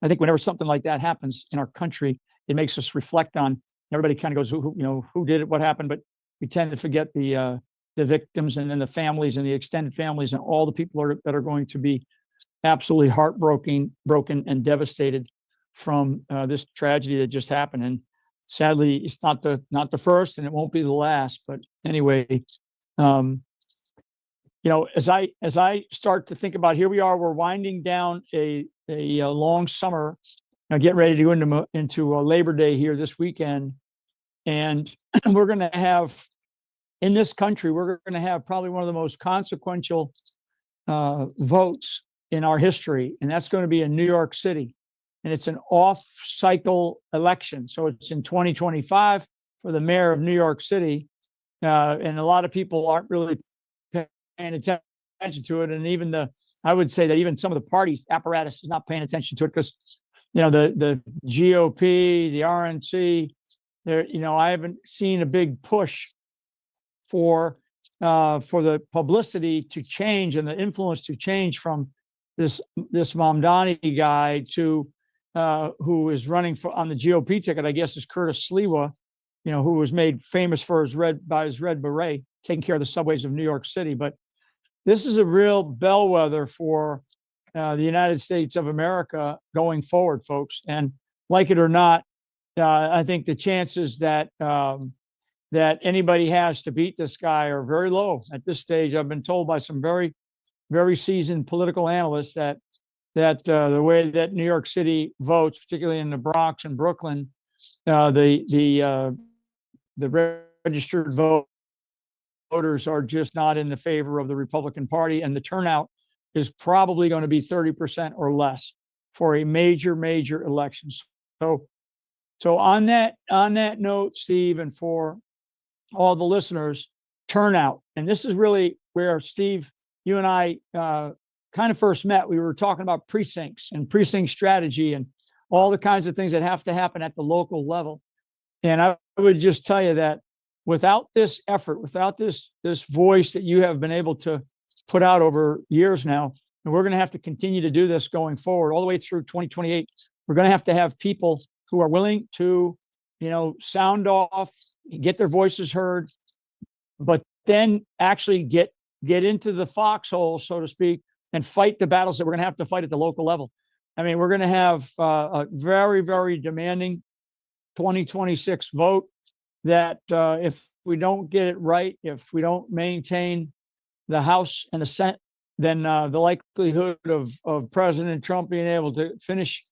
I think whenever something like that happens in our country, it makes us reflect on. Everybody kind of goes, who did it, what happened, but we tend to forget the victims and then the families and the extended families and all the people that are going to be absolutely broken and devastated from this tragedy that just happened. And sadly, it's not the first, and it won't be the last. But anyway, as I start to think about, here we are, we're winding down a long summer, now getting ready to go into Labor Day here this weekend, and we're going to have, in this country, we're going to have probably one of the most consequential votes in our history, and that's going to be in New York City. And it's an off-cycle election, so it's in 2025 for the mayor of New York City, and a lot of people aren't really paying attention to it. And I would say that even some of the party apparatus is not paying attention to it, because the GOP, the RNC, I haven't seen a big push for the publicity to change and the influence to change from this Mamdani guy to who is running on the GOP ticket, I guess, is Curtis Sliwa, who was made famous for his red beret, taking care of the subways of New York City. But this is a real bellwether for the United States of America going forward, folks. And like it or not, I think the chances that anybody has to beat this guy are very low at this stage. I've been told by some very, very seasoned political analysts that the way that New York City votes, particularly in the Bronx and Brooklyn, the registered voters are just not in the favor of the Republican Party, and the turnout is probably going to be 30% or less for a major election. So on that note, Steve, and for all the listeners, turnout. And this is really where, Steve, you and I kind of first met. We were talking about precincts and precinct strategy and all the kinds of things that have to happen at the local level. And I would just tell you that without this effort, without this voice that you have been able to put out over years now, and we're going to have to continue to do this going forward all the way through 2028, we're going to have people who are willing to, sound off, get their voices heard, but then actually get into the foxhole, so to speak, and fight the battles that we're going to have to fight at the local level. I mean, we're going to have a very, very demanding 2026 vote that if we don't get it right, if we don't maintain the House and the Senate, then the likelihood of President Trump being able to finish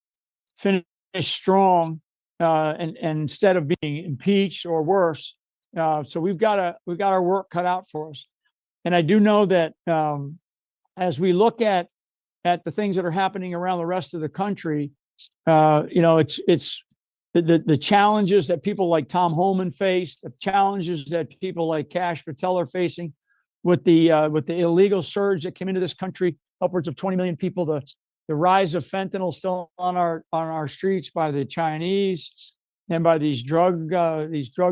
strong and instead of being impeached or worse. So we've got our work cut out for us. And I do know that as we look at the things that are happening around the rest of the country, it's the challenges that people like Tom Homan face, the challenges that people like Kash Patel are facing with the illegal surge that came into this country, upwards of 20 million people, the rise of fentanyl still on our streets by the Chinese and by these drug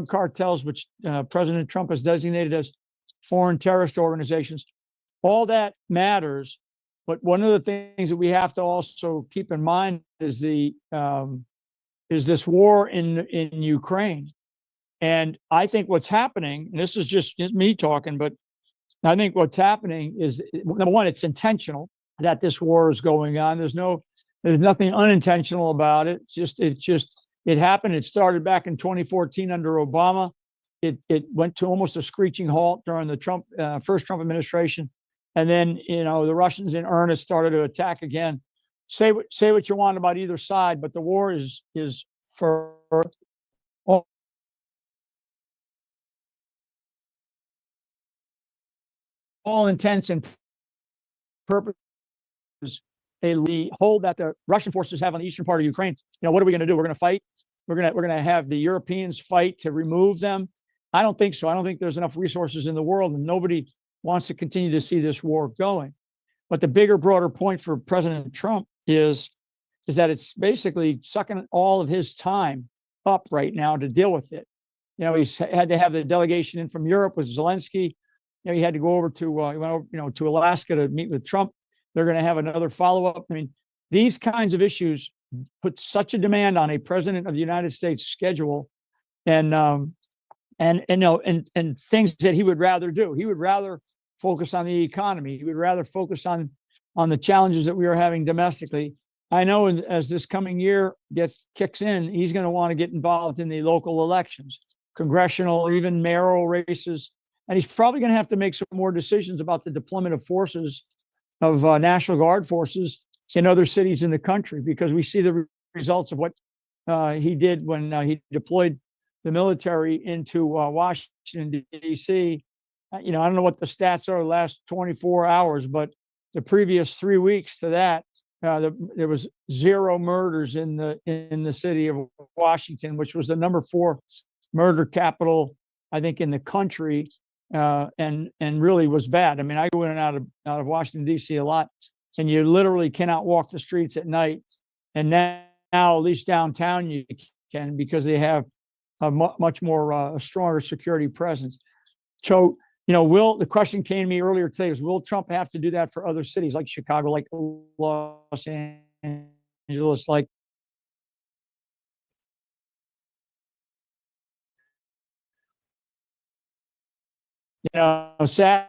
cartels, which President Trump has designated as foreign terrorist organizations. All that matters, but one of the things that we have to also keep in mind is this war in Ukraine. And I think what's happening, and this is just me talking, but I think what's happening is, number one, it's intentional that this war is going on. There's nothing unintentional about it. It happened. It started back in 2014 under Obama. It went to almost a screeching halt during the first Trump administration. And then, the Russians in earnest started to attack again. Say what you want about either side, but the war is for all intents and purposes a hold that the Russian forces have on the eastern part of Ukraine. What are we going to do? We're going to fight. We're going to have the Europeans fight to remove them. I don't think so. I don't think there's enough resources in the world, and nobody wants to continue to see this war going. But the bigger, broader point for President Trump is that it's basically sucking all of his time up right now to deal with it. He's had to have the delegation in from Europe with Zelensky. He had to go over to Alaska to meet with Trump. They're going to have another follow-up. I mean, these kinds of issues put such a demand on a president of the United States schedule, and and things that he would rather do. He would rather focus on the economy. He would rather focus on the challenges that we are having domestically. I know as this coming year kicks in, he's going to want to get involved in the local elections, congressional, even mayoral races, and he's probably going to have to make some more decisions about the deployment of forces, of National Guard forces in other cities in the country, because we see the results of what he did when he deployed the military into Washington, D.C. I don't know what the stats are the last 24 hours, but the previous 3 weeks to that, there was 0 murders in the city of Washington, which was the number 4 murder capital, I think, in the country, and really was bad. I mean, I go in and out of Washington, D.C. a lot, and you literally cannot walk the streets at night. And now at least downtown you can, because they have a much more stronger security presence. So, the question came to me earlier today was, will Trump have to do that for other cities like Chicago, like Los Angeles, like sadly,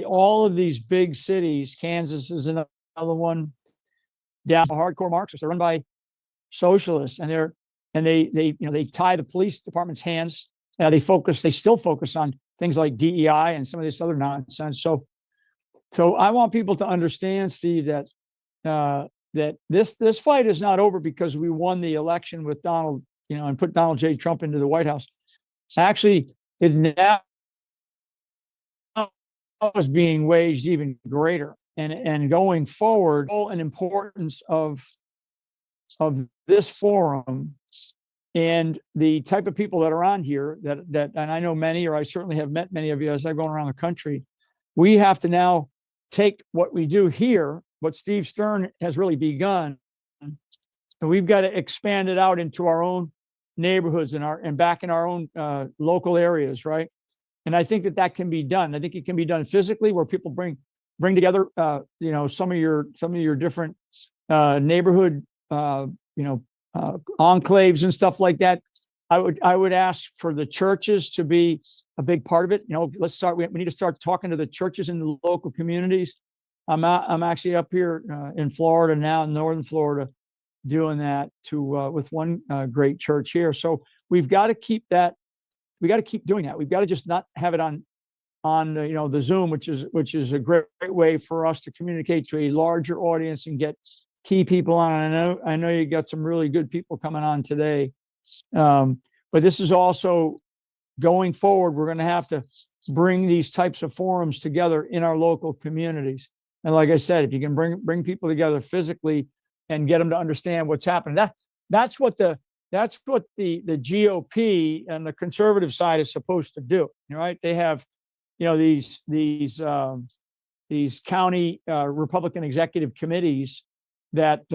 all of these big cities, Kansas is another one, down hardcore Marxists. They're run by socialists, and they tie the police department's hands. They still focus on things like DEI and some of this other nonsense. So I want people to understand, Steve, that that this fight is not over because we won the election with Donald, and put Donald J. Trump into the White House. Actually, it now is being waged even greater, and going forward, an importance of this forum and the type of people that are on here, that and I know many, or I certainly have met many of you as I've gone around the country. We have to now take what we do here, what Steve Stern has really begun, and we've got to expand it out into our own neighborhoods and back in our own local areas, right? And I think that can be done. I think it can be done physically, where people bring together, some of your different neighborhood, enclaves and stuff like that. I would ask for the churches to be a big part of it. Let's start. We need to start talking to the churches in the local communities. I'm actually up here in Florida now, in northern Florida, doing that with one great church here. So we've got to keep that. We got to keep doing that. We've got to just not have it on the Zoom, which is a great way for us to communicate to a larger audience and get key people on. I know you got some really good people coming on today, but this is also going forward. We're going to have to bring these types of forums together in our local communities. And like I said, if you can bring people together physically and get them to understand what's happening, that's what the GOP and the conservative side is supposed to do. Right? They have, these county Republican executive committees that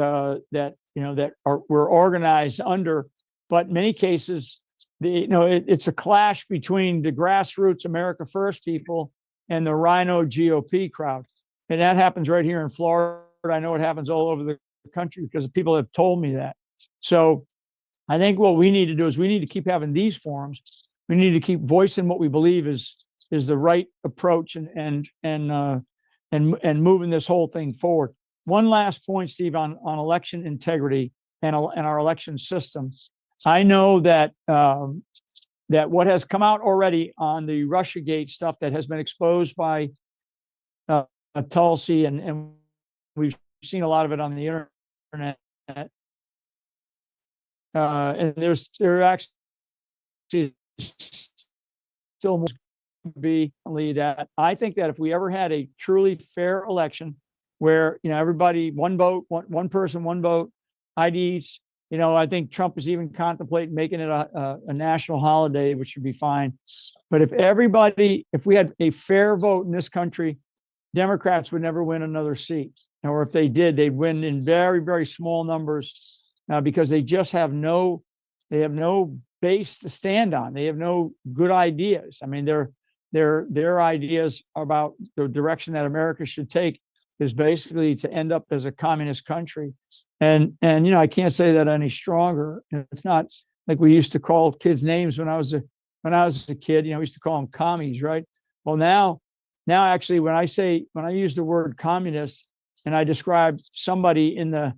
were organized under, but in many cases, it's a clash between the grassroots America First people and the Rhino GOP crowd, and that happens right here in Florida. I know it happens all over the country because people have told me that. So I think what we need to do is we need to keep having these forums. We need to keep voicing what we believe is the right approach and moving this whole thing forward. One last point, Steve, on election integrity and our election systems. I know that that what has come out already on the Russiagate stuff that has been exposed by Tulsi, and we've seen a lot of it on the internet. And there actually still must be that I think that if we ever had a truly fair election where everybody, one vote, one person, one vote, IDs, I think Trump is even contemplating making it a national holiday, which would be fine. But if we had a fair vote in this country, Democrats would never win another seat, or if they did, they'd win in very, very small numbers, because they just have no base to stand on. They have no good ideas. I mean, their ideas about the direction that America should take is basically to end up as a communist country. And I can't say that any stronger. It's not like we used to call kids names when I was a kid. We used to call them commies, right? Well, now actually, when I use the word communist and I describe somebody in the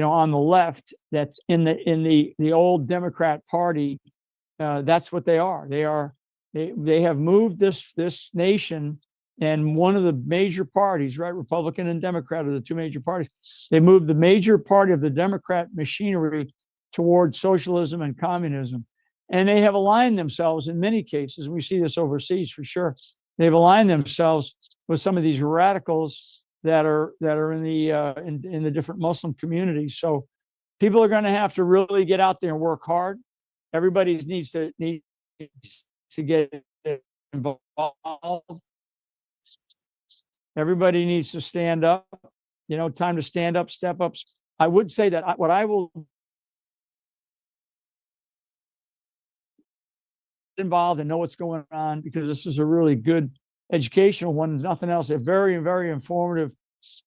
on the left that's in the old Democrat Party, that's what they are. They have moved this nation, and one of the major parties, right, Republican and Democrat are the two major parties. They moved the major party of the Democrat machinery towards socialism and communism, and they have aligned themselves in many cases. We see this overseas for sure. They've aligned themselves with some of these radicals that are in the different Muslim communities. So people are going to have to really get out there and work hard. Everybody needs to get involved. Everybody needs to stand up. Time to stand up, step up. I would say that what I will involved and know what's going on, because this is a really good educational one. Nothing else. A very, very informative,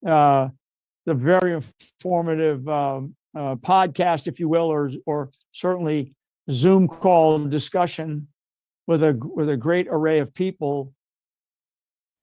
the very informative podcast, if you will, or certainly Zoom call discussion with a great array of people.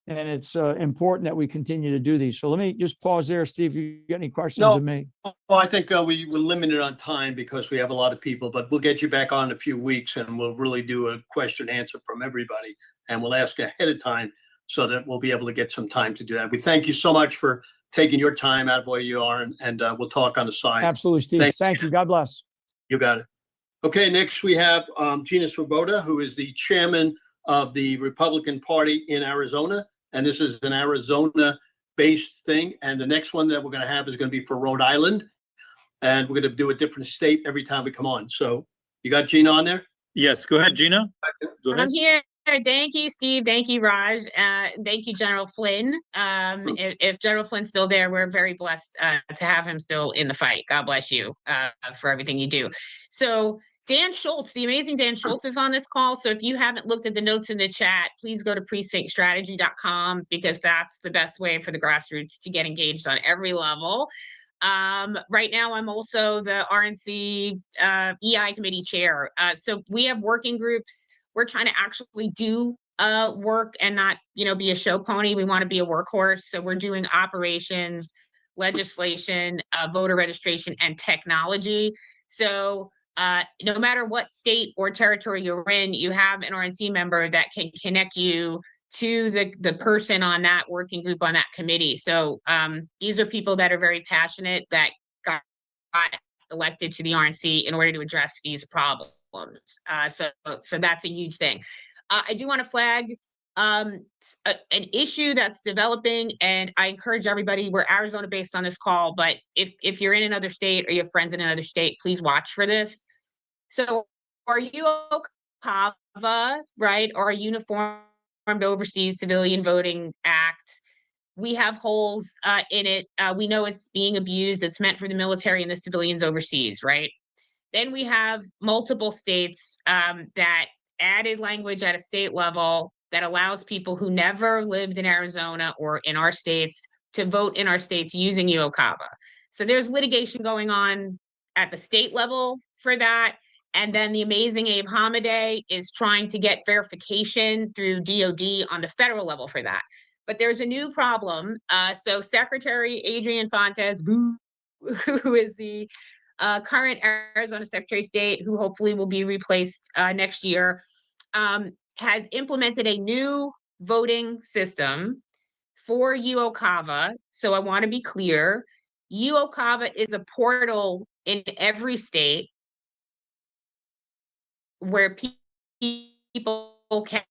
And it's important that we continue to do these. So let me just pause there. Steve, you got any questions of me? Well, I think we were limited on time because we have a lot of people, but we'll get you back on in a few weeks and we'll really do a question answer from everybody. And we'll ask ahead of time so that we'll be able to get some time to do that. We thank you so much for taking your time out of where you are, and we'll talk on the side. Absolutely, Steve. Thank you. God bless. You got it. Okay, next we have Gina Swoboda, who is the chairman of the Republican Party in Arizona. And this is an Arizona-based thing. And the next one that we're going to have is going to be for Rhode Island. And we're going to do a different state every time we come on. So you got Gina on there? Yes, go ahead, Gina. Go ahead. I'm here. Thank you, Steve. Thank you, Raj. Thank you, General Flynn. If General Flynn's still there, we're very blessed to have him still in the fight. God bless you for everything you do. So Dan Schultz, the amazing Dan Schultz, is on this call. So if you haven't looked at the notes in the chat, please go to precinctstrategy.com, because that's the best way for the grassroots to get engaged on every level. Right now, I'm also the RNC EI committee chair. So we have working groups. We're trying to actually do work and not, be a show pony. We want to be a workhorse. So we're doing operations, legislation, voter registration, and technology. So no matter what state or territory you're in, you have an RNC member that can connect you to the person on that working group, on that committee. So these are people that are very passionate, that got elected to the RNC in order to address these problems. So that's a huge thing. I do want to flag an issue that's developing, and I encourage everybody. We're Arizona based on this call, but if you're in another state or you have friends in another state, please watch for this. So our UOCAVA, right, or a Uniformed Overseas Civilian Voting Act, we have holes in it. We know it's being abused. It's meant for the military and the civilians overseas, right? Then we have multiple states that added language at a state level that allows people who never lived in Arizona or in our states to vote in our states using UOCAVA. So there's litigation going on at the state level for that. And then the amazing Abe Hamadeh is trying to get verification through DOD on the federal level for that. But there's a new problem. So Secretary Adrian Fontes, who is the current Arizona Secretary of State, who hopefully will be replaced next year, has implemented a new voting system for UOCAVA. So I want to be clear, UOCAVA is a portal in every state where people can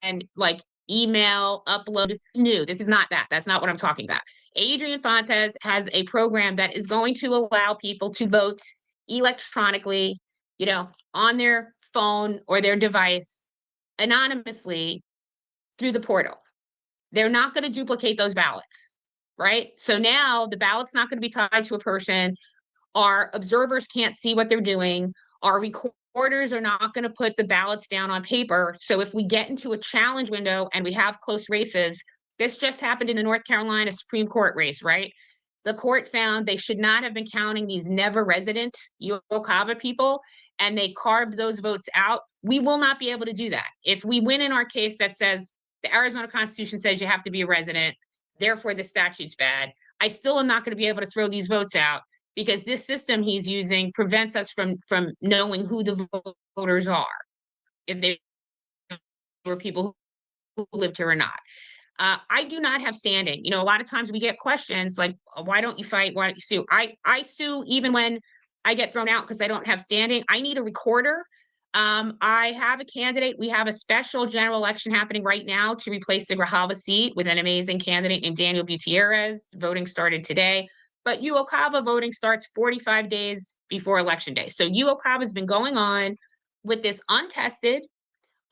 and like email, upload. New. This is not that. That's not what I'm talking about. Adrian Fontes has a program that is going to allow people to vote electronically, on their phone or their device anonymously through the portal. They're not going to duplicate those ballots, right? So now the ballot's not going to be tied to a person. Our observers can't see what they're doing. Our Reporters are not going to put the ballots down on paper. So if we get into a challenge window and we have close races, this just happened in the North Carolina Supreme Court race, right? The court found they should not have been counting these never resident UOCAVA people, and they carved those votes out. We will not be able to do that. If we win in our case that says the Arizona Constitution says you have to be a resident, therefore the statute's bad, I still am not going to be able to throw these votes out, because this system he's using prevents us from knowing who the voters are, if they were people who lived here or not. I do not have standing. You know, a lot of times we get questions like, why don't you fight? Why don't you sue? I sue even when I get thrown out because I don't have standing. I need a recorder. I have a candidate. We have a special general election happening right now to replace the Grijalva seat with an amazing candidate named Daniel Gutierrez. Voting started today. But UOCAVA voting starts 45 days before election day. So UOCAVA has been going on with this untested,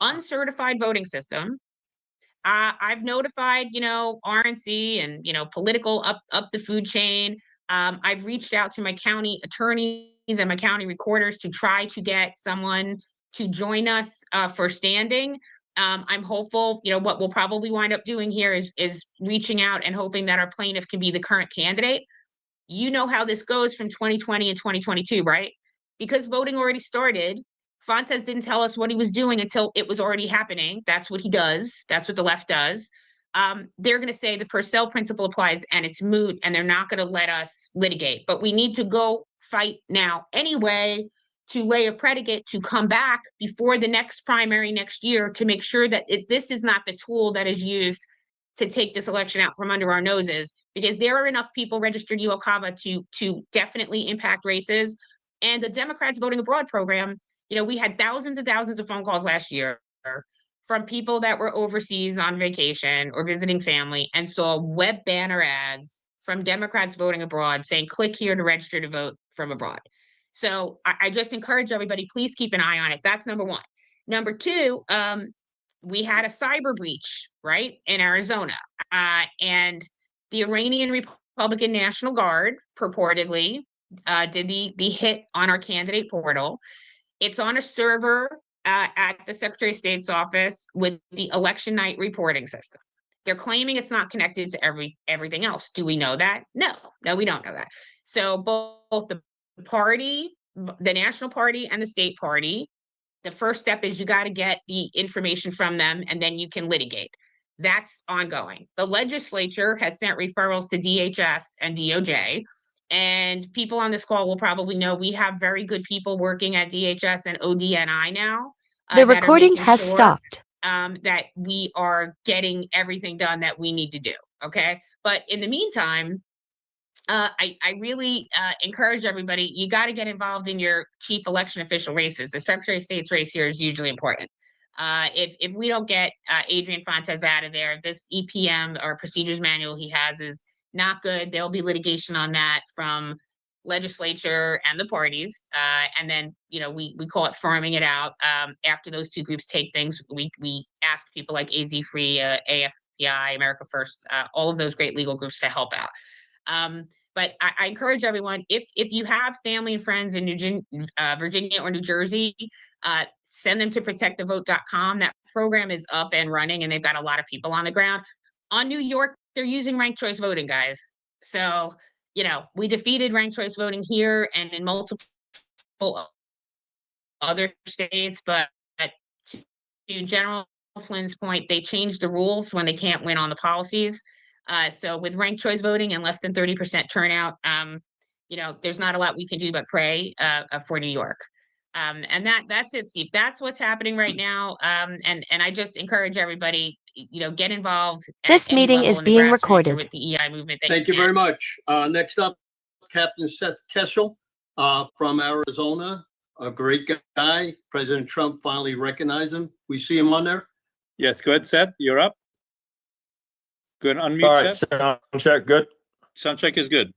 uncertified voting system. I've notified, you know, RNC and, you know, political up the food chain. I've reached out to my county attorneys and my county recorders to try to get someone to join us for standing. I'm hopeful, you know, what we'll probably wind up doing here is reaching out and hoping that our plaintiff can be the current candidate. You know how this goes from 2020 and 2022, right? Because voting already started, Fontes didn't tell us what he was doing until it was already happening. That's what he does. That's what the left does. They're going to say the Purcell principle applies and it's moot, and they're not going to let us litigate. But we need to go fight now anyway to lay a predicate to come back before the next primary next year to make sure that this is not the tool that is used to take this election out from under our noses, because there are enough people registered UOCAVA to definitely impact races. And the Democrats Voting Abroad program, you know, we had thousands and thousands of phone calls last year from people that were overseas on vacation or visiting family and saw web banner ads from Democrats Voting Abroad saying, click here to register to vote from abroad. So I just encourage everybody, please keep an eye on it. That's number one. Number two, we had a cyber breach, right, in Arizona. And the Iranian Republican National Guard purportedly did the hit on our candidate portal. It's on a server at the Secretary of State's office with the election night reporting system. They're claiming it's not connected to everything else. Do we know that? No, we don't know that. So both the party, the national party and the state party, the first step is you got to get the information from them and then you can litigate. That's ongoing. The legislature has sent referrals to DHS and DOJ, and people on this call will probably know we have very good people working at DHS and ODNI now. The recording has stopped. That we are getting everything done that we need to do. Okay. But in the meantime, I really encourage everybody, you got to get involved in your chief election official races. The Secretary of State's race here is hugely important. If we don't get Adrian Fontes out of there, this EPM or procedures manual he has is not good. There'll be litigation on that from legislature and the parties. And then, you know, we call it farming it out. After those two groups take things, we ask people like AZ Free, AFPI, America First, all of those great legal groups to help out. But I encourage everyone, if you have family and friends in Virginia or New Jersey, send them to protectthevote.com. That program is up and running, and they've got a lot of people on the ground. On New York, they're using ranked choice voting, guys. So, you know, we defeated ranked choice voting here and in multiple other states, but to General Flynn's point, they changed the rules when they can't win on the policies. So with ranked choice voting and less than 30% turnout, you know, there's not a lot we can do but pray for New York. And that's it, Steve. That's what's happening right now. And I just encourage everybody, you know, get involved. This meeting is being recorded. With the EI movement. Thank you very much. Next up, Captain Seth Kessel from Arizona. A great guy. President Trump finally recognized him. We see him on there. Yes, go ahead, Seth. You're up. Good. Unmute, All right, Seth. sound check, good. Sound check is good.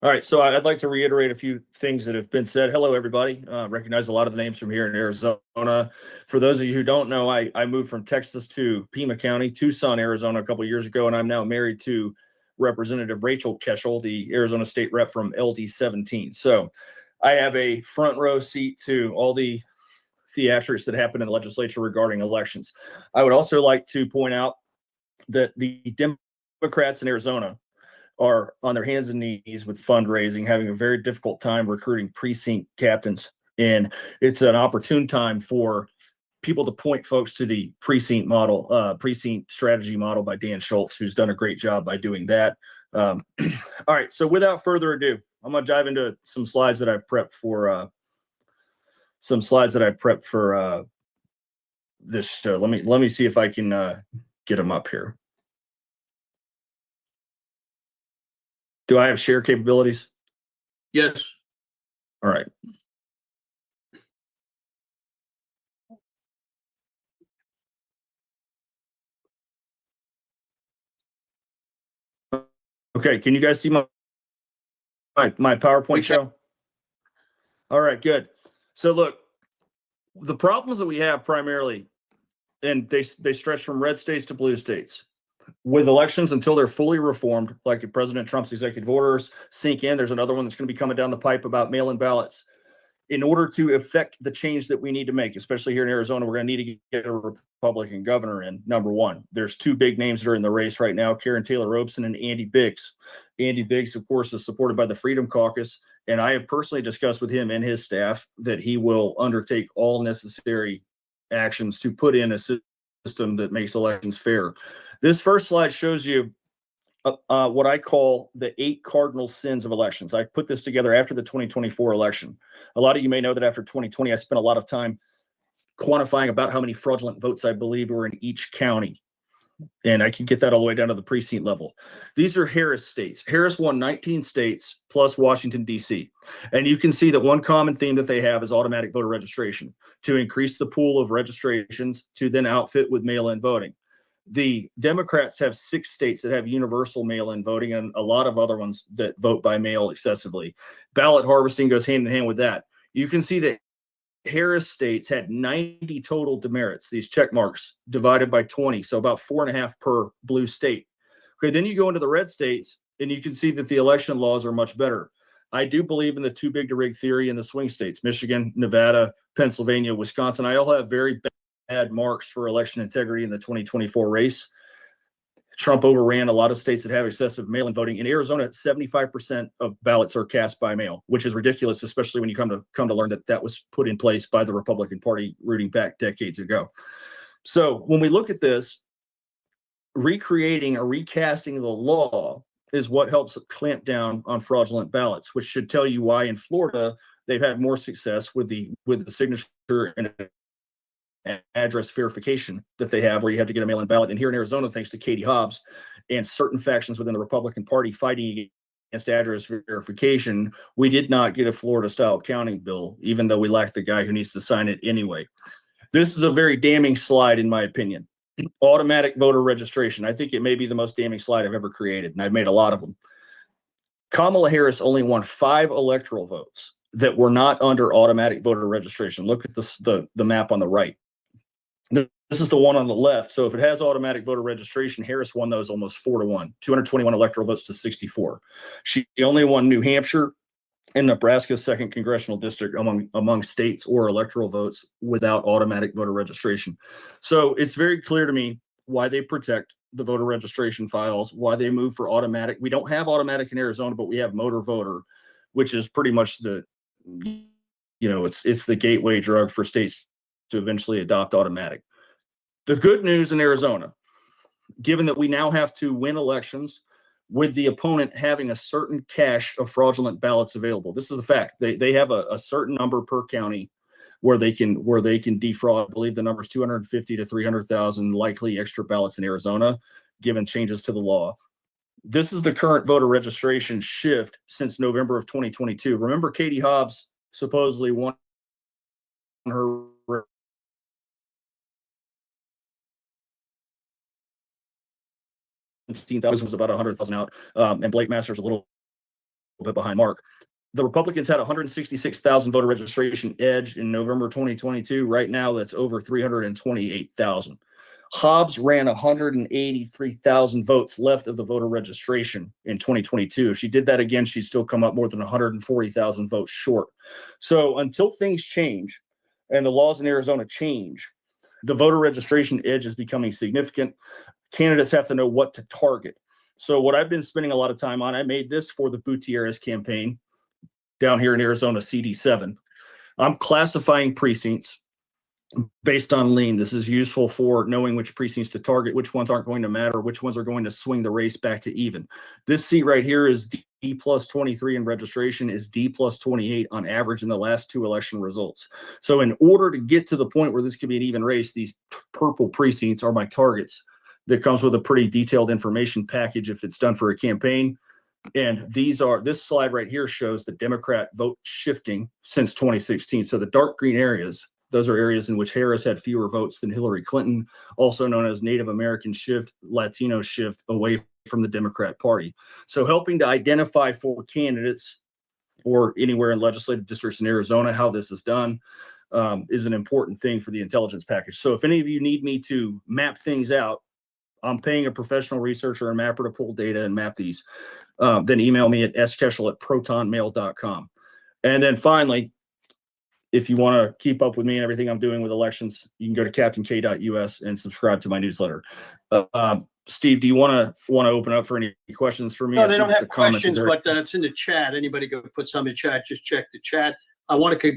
All right, so I'd like to reiterate a few things that have been said. Hello, everybody. Recognize a lot of the names from here in Arizona. For those of you who don't know, I moved from Texas to Pima County, Tucson, Arizona, a couple of years ago, and I'm now married to Representative Rachel Keshel, the Arizona State Rep from LD 17. So I have a front row seat to all the theatrics that happen in the legislature regarding elections. I would also like to point out that the Democrats in Arizona are on their hands and knees with fundraising, having a very difficult time recruiting precinct captains. And it's an opportune time for people to point folks to the precinct strategy model by Dan Schultz, who's done a great job by doing that. All right. So without further ado, I'm going to dive into some slides that I've prepped for this show. Let me see if I can get them up here. Do I have share capabilities? Yes. All right. Okay, can you guys see my PowerPoint show? All right, good. So look, the problems that we have primarily, and they stretch from red states to blue states, with elections until they're fully reformed, like President Trump's executive orders sink in. There's another one that's going to be coming down the pipe about mail-in ballots. In order to effect the change that we need to make, especially here in Arizona, we're going to need to get a Republican governor in, number one. There's two big names that are in the race right now, Karen Taylor Robson and Andy Biggs. Andy Biggs, of course, is supported by the Freedom Caucus, and I have personally discussed with him and his staff that he will undertake all necessary actions to put in a system that makes elections fair. This first slide shows you what I call the 8 cardinal sins of elections. I put this together after the 2024 election. A lot of you may know that after 2020, I spent a lot of time quantifying about how many fraudulent votes I believe were in each county. And I can get that all the way down to the precinct level. These are Harris states. Harris won 19 states plus Washington, D.C. And you can see that one common theme that they have is automatic voter registration to increase the pool of registrations to then outfit with mail-in voting. The Democrats have 6 states that have universal mail-in voting and a lot of other ones that vote by mail excessively. Ballot harvesting goes hand in hand with that. You can see that Harris states had 90 total demerits, these check marks divided by 20, so about 4.5 per blue state. Okay, then you go into the red states and you can see that the election laws are much better. I do believe in the too big to rig theory in the swing states, Michigan, Nevada, Pennsylvania, Wisconsin. I all have very bad marks for election integrity in the 2024 race. Trump overran a lot of states that have excessive mail-in voting. In Arizona, 75% of ballots are cast by mail, which is ridiculous, especially when you come to learn that that was put in place by the Republican Party rooting back decades ago. So when we look at this, recreating or recasting the law is what helps clamp down on fraudulent ballots, which should tell you why in Florida they've had more success with the signature and address verification that they have, where you have to get a mail-in ballot. And here in Arizona, thanks to Katie Hobbs and certain factions within the Republican Party fighting against address verification, we did not get a Florida-style counting bill, even though we lacked the guy who needs to sign it anyway. This is a very damning slide, in my opinion. Automatic voter registration. I think it may be the most damning slide I've ever created, and I've made a lot of them. Kamala Harris only won 5 electoral votes that were not under automatic voter registration. Look at the map on the right. This is the one on the left. So if it has automatic voter registration, Harris won those almost 4-1, 221 electoral votes to 64. She only won New Hampshire and Nebraska's 2nd congressional district among states or electoral votes without automatic voter registration. So it's very clear to me why they protect the voter registration files, why they move for automatic. We don't have automatic in Arizona, but we have motor voter, which is pretty much it's the gateway drug for states to eventually adopt automatic. The good news in Arizona, given that we now have to win elections with the opponent having a certain cache of fraudulent ballots available. This is the fact. They have a certain number per county where they can defraud. I believe the number is 250 to 300,000 likely extra ballots in Arizona, given changes to the law. This is the current voter registration shift since November of 2022. Remember, Katie Hobbs supposedly won her 16,000 was about 100,000 out, and Blake Masters a little bit behind Mark. The Republicans had 166,000 voter registration edge in November 2022. Right now, that's over 328,000. Hobbs ran 183,000 votes left of the voter registration in 2022. If she did that again, she'd still come up more than 140,000 votes short. So until things change, and the laws in Arizona change, the voter registration edge is becoming significant. Candidates have to know what to target. So what I've been spending a lot of time on, I made this for the Gutierrez campaign down here in Arizona, CD7. I'm classifying precincts based on lean. This is useful for knowing which precincts to target, which ones aren't going to matter, which ones are going to swing the race back to even. This seat right here is D plus 23 in registration, is D plus 28 on average in the last 2 election results. So in order to get to the point where this could be an even race, these purple precincts are my targets. That comes with a pretty detailed information package if it's done for a campaign. And this slide right here shows the Democrat vote shifting since 2016. So the dark green areas, those are areas in which Harris had fewer votes than Hillary Clinton, also known as Native American shift, Latino shift away from the Democrat Party. So helping to identify for candidates or anywhere in legislative districts in Arizona how this is done is an important thing for the intelligence package. So if any of you need me to map things out, I'm paying a professional researcher and mapper to pull data and map these. Then email me at skeshel@protonmail.com. And then finally, if you want to keep up with me and everything I'm doing with elections, you can go to captaink.us and subscribe to my newsletter. Steve, do you want to open up for any questions for me? No, I they see don't that have the comments are questions, there. but it's in the chat. Anybody could put some in chat, just check the chat. I want to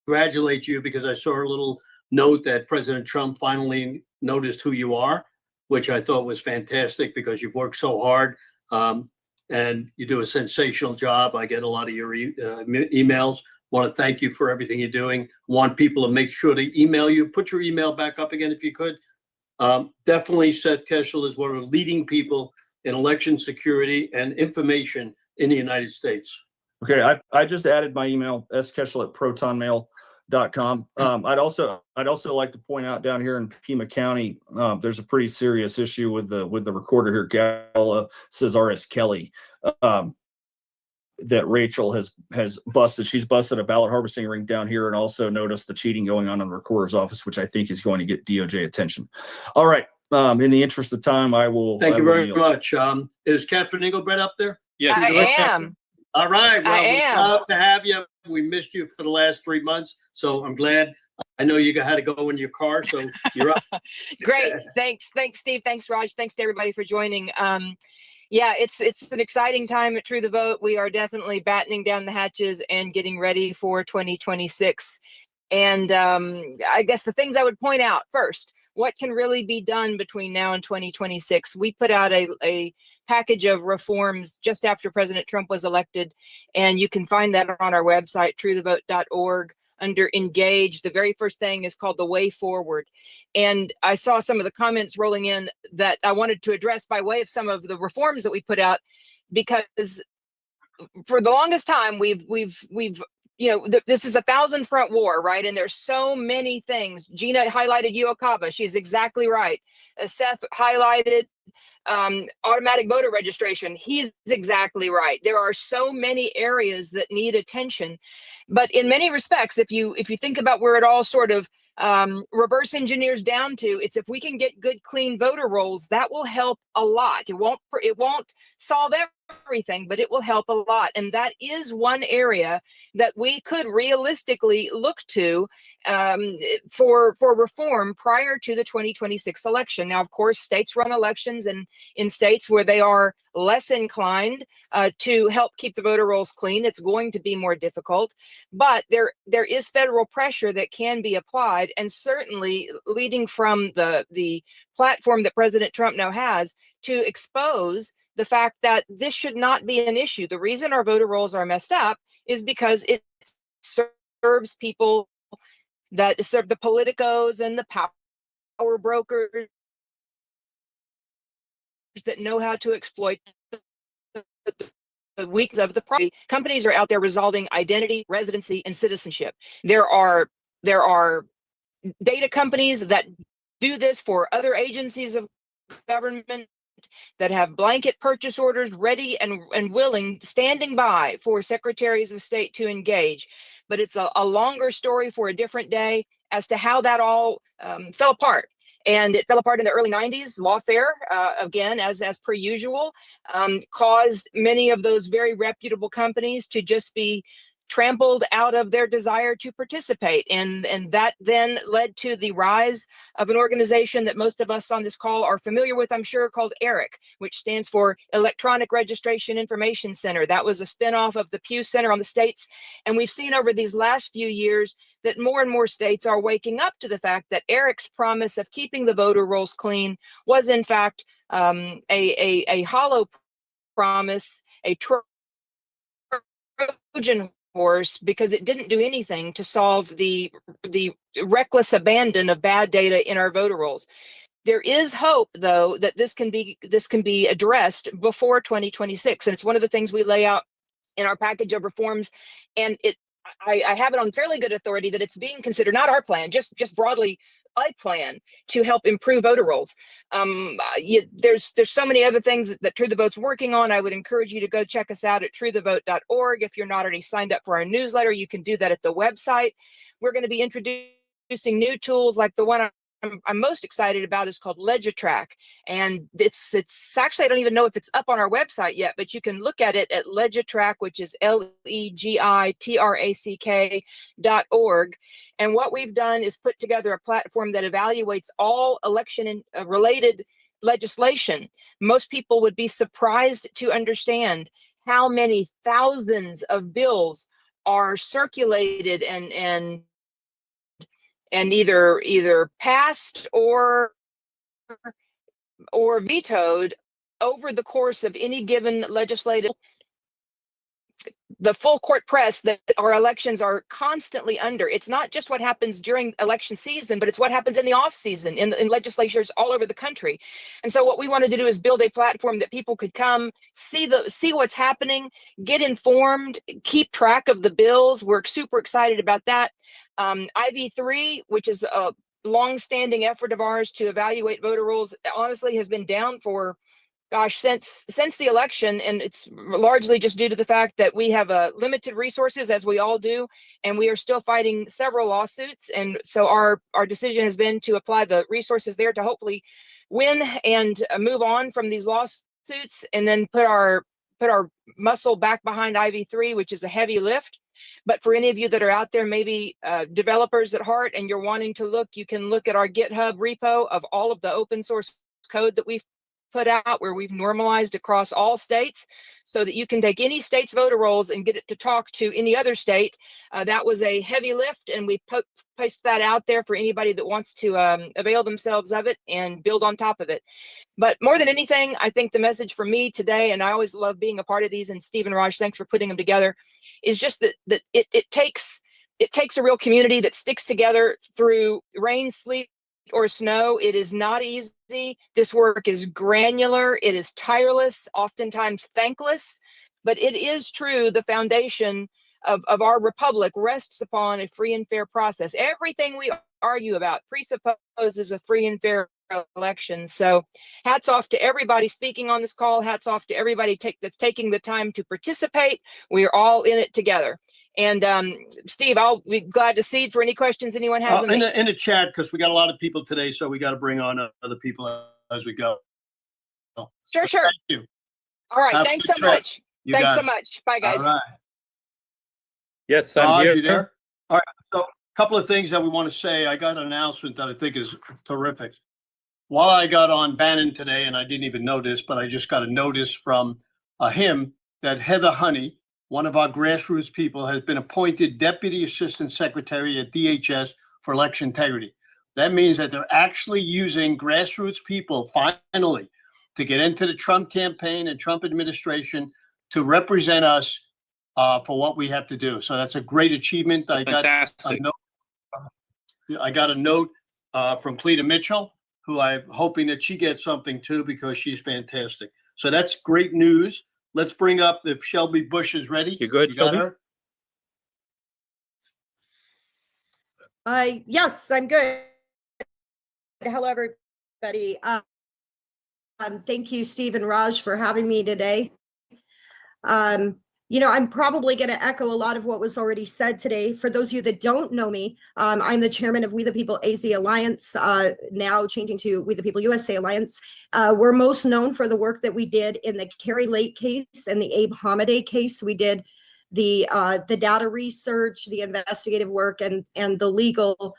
congratulate you because I saw a little note that President Trump finally noticed who you are, which I thought was fantastic because you've worked so hard and you do a sensational job. I get a lot of your emails. Want to thank you for everything you're doing. Want people to make sure to email you. Put your email back up again if you could. Definitely Seth Keshel is one of the leading people in election security and information in the United States. Okay, I just added my email, skeshel@protonmail.com. I'd also like to point out down here in Pima County, there's a pretty serious issue with the recorder here, Gala Cesares Kelly, that Rachel has busted. She's busted a ballot harvesting ring down here and also noticed the cheating going on in the recorder's office, which I think is going to get DOJ attention. All right. In the interest of time, I will. Thank you very yield. much. Is Catherine Engelbrecht up there? Yes. I am. All right. Well, I we'd am. love to have you. We missed you for the last 3 months, so I'm glad. I know you had to go in your car, so you're up. Great. Thanks, Steve. Thanks, Raj. Thanks to everybody for joining. Yeah, it's an exciting time at True the Vote. We are definitely battening down the hatches and getting ready for 2026. And I guess the things I would point out first, what can really be done between now and 2026? We put out a package of reforms just after President Trump was elected, and you can find that on our website, truethevote.org. Under engage, the very first thing is called the way forward. And I saw some of the comments rolling in that I wanted to address by way of some of the reforms that we put out, because for the longest time we've this is a 1,000-front war, right? And there's so many things. Gina highlighted UOCAVA. She's exactly right. Seth highlighted automatic voter registration. He's exactly right. There are so many areas that need attention, but in many respects, if you think about where it all sort of reverse engineers down to, it's if we can get good, clean voter rolls, that will help a lot. It won't solve everything, but it will help a lot. And that is one area that we could realistically look to for reform prior to the 2026 election. Now, of course, states run elections, and in states where they are less inclined to help keep the voter rolls clean, it's going to be more difficult. But there is federal pressure that can be applied, and certainly leading from the platform that President Trump now has to expose the fact that this should not be an issue. The reason our voter rolls are messed up is because it serves people that serve the politicos and the power brokers that know how to exploit the weakness of the property. Companies are out there resolving identity, residency, and citizenship. There are data companies that do this for other agencies of government, that have blanket purchase orders ready and willing, standing by for secretaries of state to engage. But it's a longer story for a different day as to how that all fell apart. And it fell apart in the early 90s. Lawfare, again, as per usual, caused many of those very reputable companies to just be trampled out of their desire to participate. And that then led to the rise of an organization that most of us on this call are familiar with, I'm sure, called ERIC, which stands for Electronic Registration Information Center. That was a spinoff of the Pew Center on the states. And we've seen over these last few years that more and more states are waking up to the fact that ERIC's promise of keeping the voter rolls clean was in fact a hollow promise, a Trojan horse, because it didn't do anything to solve the reckless abandon of bad data in our voter rolls. There is hope, though, that this can be addressed before 2026, and it's one of the things we lay out in our package of reforms. And I have it on fairly good authority that it's being considered, not our plan, just broadly a plan to help improve voter rolls. There's so many other things that True the Vote's working on. I would encourage you to go check us out at truethevote.org. If you're not already signed up for our newsletter, you can do that at the website. We're going to be introducing new tools like the one I'm most excited about is called LegiTrack. And it's actually, I don't even know if it's up on our website yet, but you can look at it at LegiTrack, which is LEGITRACK.org. And what we've done is put together a platform that evaluates all election related legislation. Most people would be surprised to understand how many thousands of bills are circulated and either passed or vetoed over the course of any given legislative. The full court press that our elections are constantly under. It's not just what happens during election season, but it's what happens in the off season in legislatures all over the country. And so what we wanted to do is build a platform that people could come see what's happening, get informed, keep track of the bills. We're super excited about that. IV3, which is a long-standing effort of ours to evaluate voter rolls, honestly has been down for since the election, and it's largely just due to the fact that we have limited resources, as we all do, and we are still fighting several lawsuits. And so our decision has been to apply the resources there to hopefully win and move on from these lawsuits, and then put our muscle back behind IV3, which is a heavy lift. But for any of you that are out there, maybe developers at heart, and you're wanting to look, you can look at our GitHub repo of all of the open source code that we've put out, where we've normalized across all states, so that you can take any state's voter rolls and get it to talk to any other state. That was a heavy lift, and we placed that out there for anybody that wants to avail themselves of it and build on top of it. But more than anything, I think the message for me today, and I always love being a part of these, and Steve and Raj, thanks for putting them together, is just that it takes a real community that sticks together through rain, sleet, or snow. It is not easy. This work is granular. It is tireless, oftentimes thankless, but it is true. The foundation of our republic rests upon a free and fair process. Everything we argue about presupposes a free and fair election. So hats off to everybody speaking on this call. Hats off to everybody that's taking the time to participate. We are all in it together. And Steve, I'll be glad to cede for any questions anyone has. In the chat, because we got a lot of people today, so we got to bring on other people as we go. Sure. Thank you. All right. Have Thanks a so good trip. much. You Thanks got so it. much. Bye, guys. All right. Yes, I'm Raj, here. you there? All right. So a couple of things that we want to say. I got an announcement that I think is terrific. While I got on Bannon today, and I didn't even know this, but I just got a notice from him that Heather Honey, one of our grassroots people, has been appointed Deputy Assistant Secretary at DHS for election integrity. That means that they're actually using grassroots people finally to get into the Trump campaign and Trump administration to represent us for what we have to do. So that's a great achievement. I got a note from Cleta Mitchell, who I'm hoping that she gets something too, because she's fantastic. So that's great news. Let's bring up if Shelby Bush is ready. You good, You got Shelby? her? Yes, I'm good. Hello, everybody. Thank you, Steve and Raj, for having me today. I'm probably going to echo a lot of what was already said today. For those of you that don't know me, I'm the chairman of We the People AZ Alliance, now changing to We the People USA Alliance. We're most known for the work that we did in the Kari Lake case and the Abe Hamadeh case. We did the data research, the investigative work, and the legal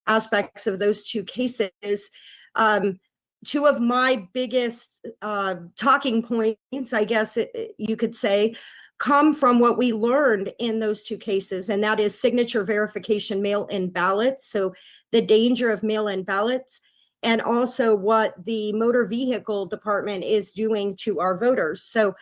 aspects of those two cases. Two of my biggest talking points, I guess you could say, come from what we learned in those two cases, and that is signature verification mail-in ballots. So the danger of mail-in ballots, and also what the motor vehicle department is doing to our voters. So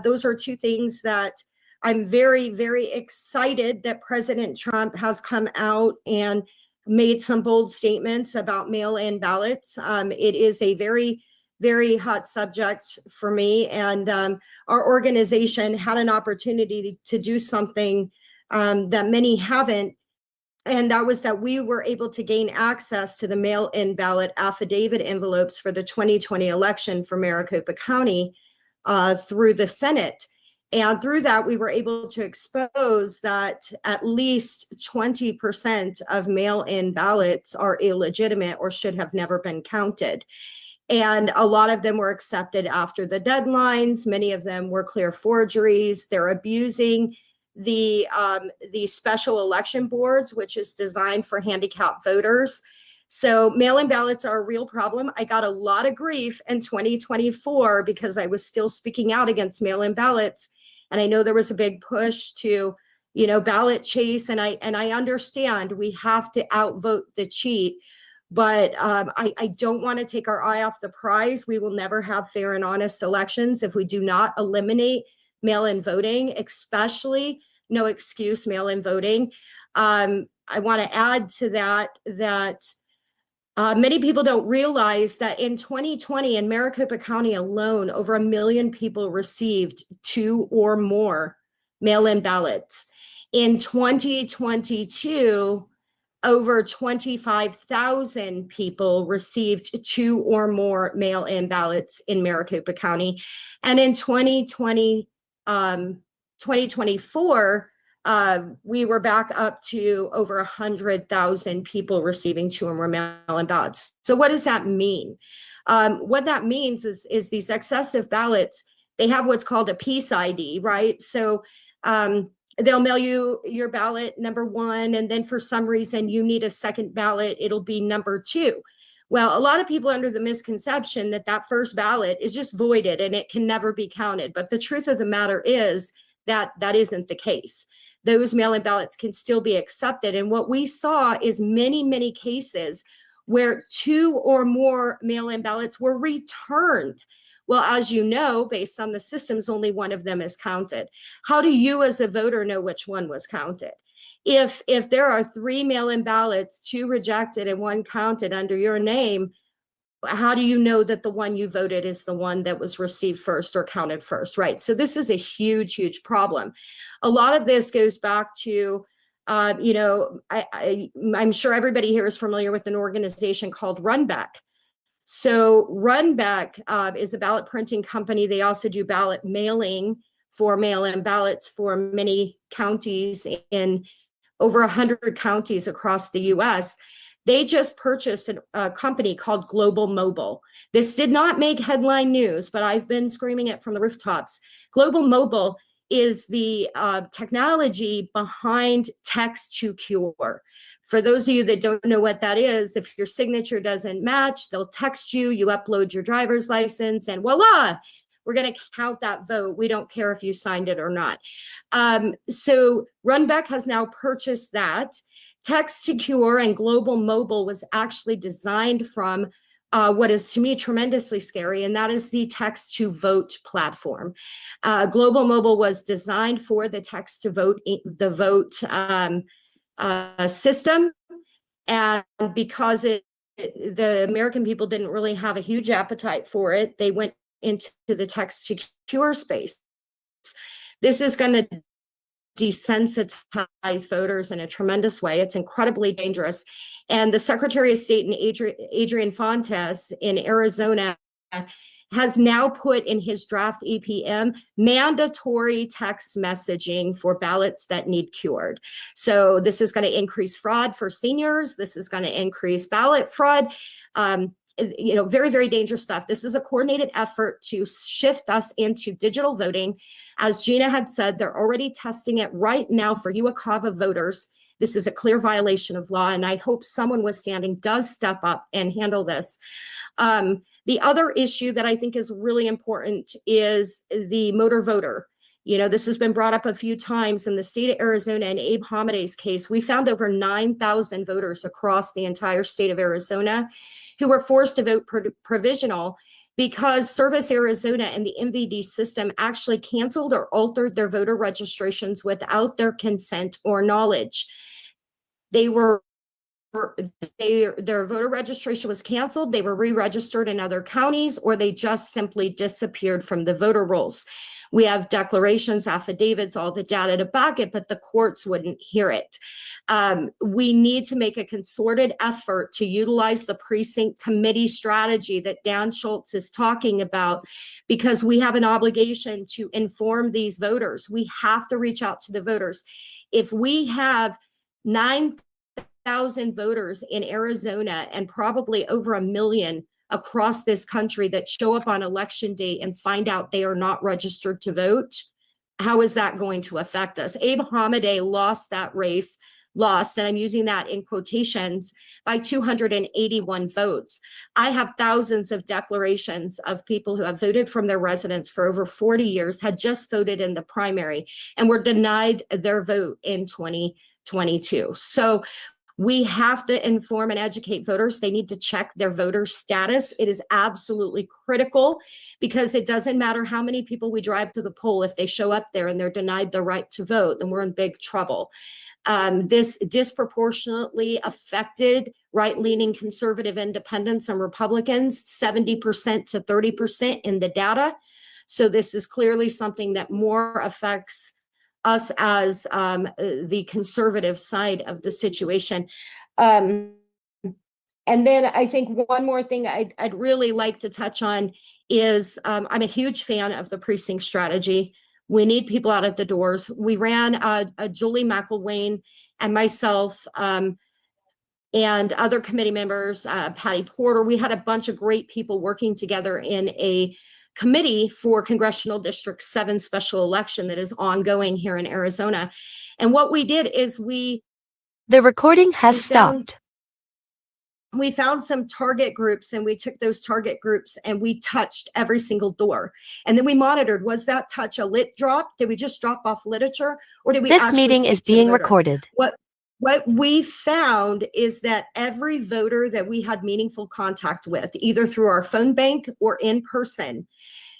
those are two things that I'm very, very excited that President Trump has come out and made some bold statements about mail-in ballots. It is a very, very hot subject for me, and our organization had an opportunity to do something that many haven't, and that was that we were able to gain access to the mail-in ballot affidavit envelopes for the 2020 election for Maricopa County through the Senate. And through that, we were able to expose that at least 20% of mail-in ballots are illegitimate or should have never been counted. And a lot of them were accepted after the deadlines. Many of them were clear forgeries. They're abusing the special election boards, which is designed for handicapped voters. So mail-in ballots are a real problem. I got a lot of grief in 2024 because I was still speaking out against mail-in ballots. And I know there was a big push to, ballot chase. And I understand we have to outvote the cheat. But I don't want to take our eye off the prize. We will never have fair and honest elections if we do not eliminate mail-in voting, especially no excuse mail-in voting. I want to add to that many people don't realize that in 2020 in Maricopa County alone, over 1 million people received 2 or more mail-in ballots. In 2022, over 25,000 people received 2 or more mail-in ballots in Maricopa County. And in 2024, we were back up to over 100,000 people receiving 2 or more mail-in ballots. So what does that mean? What that means is these excessive ballots, they have what's called a piece ID, right? So they'll mail you your ballot number 1, and then for some reason you need a second ballot, it'll be number 2. Well, a lot of people are under the misconception that first ballot is just voided and it can never be counted. But the truth of the matter is that isn't the case. Those mail-in ballots can still be accepted. And what we saw is many, many cases where 2 or more mail-in ballots were returned. Well, as you know, based on the systems, only one of them is counted. How do you as a voter know which one was counted? If there are 3 mail-in ballots, 2 rejected and 1 counted under your name, how do you know that the one you voted is the one that was received first or counted first, right? So this is a huge, huge problem. A lot of this goes back to, I'm sure everybody here is familiar with an organization called Runback. So Runback is a ballot printing company. They also do ballot mailing for mail-in ballots for many counties in over 100 counties across the U.S. They just purchased a company called Global Mobile. This did not make headline news, but I've been screaming it from the rooftops. Global Mobile is the technology behind Text to Cure. For those of you that don't know what that is, if your signature doesn't match, they'll text you, you upload your driver's license, and voila, we're going to count that vote. We don't care if you signed it or not. So Runback has now purchased that. Text to Cure and Global Mobile was actually designed from what is to me tremendously scary, and that is the Text to Vote platform. Global Mobile was designed for the Text to Vote, system, and because the American people didn't really have a huge appetite for it, they went into the Text to Cure space. This is going to desensitize voters in a tremendous way. It's incredibly dangerous. And the Secretary of State, Adrian Fontes in Arizona, has now put in his draft EPM mandatory text messaging for ballots that need cured. So this is going to increase fraud for seniors. This is going to increase ballot fraud. very, very dangerous stuff. This is a coordinated effort to shift us into digital voting. As Gina had said, they're already testing it right now for UOCAVA voters. This is a clear violation of law, and I hope someone withstanding does step up and handle this. The other issue that I think is really important is the motor voter. This has been brought up a few times in the state of Arizona. In Abe Hamadeh's case, we found over 9,000 voters across the entire state of Arizona who were forced to vote provisional because Service Arizona and the MVD system actually canceled or altered their voter registrations without their consent or knowledge. Their voter registration was canceled, they were re-registered in other counties, or they just simply disappeared from the voter rolls. We have declarations, affidavits, all the data to back it, but the courts wouldn't hear it. We need to make a concerted effort to utilize the precinct committee strategy that Dan Schultz is talking about, because we have an obligation to inform these voters. We have to reach out to the voters. If we have 9,000 voters in Arizona and probably over 1 million across this country that show up on election day and find out they are not registered to vote, how is that going to affect us? Abe Hamadeh lost that race, and I'm using that in quotations, by 281 votes. I have thousands of declarations of people who have voted from their residence for over 40 years, had just voted in the primary, and were denied their vote in 2022. So we have to inform and educate voters. They need to check their voter status. It is absolutely critical, because it doesn't matter how many people we drive to the poll. If they show up there and they're denied the right to vote, then we're in big trouble. This disproportionately affected right-leaning conservative independents and Republicans, 70% to 30% in the data. So this is clearly something that more affects us as the conservative side of the situation. And then I think one more thing I'd really like to touch on is I'm a huge fan of the precinct strategy. We need people out at the doors. We ran Julie McElwain and myself and other committee members, Patty Porter. We had a bunch of great people working together in a committee for Congressional District 7 special election that is ongoing here in Arizona. And what we did is The recording has stopped. We found some target groups, and we took those target groups and we touched every single door. And then we monitored, was that touch a lit drop? Did we just drop off literature? Or did we This actually meeting is speak to the being voter? recorded. What we found is that every voter that we had meaningful contact with, either through our phone bank or in person,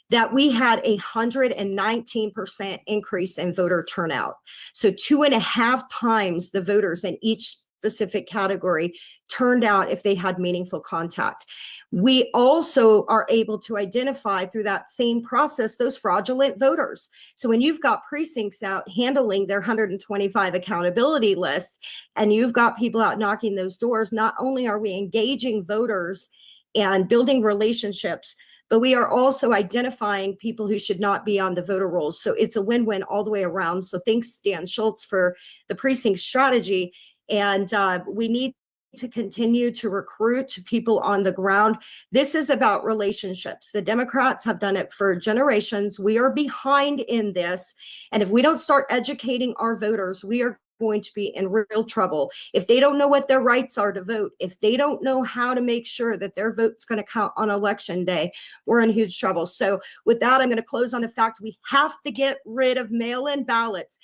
that we had 119% increase in voter turnout. So 2.5 times the voters in each specific category turned out if they had meaningful contact. We also are able to identify through that same process those fraudulent voters. So when you've got precincts out handling their 125 accountability lists, and you've got people out knocking those doors, not only are we engaging voters and building relationships, but we are also identifying people who should not be on the voter rolls. So it's a win-win all the way around. So thanks, Dan Schultz, for the precinct strategy. And we need to continue to recruit people on the ground. This is about relationships. The Democrats have done it for generations. We are behind in this. And if we don't start educating our voters, we are going to be in real trouble. If they don't know what their rights are to vote, if they don't know how to make sure that their vote's going to count on election day, we're in huge trouble. So with that, I'm going to close on the fact we have to get rid of mail-in ballots.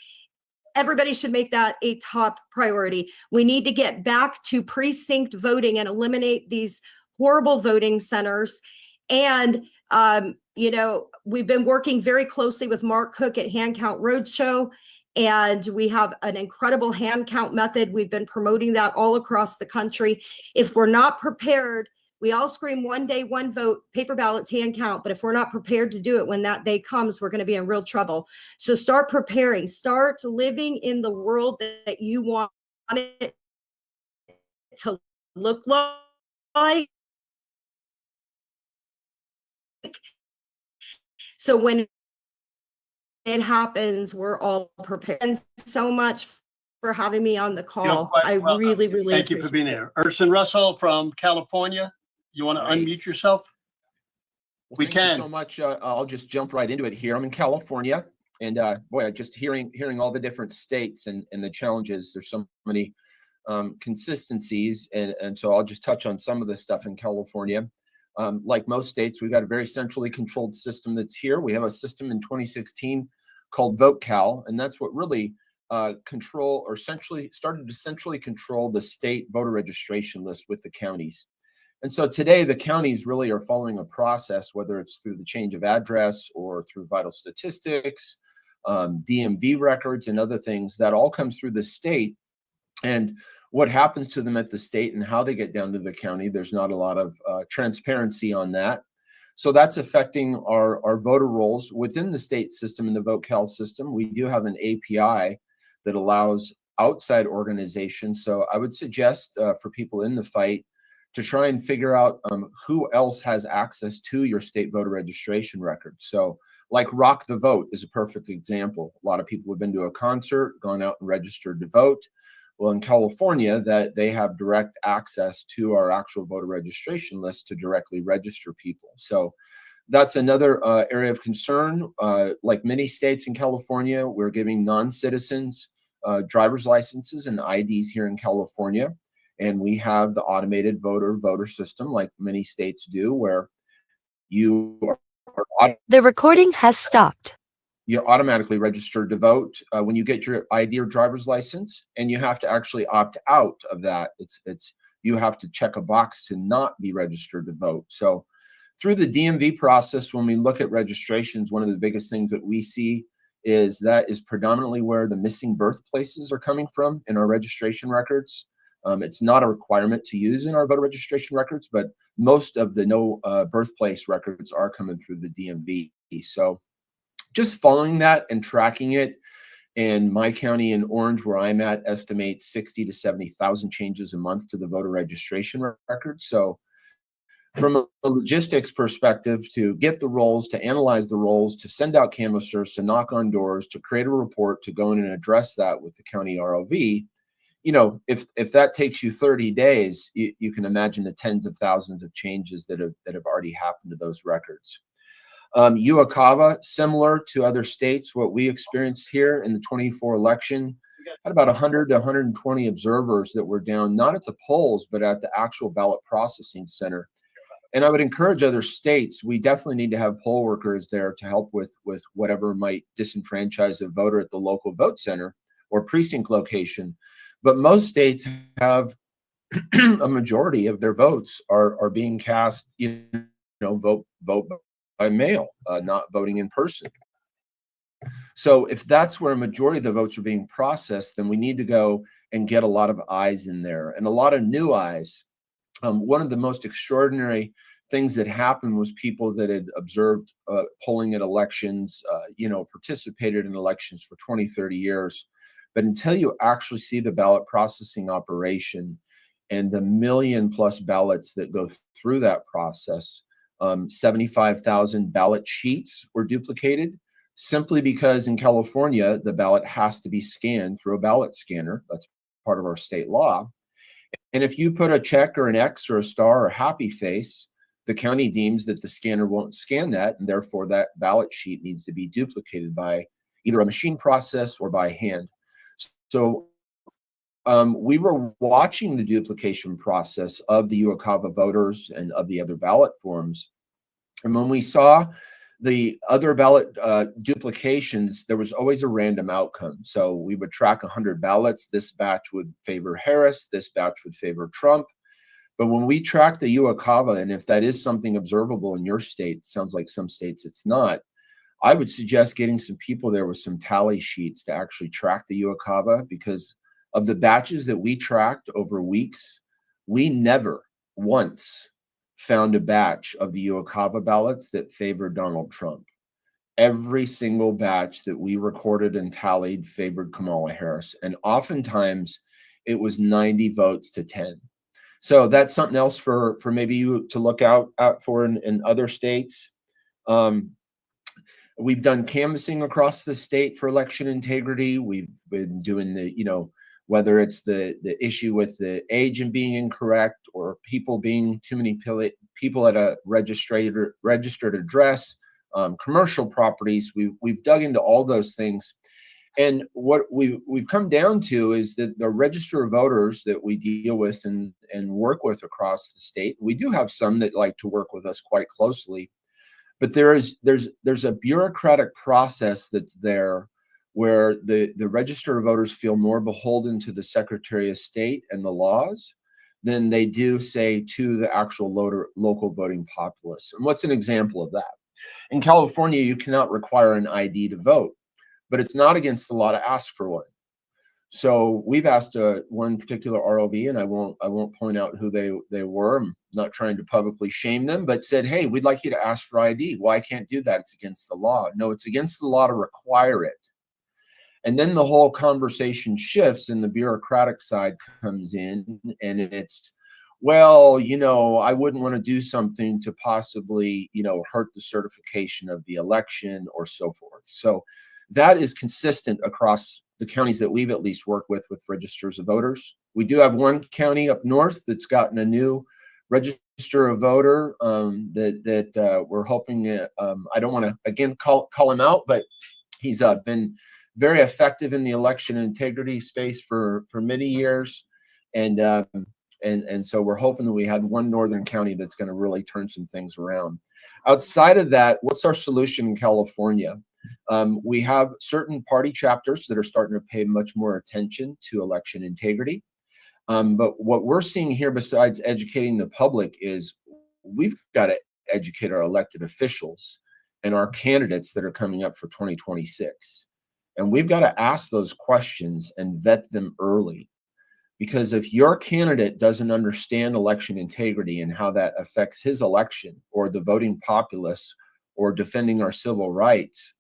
Everybody should make that a top priority. We need to get back to precinct voting and eliminate these horrible voting centers. And, we've been working very closely with Mark Cook at Hand Count Roadshow, and we have an incredible hand count method. We've been promoting that all across the country. If we're not prepared, we all scream one day, one vote, paper ballots, hand count. But if we're not prepared to do it when that day comes, we're going to be in real trouble. So start preparing, start living in the world that you want it to look like. So when it happens, we're all prepared. And so much for having me on the call. You're quite I welcome. really Thank you for being here. Urson Russell from California. You want to Right. unmute yourself? Well, We thank you can. so much. I'll just jump right into it here. I'm in California, and boy, just hearing all the different states and the challenges. There's so many consistencies, and so I'll just touch on some of the stuff in California. Like most states, we've got a very centrally controlled system that's here. We have a system in 2016 called VoteCal, and that's what really control or started to centrally control the state voter registration list with the counties. And so today the counties really are following a process, whether it's through the change of address or through vital statistics, DMV records, and other things that all comes through the state. And what happens to them at the state and how they get down to the county, there's not a lot of transparency on that. So that's affecting our voter rolls within the state system. In the VoteCal system, we do have an API that allows outside organizations. So I would suggest for people in the fight to try and figure out who else has access to your state voter registration record. So like Rock the Vote is a perfect example. A lot of people have been to a concert, gone out and registered to vote. Well, in California, that they have direct access to our actual voter registration list to directly register people. So that's another area of concern. Like many states in California, we're giving non-citizens driver's licenses and IDs here in California. And we have the automated voter system like many states do, where you are The recording has stopped. you're automatically registered to vote when you get your ID or driver's license, and you have to actually opt out of that. It's you have to check a box to not be registered to vote. So through the DMV process, when we look at registrations, one of the biggest things that we see is that is predominantly where the missing birthplaces are coming from in our registration records. It's not a requirement to use in our voter registration records, but most of the no birthplace records are coming through the DMV. So just following that and tracking it, and my county in Orange, where I'm at, estimates 60 to 70,000 changes a month to the voter registration record. So from a logistics perspective, to get the rolls, to analyze the rolls, to send out canvassers, to knock on doors, to create a report, to go in and address that with the county ROV, you know, if that takes you 30 days, you can imagine the tens of thousands of changes that have already happened to those records. UOCAVA, similar to other states, what we experienced here in the 24 election, had about 100 to 120 observers that were down, not at the polls, but at the actual ballot processing center. And I would encourage other states, we definitely need to have poll workers there to help with whatever might disenfranchise a voter at the local vote center or precinct location. But most states have a majority of their votes are being cast, vote by mail, not voting in person. So if that's where a majority of the votes are being processed, then we need to go and get a lot of eyes in there and a lot of new eyes. One of the most extraordinary things that happened was people that had observed polling at elections, participated in elections for 20, 30 years. But until you actually see the ballot processing operation and the million plus ballots that go through that process, 75,000 ballot sheets were duplicated simply because in California, the ballot has to be scanned through a ballot scanner. That's part of our state law. And if you put a check or an X or a star or a happy face, the county deems that the scanner won't scan that, and therefore that ballot sheet needs to be duplicated by either a machine process or by hand. So we were watching the duplication process of the UOCAVA voters and of the other ballot forms. And when we saw the other ballot duplications, there was always a random outcome. So we would track 100 ballots. This batch would favor Harris. This batch would favor Trump. But when we track the UOCAVA, and if that is something observable in your state, sounds like some states it's not, I would suggest getting some people there with some tally sheets to actually track the UOCAVA, because of the batches that we tracked over weeks, we never once found a batch of the UOCAVA ballots that favored Donald Trump. Every single batch that we recorded and tallied favored Kamala Harris. And oftentimes it was 90 votes to 10. So that's something else for maybe you to look out for in other states. We've done canvassing across the state for election integrity. We've been doing whether it's the issue with the agent being incorrect or people being too many people at a registered address, commercial properties. We've dug into all those things. And what we've come down to is that the register of voters that we deal with and work with across the state, we do have some that like to work with us quite closely, but there's a bureaucratic process that's there where the register of voters feel more beholden to the Secretary of State and the laws than they do, say, to the actual local voting populace. And what's an example of that? In California, you cannot require an ID to vote, but it's not against the law to ask for one. So we've asked one particular ROV, and I won't point out who they were. I'm not trying to publicly shame them, but said, hey, we'd like you to ask for ID. Well, I can't do that. It's against the law. No, it's against the law to require it. And then the whole conversation shifts and the bureaucratic side comes in, and it's, well, I wouldn't want to do something to possibly, hurt the certification of the election or so forth. So that is consistent across the counties that we've at least worked with registers of voters. We do have one county up north that's gotten a new register of voter that we're hoping, I don't want to, again, call him out, but he's been very effective in the election integrity space for many years. And so we're hoping that we had one northern county that's going to really turn some things around. Outside of that, what's our solution in California? We have certain party chapters that are starting to pay much more attention to election integrity. But what we're seeing here, besides educating the public, is we've got to educate our elected officials and our candidates that are coming up for 2026. And we've got to ask those questions and vet them early. Because if your candidate doesn't understand election integrity and how that affects his election or the voting populace or defending our civil rights,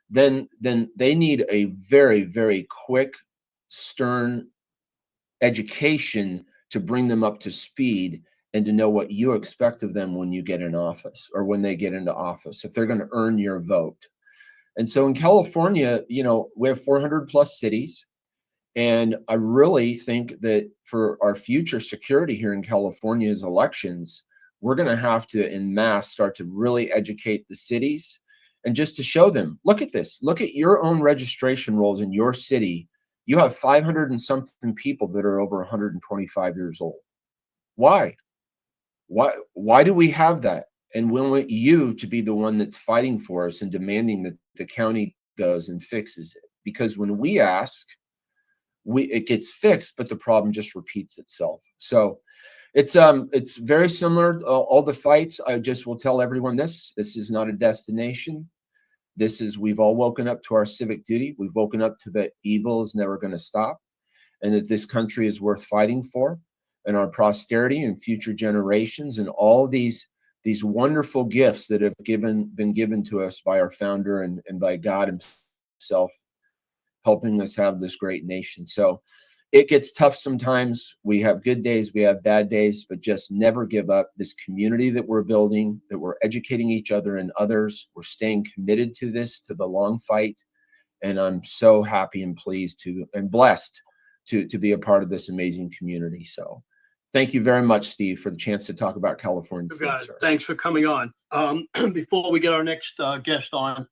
then they need a very, very quick, stern education to bring them up to speed and to know what you expect of them when you get in office or when they get into office, if they're going to earn your vote. And so in California, we have 400 plus cities. And I really think that for our future security here in California's elections, we're going to have to en masse start to really educate the cities and just to show them, look at this, look at your own registration rolls in your city. You have 500 and something people that are over 125 years old. Why? Why do we have that? And we want you to be the one that's fighting for us and demanding that the county goes and fixes it. Because when we ask, it gets fixed, but the problem just repeats itself. So it's very similar. All the fights, I just will tell everyone this is not a destination. We've all woken up to our civic duty. We've woken up to that evil is never going to stop, and that this country is worth fighting for, and our posterity and future generations, and all these wonderful gifts that have been given to us by our founder and by God himself, helping us have this great nation. So it gets tough sometimes. We have good days, we have bad days, but just never give up. This community that we're building, that we're educating each other and others, we're staying committed to this, to the long fight. And I'm so happy and pleased and blessed to be a part of this amazing community. So thank you very much, Steve, for the chance to talk about California. Thanks for coming on. Before we get our next guest on,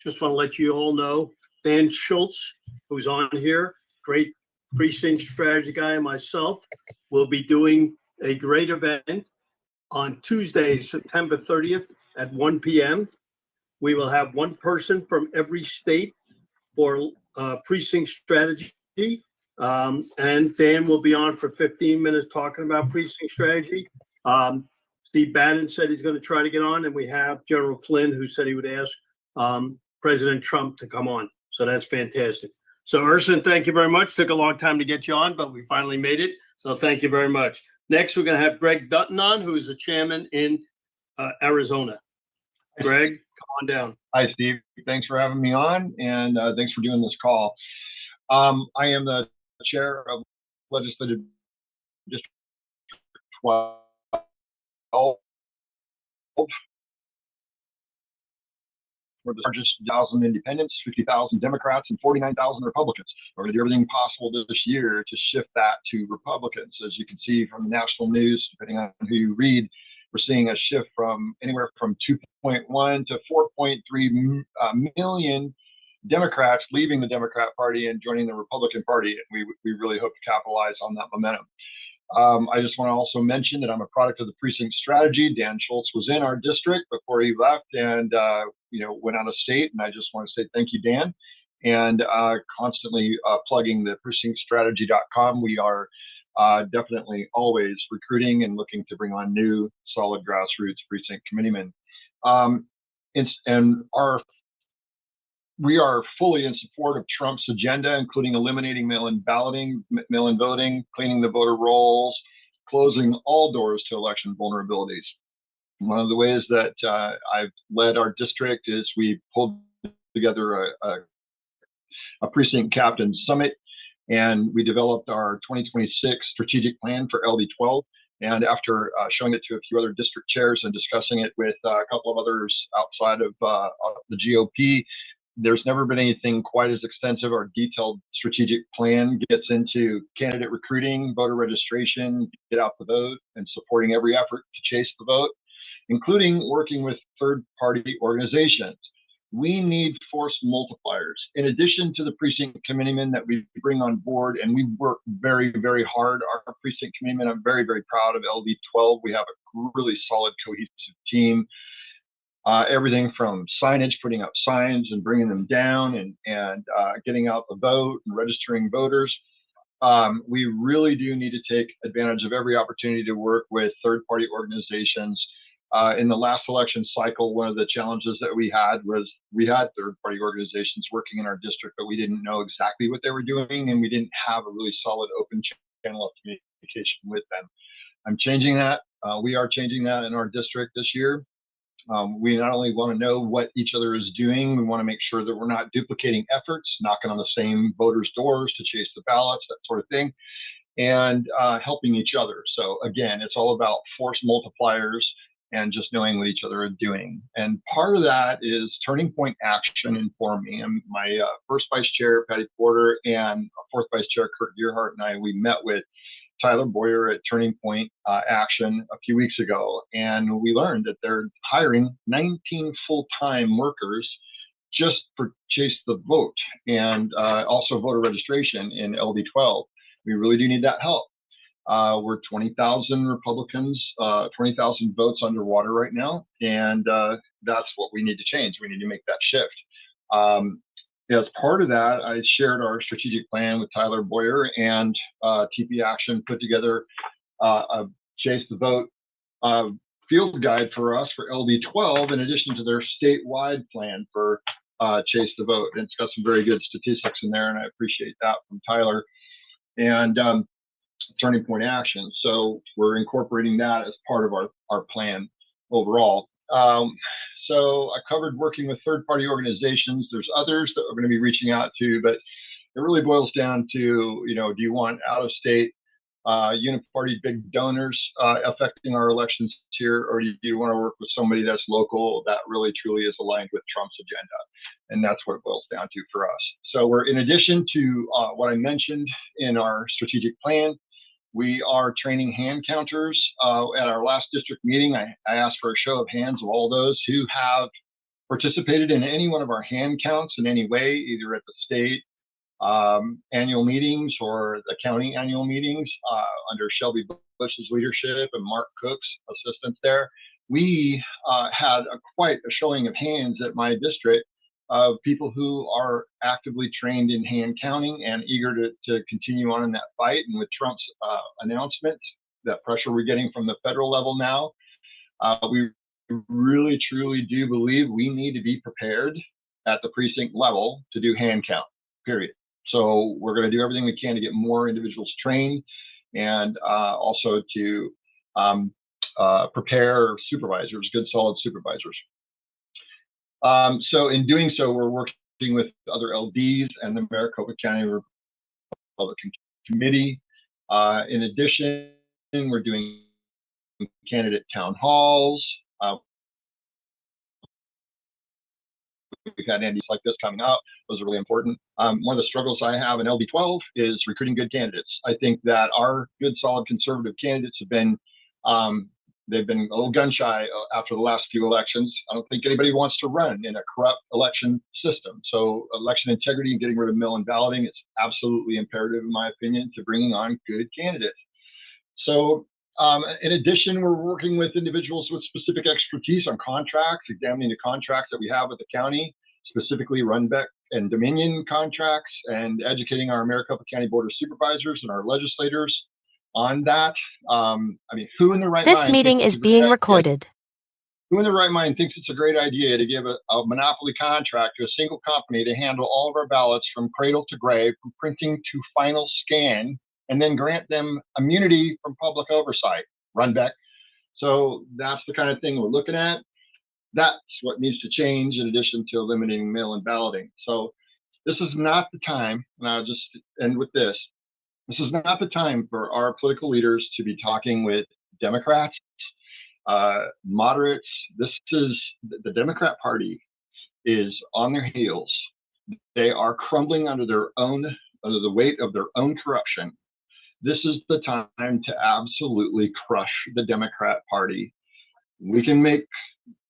just want to let you all know, Dan Schultz, who's on here, great precinct strategy guy, and myself will be doing a great event on Tuesday, September 30th at 1 p.m. We will have one person from every state for precinct strategy. And Dan will be on for 15 minutes talking about precinct strategy. Steve Bannon said he's going to try to get on, and we have General Flynn, who said he would ask President Trump to come on. So that's fantastic. So Urson, thank you very much. Took a long time to get you on, but we finally made it. So thank you very much. Next, we're going to have Greg Dutton on, who is a chairman in Arizona. Greg, come on down. Hi, Steve. Thanks for having me on, and thanks for doing this call. I am the chair of Legislative District 12. We're the largest 1,000 independents, 50,000 Democrats, and 49,000 Republicans. We're going to do everything possible this year to shift that to Republicans. As you can see from the national news, depending on who you read, we're seeing a shift from anywhere from 2.1 to 4.3 million Democrats leaving the Democrat Party and joining the Republican Party. And we really hope to capitalize on that momentum. I just want to also mention that I'm a product of the precinct strategy. Dan Schultz was in our district before he left and, went out of state. And I just want to say thank you, Dan. And constantly plugging the precinctstrategy.com. We are definitely always recruiting and looking to bring on new solid grassroots precinct committeemen. We are fully in support of Trump's agenda, including eliminating mail-in balloting, mail-in voting, cleaning the voter rolls, closing all doors to election vulnerabilities. One of the ways that I've led our district is we pulled together a precinct captain summit, and we developed our 2026 strategic plan for LD12. And after showing it to a few other district chairs and discussing it with a couple of others outside of the GOP, there's never been anything quite as extensive or detailed strategic plan. Gets into candidate recruiting, voter registration, get out the vote, and supporting every effort to chase the vote, including working with third-party organizations. We need force multipliers. In addition to the precinct committeemen that we bring on board, and we work very, very hard, our precinct committeemen, I'm very, very proud of LD12. We have a really solid, cohesive team. Everything from signage, putting up signs and bringing them down, and getting out the vote and registering voters. We really do need to take advantage of every opportunity to work with third-party organizations. In the last election cycle, one of the challenges that we had was we had third-party organizations working in our district, but we didn't know exactly what they were doing, and we didn't have a really solid open channel of communication with them. I'm changing that. We are changing that in our district this year. We not only want to know what each other is doing, we want to make sure that we're not duplicating efforts, knocking on the same voters' doors to chase the ballots, that sort of thing, and helping each other. So again, it's all about force multipliers and just knowing what each other are doing. And part of that is Turning Point Action informed me. And my first vice chair, Patty Porter, and fourth vice chair, Kurt Gearhart, and I, we met with Tyler Boyer at Turning Point Action a few weeks ago, and we learned that they're hiring 19 full-time workers just for Chase the Vote and also voter registration in LD12. We really do need that help. We're 20,000 Republicans, 20,000 votes underwater right now, and that's what we need to change. We need to make that shift. As part of that, I shared our strategic plan with Tyler Boyer, and TP Action put together a Chase the Vote field guide for us for LD12, in addition to their statewide plan for Chase the Vote. And it's got some very good statistics in there, and I appreciate that from Tyler and Turning Point Action. So we're incorporating that as part of our plan overall. So I covered working with third-party organizations. There's others that we're going to be reaching out to, but it really boils down to, do you want out-of-state uniparty big donors affecting our elections here, or do you want to work with somebody that's local that really truly is aligned with Trump's agenda? And that's what it boils down to for us. So we're, in addition to what I mentioned in our strategic plan, we are training hand counters. At our last district meeting, I asked for a show of hands of all those who have participated in any one of our hand counts in any way, either at the state annual meetings or the county annual meetings under Shelby Bush's leadership and Mark Cook's assistance there. We had quite a showing of hands at my district of people who are actively trained in hand counting and eager to continue on in that fight. And with Trump's announcements, that pressure we're getting from the federal level now, we really, truly do believe we need to be prepared at the precinct level to do hand count, period. So we're going to do everything we can to get more individuals trained and also to prepare supervisors, good, solid supervisors. So in doing so, we're working with other LDs and the Maricopa County Republican Committee. In addition, we're doing candidate town halls. we've had Andy's like this coming up. Those are really important. One of the struggles I have in LD12 is recruiting good candidates. I think that our good, solid conservative candidates have been, they've been a little gun shy after the last few elections. I don't think anybody wants to run in a corrupt election system. So election integrity and getting rid of mail-in balloting is absolutely imperative, in my opinion, to bringing on good candidates. So in addition, we're working with individuals with specific expertise on contracts, examining the contracts that we have with the county, specifically Runbeck and Dominion contracts, and educating our Maricopa County Board of Supervisors and our legislators on that. I mean, who in the right This mind meeting thinks is it's a great being idea- recorded. Who in their right mind thinks it's a great idea to give a monopoly contract to a single company to handle all of our ballots from cradle to grave, from printing to final scan, and then grant them immunity from public oversight? Runbeck. So that's the kind of thing we're looking at. That's what needs to change in addition to eliminating mail-in balloting. So this is not the time, and I'll just end with this. This is not the time for our political leaders to be talking with Democrats, moderates. This is the Democrat Party is on their heels. They are crumbling under the weight of their own corruption. This is the time to absolutely crush the Democrat Party. We can make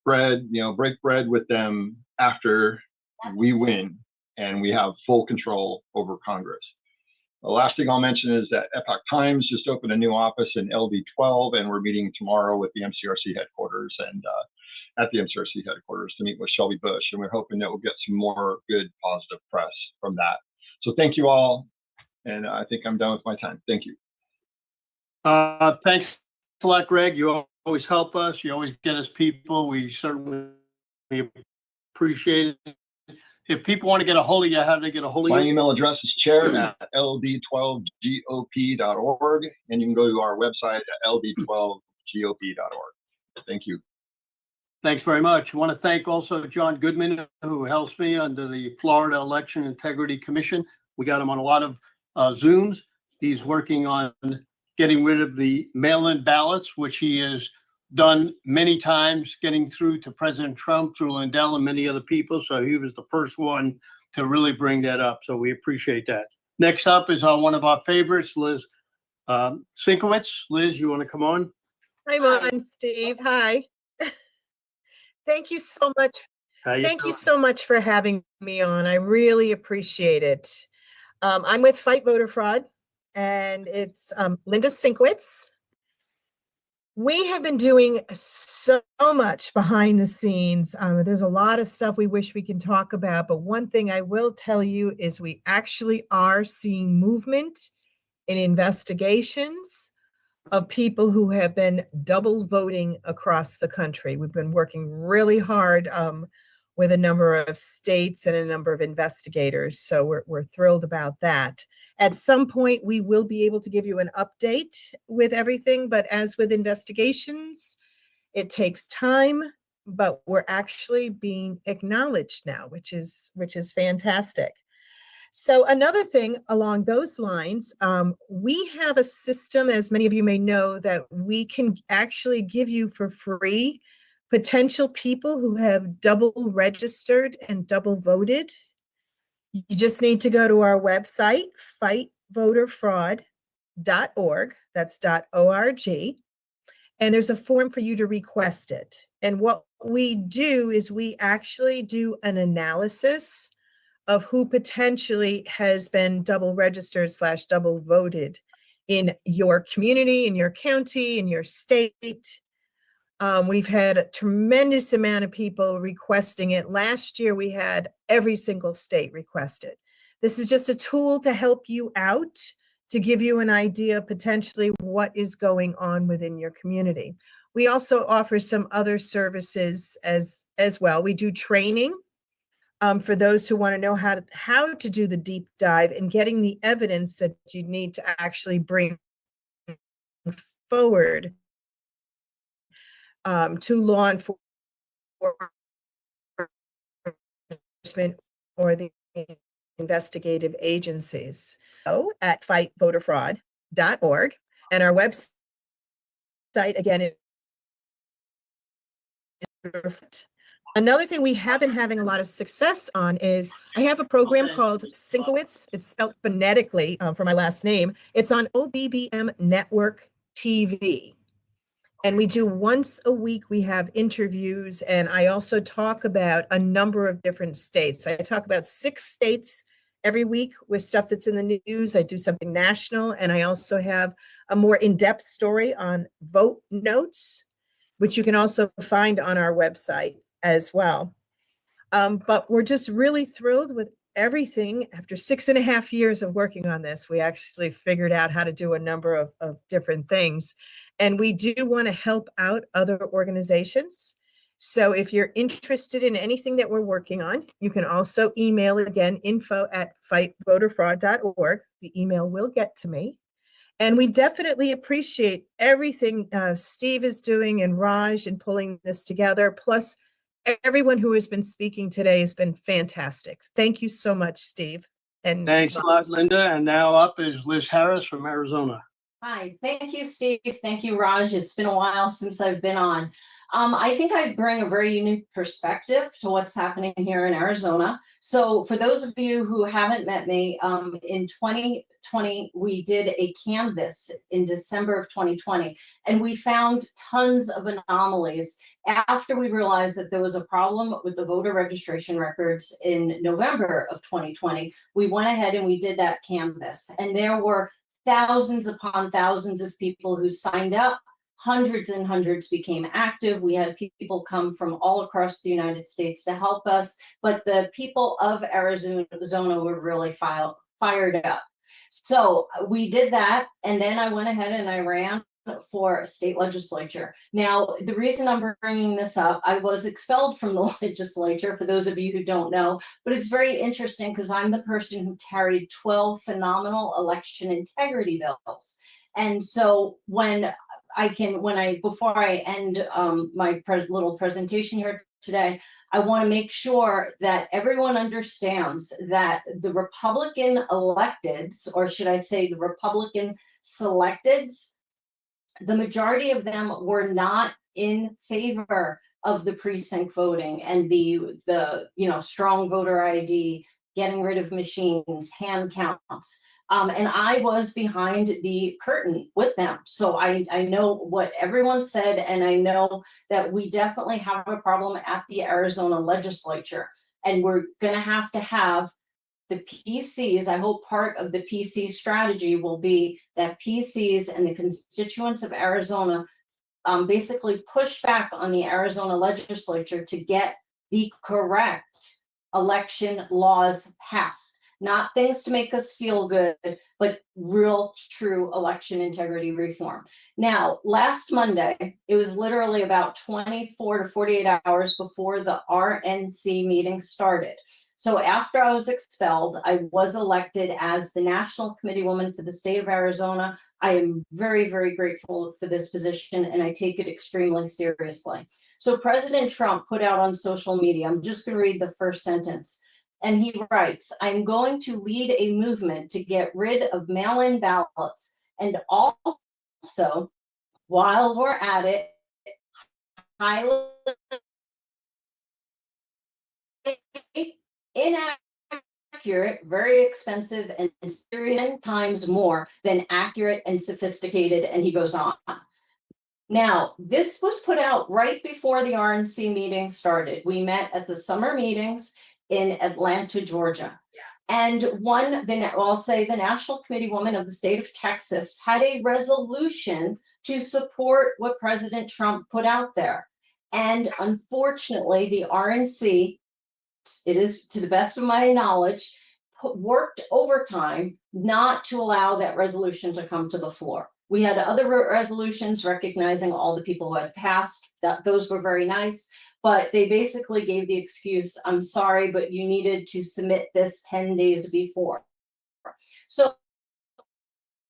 bread, break bread with them after we win and we have full control over Congress. The last thing I'll mention is that Epoch Times just opened a new office in LD12, and we're meeting tomorrow with the MCRC headquarters and at the MCRC headquarters to meet with Shelby Bush, and we're hoping that we'll get some more good, positive press from that. So thank you all, and I think I'm done with my time. Thank you. Thanks a lot, Greg. You always help us. You always get us people. We certainly appreciate it. If people want to get a hold of you, how do they get a hold of My you? email address is chair@ld12gop.org, and you can go to our website at ld12gop.org. Thank you. Thanks very much. I want to thank also John Goodman, who helps me under the Florida Election Integrity Commission. We got him on a lot of Zooms. He's working on getting rid of the mail-in ballots, which he has done many times, getting through to President Trump, through Lindell and many other people. So he was the first one to really bring that up. So we appreciate that. Next up is one of our favorites, Liz Sinkowitz. Liz, you want to come on? Hi, Mom, Steve. Hi. Thank you so much. How you Thank you doing? so much for having me on. I really appreciate it. I'm with Fight Voter Fraud, and it's Linda Sinkowitz. We have been doing so much behind the scenes. There's a lot of stuff we wish we can talk about, but one thing I will tell you is we actually are seeing movement in investigations of people who have been double voting across the country. We've been working really hard with a number of states and a number of investigators. So we're thrilled about that. At some point, we will be able to give you an update with everything, but as with investigations, it takes time, but we're actually being acknowledged now, which is fantastic. So another thing along those lines, we have a system, as many of you may know, that we can actually give you for free potential people who have double registered and double voted. You just need to go to our website, fightvoterfraud.org. That's .org. And there's a form for you to request it. And what we do is we actually do an analysis of who potentially has been double registered / double voted in your community, in your county, in your state. We've had a tremendous amount of people requesting it. Last year, we had every single state request it. This is just a tool to help you out, to give you an idea potentially what is going on within your community. We also offer some other services as well. We do training for those who want to know how to do the deep dive and getting the evidence that you need to actually bring forward to law enforcement or the investigative agencies. So at fightvoterfraud.org, and our website again is Another thing we have been having a lot of success on is I have a program Okay. called Sinkowitz. It's spelled phonetically for my last name. It's on OBBM Network TV. And we do once a week, we have interviews, and I also talk about a number of different states. I talk about 6 states every week with stuff that's in the news. I do something national, and I also have a more in-depth story on vote notes, which you can also find on our website as well. But we're just really thrilled with everything. After 6.5 years of working on this, we actually figured out how to do a number of different things. And we do want to help out other organizations. So if you're interested in anything that we're working on, you can also email again, info@fightvoterfraud.org. The email will get to me. And we definitely appreciate everything Steve is doing and Raj in pulling this together. Plus, everyone who has been speaking today has been fantastic. Thank you so much, Steve. And Thanks a lot, Linda. And now up is Liz Harris from Arizona. Hi, thank you, Steve. Thank you, Raj. It's been a while since I've been on. I think I bring a very unique perspective to what's happening here in Arizona. So for those of you who haven't met me, in 2020, we did a canvas in December of 2020, and we found tons of anomalies after we realized that there was a problem with the voter registration records in November of 2020. We went ahead and we did that canvas, and there were thousands upon thousands of people who signed up. Hundreds and hundreds became active. We had people come from all across the United States to help us, but the people of Arizona were really fired up. So we did that, and then I went ahead and I ran for state legislature. Now, the reason I'm bringing this up, I was expelled from the legislature, for those of you who don't know, but it's very interesting because I'm the person who carried 12 phenomenal election integrity bills. And so before I end my little presentation here today, I want to make sure that everyone understands that the Republican electeds, or should I say the Republican selecteds, the majority of them were not in favor of the precinct voting and the strong voter ID, getting rid of machines, hand counts. And I was behind the curtain with them. So I know what everyone said, and I know that we definitely have a problem at the Arizona legislature. And we're going to have the PCs. I hope part of the PC strategy will be that PCs and the constituents of Arizona basically push back on the Arizona legislature to get the correct election laws passed. Not things to make us feel good, but real, true election integrity reform. Now, last Monday, it was literally about 24 to 48 hours before the RNC meeting started. So after I was expelled, I was elected as the National Committee Woman for the state of Arizona. I am very, very grateful for this position, and I take it extremely seriously. So President Trump put out on social media, I'm just going to read the first sentence. And he writes, I'm going to lead a movement to get rid of mail-in ballots, and also, while we're at it, highly inaccurate, very expensive, and 10 times more than accurate and sophisticated. And he goes on. Now, this was put out right before the RNC meeting started. We met at the summer meetings in Atlanta, Georgia. And I'll say the National Committee Woman of the state of Texas had a resolution to support what President Trump put out there. And unfortunately, the RNC, it is to the best of my knowledge, worked overtime not to allow that resolution to come to the floor. We had other resolutions recognizing all the people who had passed. Those were very nice. But they basically gave the excuse, I'm sorry, but you needed to submit this 10 days before. So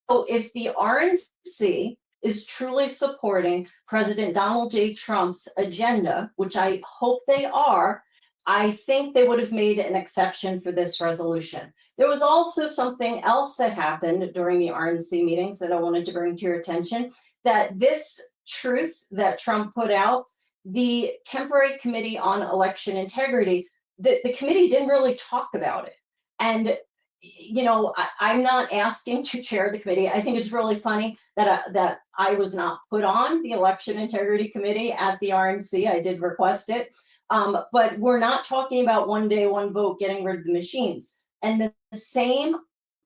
if the RNC is truly supporting President Donald J. Trump's agenda, which I hope they are, I think they would have made an exception for this resolution. There was also something else that happened during the RNC meetings that I wanted to bring to your attention, that this truth that Trump put out the temporary committee on election integrity, the committee didn't really talk about it. And, you know, I'm not asking to chair the committee. I think it's really funny that I was not put on the election integrity committee at the RNC. I did request it. But we're not talking about one day, one vote, getting rid of the machines. And the same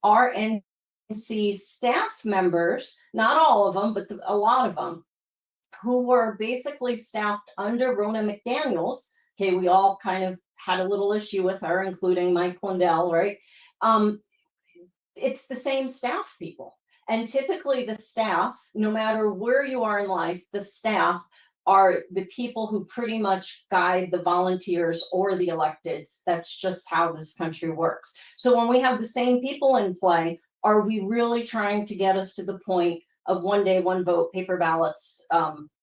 RNC staff members, not all of them, but a lot of them, who were basically staffed under Rona McDaniels. Okay, we all kind of had a little issue with her, including Mike Lindell, right? It's the same staff people. And typically the staff, no matter where you are in life, the staff are the people who pretty much guide the volunteers or the electeds. That's just how this country works. So when we have the same people in play, are we really trying to get us to the point of one day, one vote, paper ballots,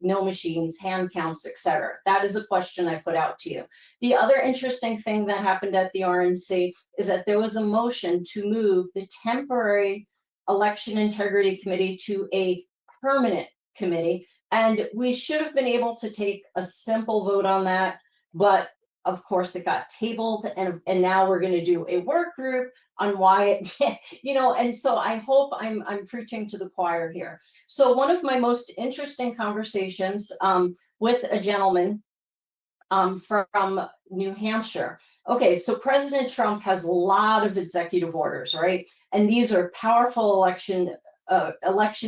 no machines, hand counts, etc.? That is a question I put out to you. The other interesting thing that happened at the RNC is that there was a motion to move the temporary election integrity committee to a permanent committee. And we should have been able to take a simple vote on that, but of course it got tabled, and now we're going to do a work group on why it, you know, and so I hope I'm preaching to the choir here. So one of my most interesting conversations with a gentleman from New Hampshire. Okay, so President Trump has a lot of executive orders, right? And these are powerful election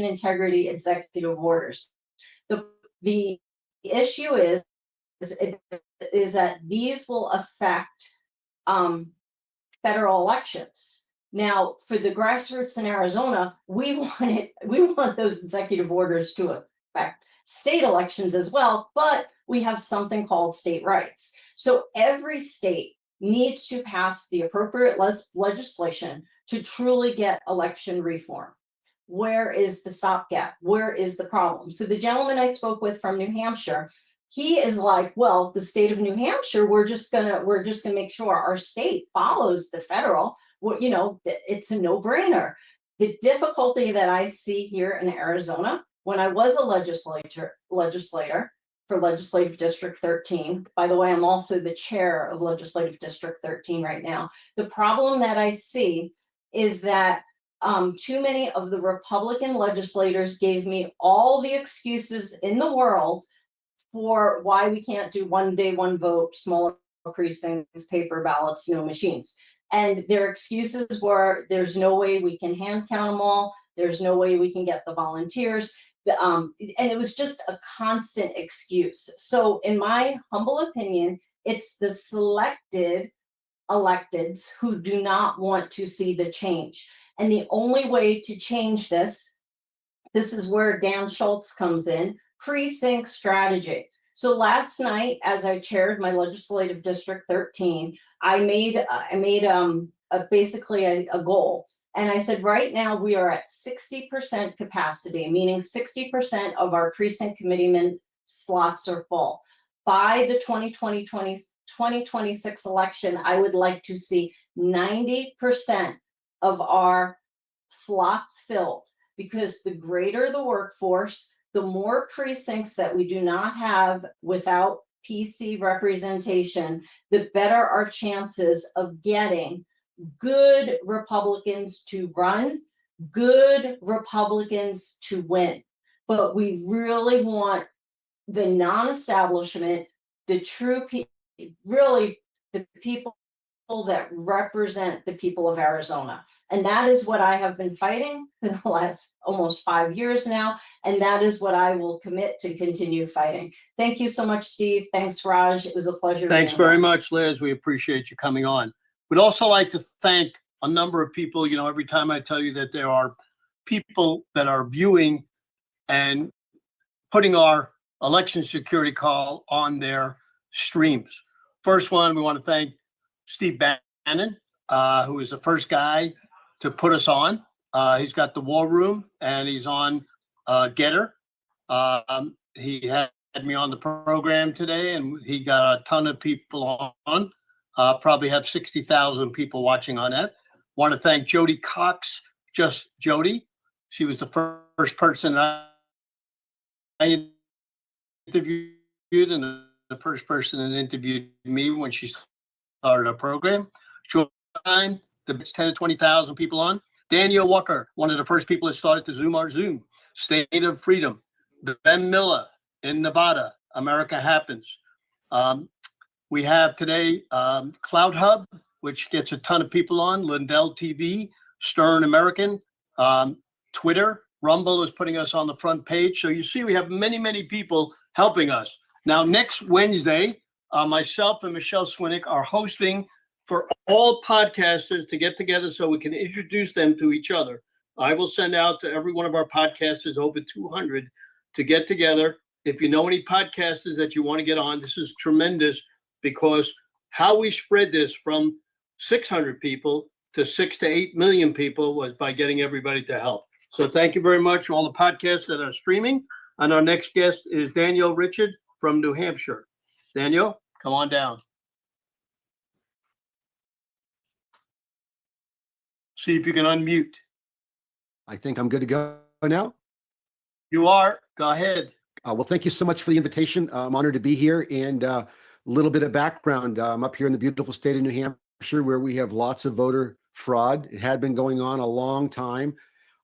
integrity executive orders. The issue is that these will affect federal elections. Now, for the grassroots in Arizona, we want those executive orders to affect state elections as well, but we have something called state rights. So every state needs to pass the appropriate legislation to truly get election reform. Where is the stopgap? Where is the problem? So the gentleman I spoke with from New Hampshire, he is like, well, the state of New Hampshire, we're just gonna make sure our state follows the federal. Well, you know, it's a no-brainer. The difficulty that I see here in Arizona, when I was a legislator for Legislative District 13, by the way, I'm also the chair of Legislative District 13 right now. The problem that I see is that too many of the Republican legislators gave me all the excuses in the world for why we can't do one day, one vote, smaller precincts, paper ballots, no machines. And their excuses were, there's no way we can hand count them all. There's no way we can get the volunteers. And it was just a constant excuse. So in my humble opinion, it's the selected electeds who do not want to see the change. And the only way to change this is where Dan Schultz comes in, precinct strategy. So last night, as I chaired my Legislative District 13, I made basically a goal. And I said, right now we are at 60% capacity, meaning 60% of our precinct committeeman slots are full. By the 2026 election, I would like to see 90% of our slots filled, because the greater the workforce, the more precincts that we do not have without PC representation, the better our chances of getting good Republicans to run, good Republicans to win. But we really want the non-establishment, the true really the people that represent the people of Arizona. And that is what I have been fighting for the last almost 5 years now. And that is what I will commit to continue fighting. Thank you so much, Steve. Thanks, Raj. It was a pleasure. Thanks very much, Liz. We appreciate you coming on. We'd also like to thank a number of people. You know, every time I tell you that there are people that are viewing and putting our election security call on their streams. First one, we want to thank Steve Bannon, who is the first guy to put us on. He's got the War Room and he's on Getter. He had me on the program today and he got a ton of people on. Probably have 60,000 people watching on that. Want to thank Jody Cox, just Jody. She was the first person I interviewed and the first person that interviewed me when she started our program. Short time, it's 10 to 20,000 people on. Daniel Walker, one of the first people that started to Zoom our Zoom. State of Freedom. Ben Miller in Nevada. America Happens. We have today Cloud Hub, which gets a ton of people on. Lindell TV, Stern American, Twitter. Rumble is putting us on the front page. So you see, we have many, many people helping us. Now, next Wednesday, myself and Michelle Swinick are hosting for all podcasters to get together so we can introduce them to each other. I will send out to every one of our podcasters, over 200, to get together. If you know any podcasters that you want to get on, this is tremendous, because how we spread this from 600 people to 6 to 8 million people was by getting everybody to help. So thank you very much, all the podcasts that are streaming. And our next guest is Daniel Richard from New Hampshire. Daniel, come on down. See if you can unmute. I think I'm good to go now. You are. Go ahead. Well, thank you so much for the invitation. I'm honored to be here. And a little bit of background. I'm up here in the beautiful state of New Hampshire, where we have lots of voter fraud. It had been going on a long time.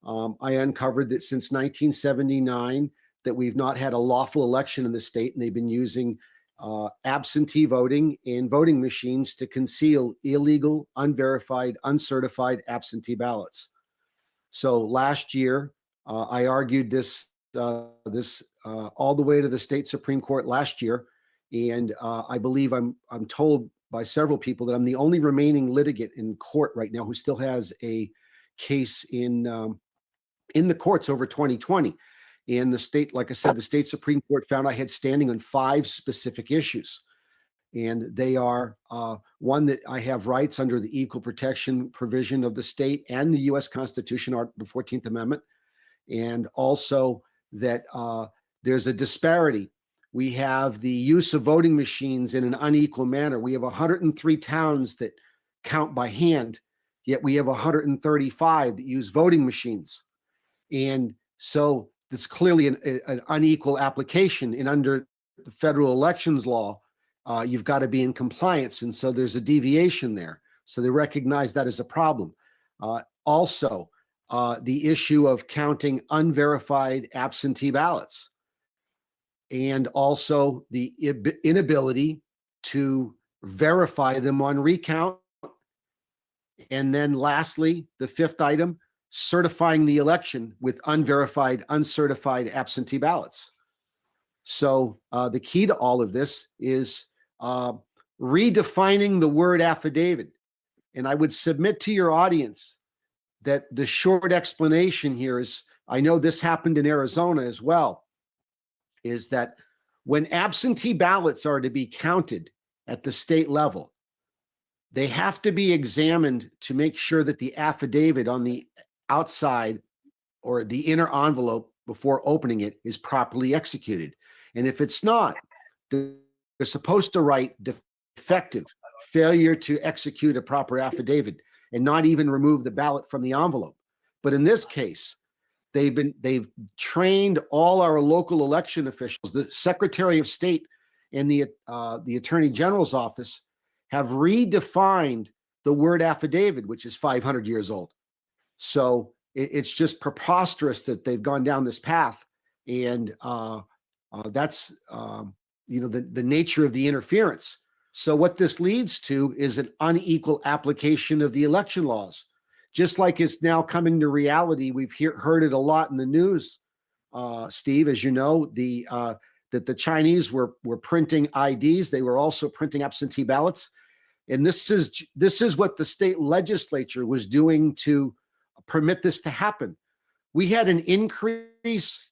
I uncovered that since 1979 that we've not had a lawful election in the state, and they've been using absentee voting and voting machines to conceal illegal, unverified, uncertified absentee ballots. So last year, I argued this all the way to the state Supreme Court last year, and I believe I'm told by several people that I'm the only remaining litigant in court right now who still has a case in the courts over 2020. And the state, like I said, the state Supreme Court found I had standing on 5 specific issues. And they are one, that I have rights under the equal protection provision of the state and the U.S. Constitution, the 14th Amendment. And also that there's a disparity. We have the use of voting machines in an unequal manner. We have 103 towns that count by hand, yet we have 135 that use voting machines. And so it's clearly an unequal application. And under the federal elections law, you've got to be in compliance. And so there's a deviation there. So they recognize that as a problem. Also, the issue of counting unverified absentee ballots, and also the inability to verify them on recount. And then lastly, the 5th item, certifying the election with unverified, uncertified absentee ballots. So the key to all of this is redefining the word affidavit. And I would submit to your audience that the short explanation here is, I know this happened in Arizona as well, is that when absentee ballots are to be counted at the state level, they have to be examined to make sure that the affidavit on the outside or the inner envelope before opening it is properly executed. And if it's not, they're supposed to write defective, failure to execute a proper affidavit, and not even remove the ballot from the envelope. But in this case, they've trained all our local election officials, the Secretary of State and the Attorney General's office have redefined the word affidavit, which is 500 years old. So it's just preposterous that they've gone down this path. And that's, the nature of the interference. So what this leads to is an unequal application of the election laws. Just like it's now coming to reality, we've heard it a lot in the news, Steve, as you know, that the Chinese were printing IDs. They were also printing absentee ballots. And this is what the state legislature was doing to permit this to happen. We had an increase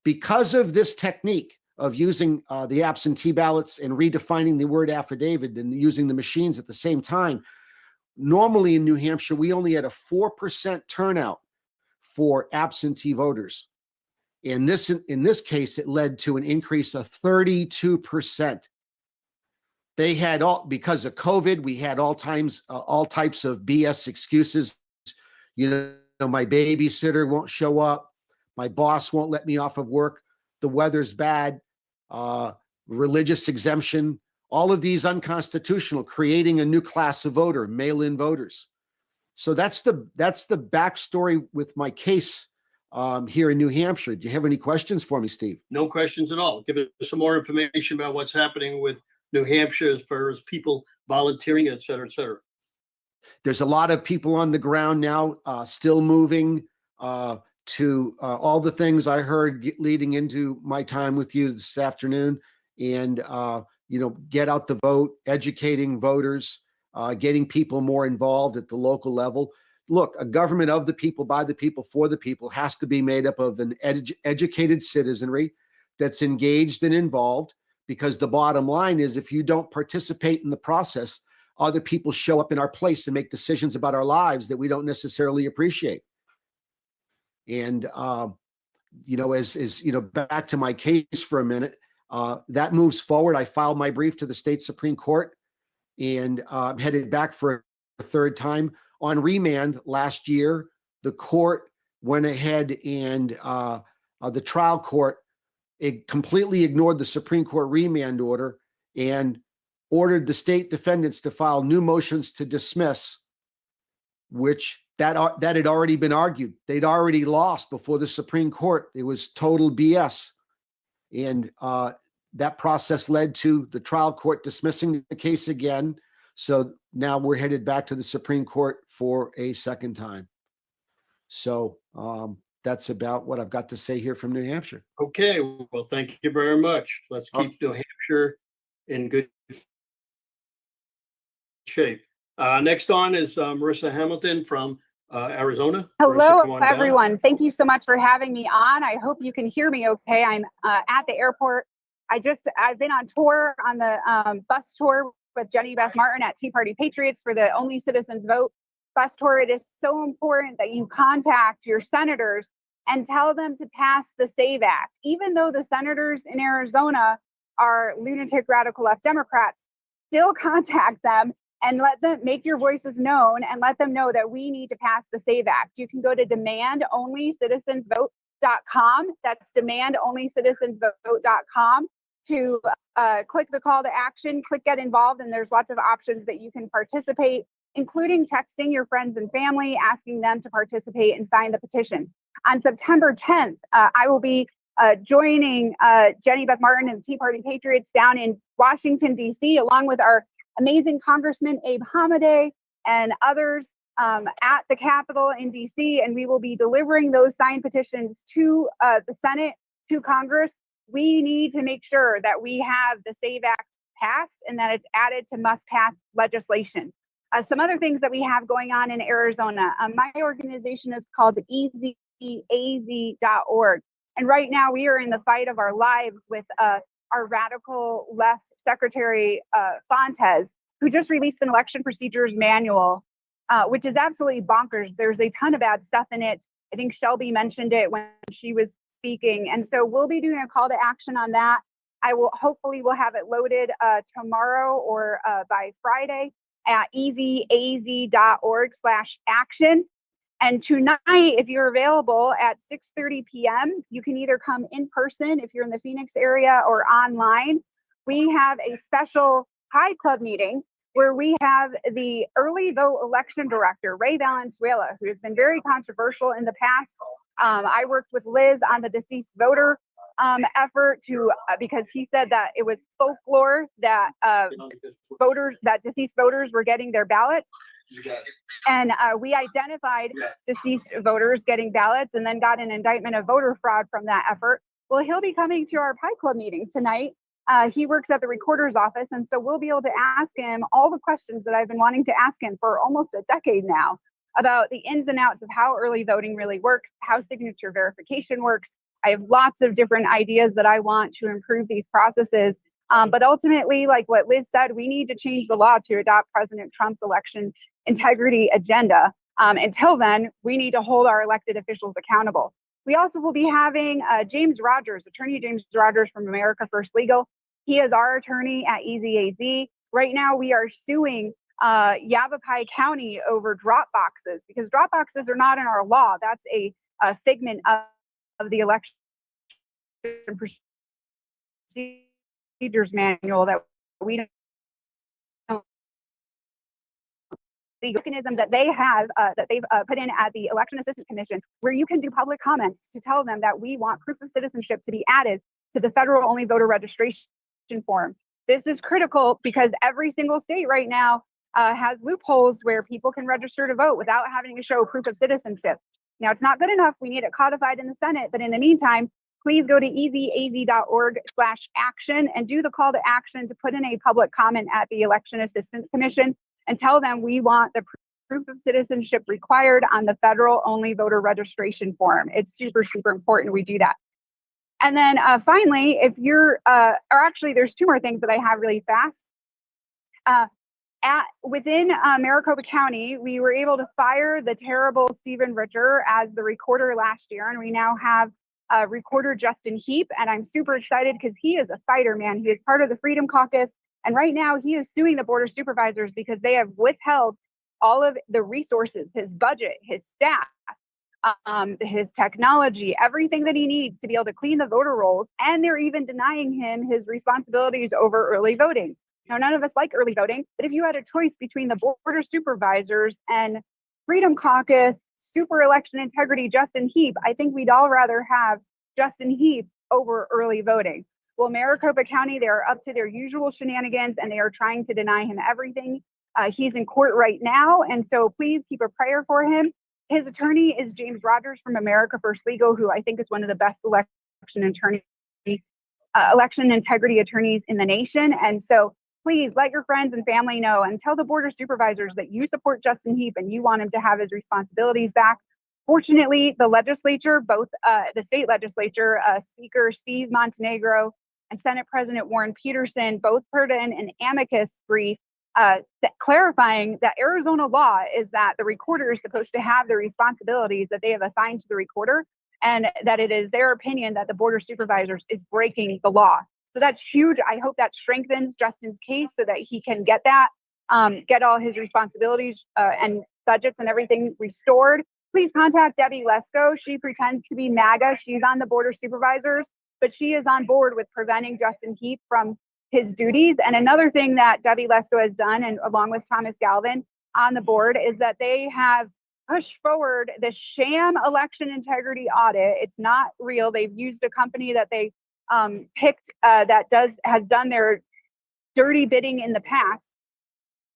because of this technique of using the absentee ballots and redefining the word affidavit and using the machines at the same time. Normally in New Hampshire, we only had a 4% turnout for absentee voters. In this case, it led to an increase of 32%. They had because of COVID, we had all types of BS excuses. My babysitter won't show up. My boss won't let me off of work. The weather's bad. religious exemption, all of these unconstitutional, creating a new class of voter, mail-in voters. So that's the backstory with my case here in New Hampshire. Do you have any questions for me, Steve? No questions at all. Give us some more information about what's happening with New Hampshire as far as people volunteering, et cetera, et cetera. There's a lot of people on the ground now, still moving to all the things I heard leading into my time with you this afternoon, and get out the vote, educating voters, getting people more involved at the local level. Look, a government of the people, by the people, for the people has to be made up of an educated citizenry that's engaged and involved, because the bottom line is, if you don't participate in the process, other people show up in our place and make decisions about our lives that we don't necessarily appreciate. And, back to my case for a minute, that moves forward. I filed my brief to the state Supreme Court, and I'm headed back for a third time. On remand last year, the court went ahead and the trial court, it completely ignored the Supreme Court remand order and ordered the state defendants to file new motions to dismiss, which that had already been argued. They'd already lost before the Supreme Court. It was total BS. And that process led to the trial court dismissing the case again. So now we're headed back to the Supreme Court for a second time. So that's about what I've got to say here from New Hampshire. Okay, well, thank you very much. Let's keep New Hampshire in good shape. Next on is Marissa Hamilton from Arizona. Marissa, come Hello, on down. everyone. Thank you so much for having me on. I hope you can hear me okay. I'm at the airport. I've been on tour on the bus tour with Jenny Beth Martin at Tea Party Patriots for the Only Citizens Vote bus tour. It is so important that you contact your senators and tell them to pass the SAVE Act. Even though the senators in Arizona are lunatic radical left Democrats, still contact them and let them make your voices known and let them know that we need to pass the SAVE Act. You can go to demandonlycitizensvote.com. That's demandonlycitizensvote.com to click the call to action, click get involved, and there's lots of options that you can participate, including texting your friends and family, asking them to participate and sign the petition. On September 10th, I will be joining Jenny Beth Martin and the Tea Party Patriots down in Washington, D.C., along with our amazing Congressman Abe Hamadeh and others at the Capitol in D.C., and we will be delivering those signed petitions to the Senate, to Congress. We need to make sure that we have the SAVE Act passed and that it's added to must-pass legislation. Some other things that we have going on in Arizona. My organization is called EasyAZ.org. And right now we are in the fight of our lives with our radical left secretary, Fontes, who just released an election procedures manual, which is absolutely bonkers. There's a ton of bad stuff in it. I think Shelby mentioned it when she was speaking. And so we'll be doing a call to action on that. Hopefully we'll have it loaded tomorrow or by Friday at easyaz.org/action. And tonight, if you're available at 6:30 p.m., you can either come in person if you're in the Phoenix area or online. We have a special High Club meeting where we have the early vote election director, Ray Valenzuela, who has been very controversial in the past. I worked with Liz on the deceased voter effort because he said that it was folklore that deceased voters were getting their ballots. And we identified deceased voters getting ballots and then got an indictment of voter fraud from that effort. Well, he'll be coming to our Pie Club meeting tonight. He works at the recorder's office, and so we'll be able to ask him all the questions that I've been wanting to ask him for almost a decade now about the ins and outs of how early voting really works, how signature verification works. I have lots of different ideas that I want to improve these processes. But ultimately, like what Liz said, we need to change the law to adopt President Trump's election integrity agenda. Until then, we need to hold our elected officials accountable. We also will be having James Rogers, Attorney James Rogers from America First Legal. He is our attorney at EasyAZ. Right now, we are suing Yavapai County over drop boxes because drop boxes are not in our law. That's a figment of the election procedure procedures manual that we don't the mechanism that they have that they've put in at the Election Assistance Commission, where you can do public comments to tell them that we want proof of citizenship to be added to the federal only voter registration form. This is critical because every single state right now has loopholes where people can register to vote without having to show proof of citizenship. Now, it's not good enough. We need it codified in the Senate, but in the meantime, please go to easyaz.org/action and do the call to action to put in a public comment at the Election Assistance Commission and tell them we want the proof of citizenship required on the federal only voter registration form. It's super, super important we do that. And then finally, if you're, or actually there's two more things that I have really fast. Within Maricopa County, we were able to fire the terrible Stephen Richer as the recorder last year, and we now have recorder Justin Heap, and I'm super excited because he is a fighter, man. He is part of the Freedom Caucus, and right now he is suing the Board of Supervisors because they have withheld all of the resources, his budget, his staff, his technology, everything that he needs to be able to clean the voter rolls, and they're even denying him his responsibilities over early voting. Now, none of us like early voting, but if you had a choice between the Board of Supervisors and Freedom Caucus, super election integrity Justin Heap, I think we'd all rather have Justin Heap over early voting. Well, Maricopa County, they're up to their usual shenanigans and they are trying to deny him everything. He's in court right now, and so please keep a prayer for him. His attorney is James Rogers from America First Legal, who I think is one of the best election integrity attorneys in the nation. And so please let your friends and family know and tell the Board of Supervisors that you support Justin Heap and you want him to have his responsibilities back. Fortunately, the legislature, both the state legislature, Speaker Steve Montenegro and Senate President Warren Peterson, both put in an amicus brief clarifying that Arizona law is that the recorder is supposed to have the responsibilities that they have assigned to the recorder, and that it is their opinion that the Board of Supervisors is breaking the law. So that's huge. I hope that strengthens Justin's case so that he can get that, get all his responsibilities and budgets and everything restored. Please contact Debbie Lesko. She pretends to be MAGA. She's on the Board of Supervisors, but she is on board with preventing Justin Heap from his duties. And another thing that Debbie Lesko has done, and along with Thomas Galvin on the board, is that they have pushed forward the sham election integrity audit. It's not real. They've used a company that they picked that has done their dirty bidding in the past.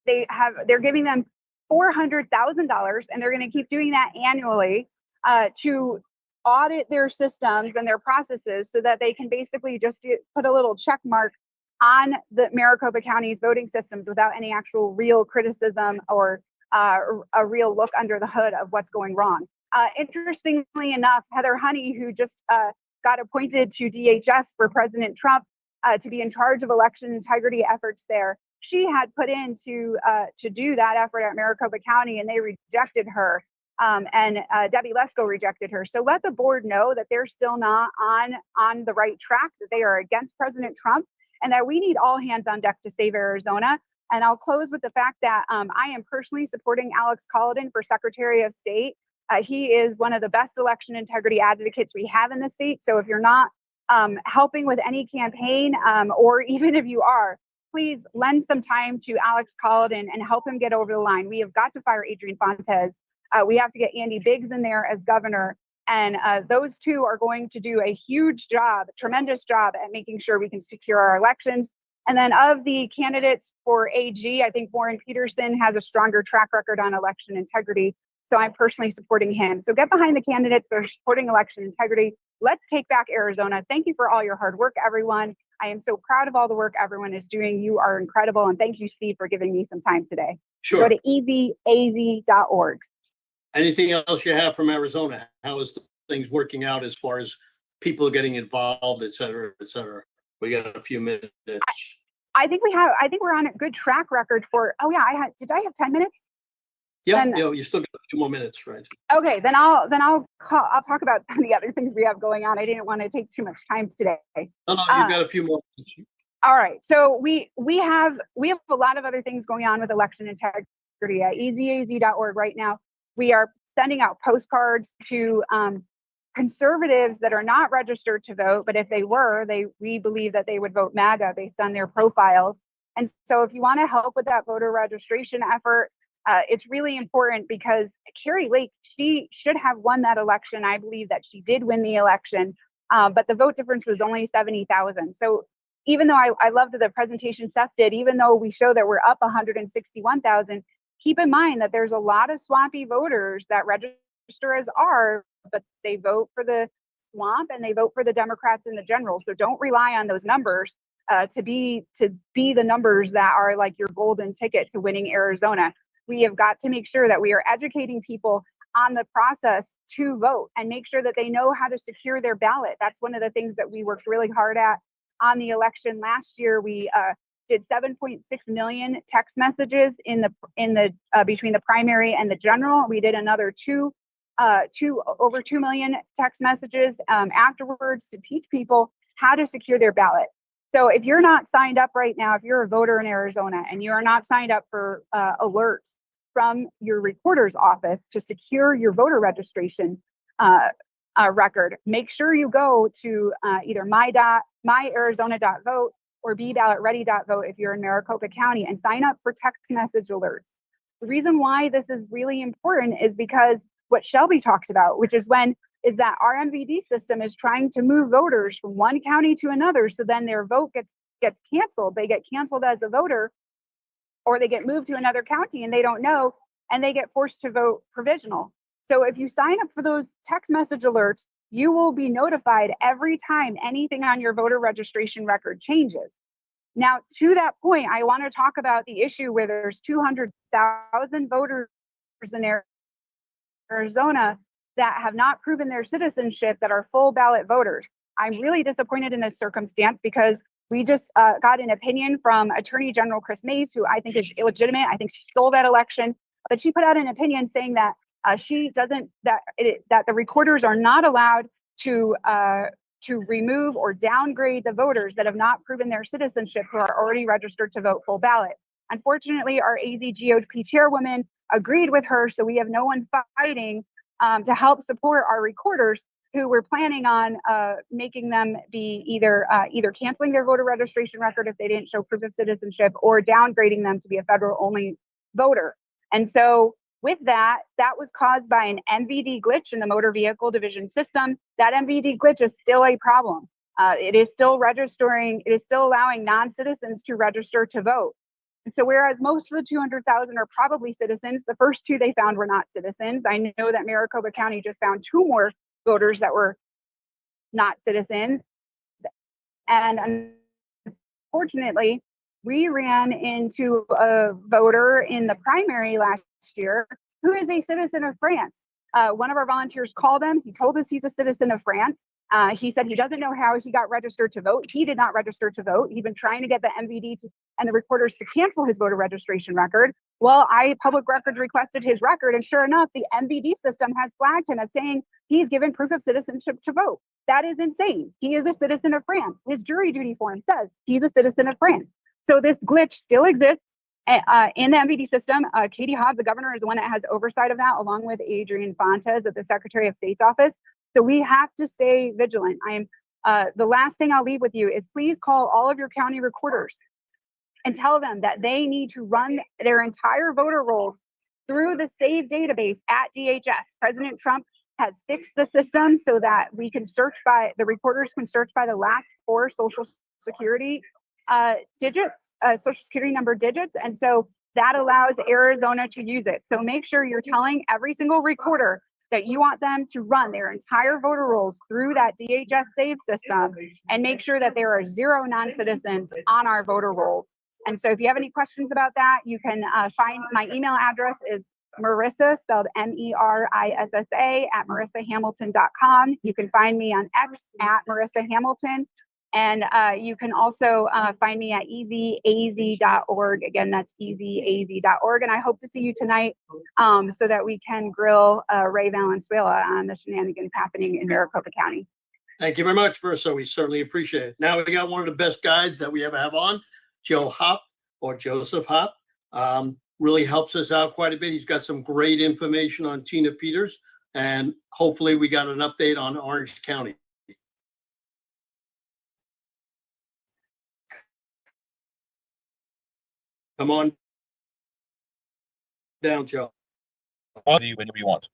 They're giving them $400,000, and they're going to keep doing that annually to audit their systems and their processes so that they can basically just put a little check mark on the Maricopa County's voting systems without any actual real criticism or a real look under the hood of what's going wrong. Interestingly enough, Heather Honey, who just got appointed to DHS for President Trump to be in charge of election integrity efforts there, she had put in to do that effort at Maricopa County, and they rejected her. And Debbie Lesko rejected her. So let the board know that they're still not on the right track, that they are against President Trump, and that we need all hands on deck to save Arizona. And I'll close with the fact that I am personally supporting Alex Collin for Secretary of State. He is one of the best election integrity advocates we have in the state. So if you're not helping with any campaign, or even if you are, please lend some time to Alex Collin and help him get over the line. We have got to fire Adrian Fontes. We have to get Andy Biggs in there as governor. And those two are going to do a huge job, tremendous job at making sure we can secure our elections. And then of the candidates for AG, I think Warren Peterson has a stronger track record on election integrity. So I'm personally supporting him. So get behind the candidates that are supporting election integrity. Let's take back Arizona. Thank you for all your hard work, everyone. I am so proud of all the work everyone is doing. You are incredible. And thank you, Steve, for giving me some time today. Sure. Go to easyaz.org. Anything else you have from Arizona? How is things working out as far as people getting involved, et cetera, et cetera? We got a few minutes. I think we're on a good track record for, did I have 10 minutes? Yeah, Then- you still got a few more minutes, right? Okay, then I'll talk about some of the other things we have going on. I didn't want to take too much time today. No, you've got a few more minutes. All right, so we have a lot of other things going on with election integrity at easyaz.org right now. We are sending out postcards to conservatives that are not registered to vote, but if they were, we believe that they would vote MAGA based on their profiles. And so if you want to help with that voter registration effort, it's really important because Carrie Lake, she should have won that election. I believe that she did win the election, but the vote difference was only 70,000. So even though I loved the presentation Seth did, even though we show that we're up 161,000, keep in mind that there's a lot of swampy voters that register as R, but they vote for the swamp and they vote for the Democrats in the general. So don't rely on those numbers to be the numbers that are like your golden ticket to winning Arizona. We have got to make sure that we are educating people on the process to vote and make sure that they know how to secure their ballot. That's one of the things that we worked really hard at on the election last year. We did 7.6 million text messages in the between the primary and the general. We did another over 2 million text messages afterwards to teach people how to secure their ballot. So if you're not signed up right now, if you're a voter in Arizona and you are not signed up for alerts from your recorder's office to secure your voter registration record, make sure you go to either myarizona.vote or BeBallotReady.vote if you're in Maricopa County and sign up for text message alerts. The reason why this is really important is because what Shelby talked about, which is that our MVD system is trying to move voters from one county to another, so then their vote gets canceled. They get canceled as a voter, or they get moved to another county and they don't know, and they get forced to vote provisional. So if you sign up for those text message alerts, you will be notified every time anything on your voter registration record changes. Now, to that point, I want to talk about the issue where there's 200,000 voters in Arizona that have not proven their citizenship that are full ballot voters. I'm really disappointed in this circumstance because we just got an opinion from Attorney General Chris Mays, who I think is illegitimate. I think she stole that election, but she put out an opinion saying that that the recorders are not allowed to remove or downgrade the voters that have not proven their citizenship who are already registered to vote full ballot. Unfortunately, our AZ GOP chairwoman agreed with her, so we have no one fighting to help support our recorders who were planning on making them be either canceling their voter registration record if they didn't show proof of citizenship or downgrading them to be a federal only voter. And so with that was caused by an MVD glitch in the motor vehicle division system. That MVD glitch is still a problem. It is still allowing non-citizens to register to vote. And so whereas most of the 200,000 are probably citizens, the first two they found were not citizens. I know that Maricopa County just found 2 more voters that were not citizens. And unfortunately, we ran into a voter in the primary last year who is a citizen of France. One of our volunteers called him. He told us he's a citizen of France. He said he doesn't know how he got registered to vote. He did not register to vote. He's been trying to get the MVD and the recorders to cancel his voter registration record. Well, public records requested his record, and sure enough, the MVD system has flagged him as saying he's given proof of citizenship to vote. That is insane. He is a citizen of France. His jury duty form says he's a citizen of France. So this glitch still exists in the MVD system. Katie Hobbs, the governor, is the one that has oversight of that, along with Adrian Fontes at the Secretary of State's office. So we have to stay vigilant. The last thing I'll leave with you is please call all of your county recorders and tell them that they need to run their entire voter rolls through the SAVE database at DHS. President Trump has fixed the system so that the recorders can search by the last 4 social security digits, social security number digits. And so that allows Arizona to use it. So make sure you're telling every single recorder that you want them to run their entire voter rolls through that DHS SAVE system and make sure that there are 0 non-citizens on our voter rolls. And so if you have any questions about that, you can find my email address is Marissa, spelled Merissa, at marissahamilton.com. You can find me on X at Marissa Hamilton. And you can also find me at easyaz.org. Again, that's easyaz.org. And I hope to see you tonight so that we can grill Ray Valenzuela on the shenanigans happening in Maricopa County. Thank you very much, Marissa. We certainly appreciate it. Now we got one of the best guys that we ever have on, Joe Hopp, or Joseph Hopp. Really helps us out quite a bit. He's got some great information on Tina Peters. And hopefully we got an update on Orange County. Come on down, Joe. Whenever you want.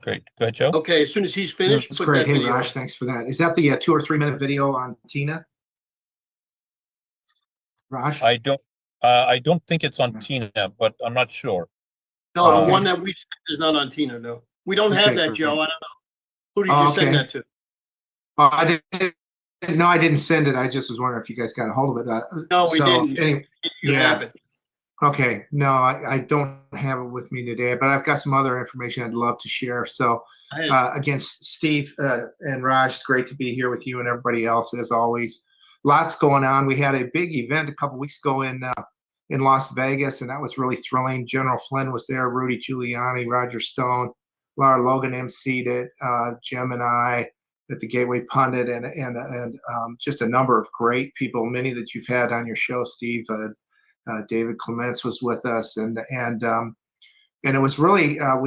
Great. Go ahead, Joe. Okay, as soon as he's finished, That's put great. that Hey, video. Raj, thanks for that. Is that the 2 or 3 minute video on Tina? Raj? I don't think it's on Tina, but I'm not sure. No, the Okay. one that we sent is not on Tina, no. We don't have Okay, that, great. Joe. I don't know. Who did Oh, you send okay. that to? I didn't. No, I didn't send it. I just was wondering if you guys got a hold of it. No, we so, didn't. Anyway, You yeah. have it. Okay. No, I don't have it with me today, but I've got some other information I'd love to share. So, again, Steve and Raj, it's great to be here with you and everybody else as always. Lots going on. We had a big event a couple weeks ago in Las Vegas, and that was really thrilling. General Flynn was there, Rudy Giuliani, Roger Stone, Lara Logan emceed it, Jim and I at the Gateway Pundit, and just a number of great people, many that you've had on your show, Steve. David Clements was with us, and it was really a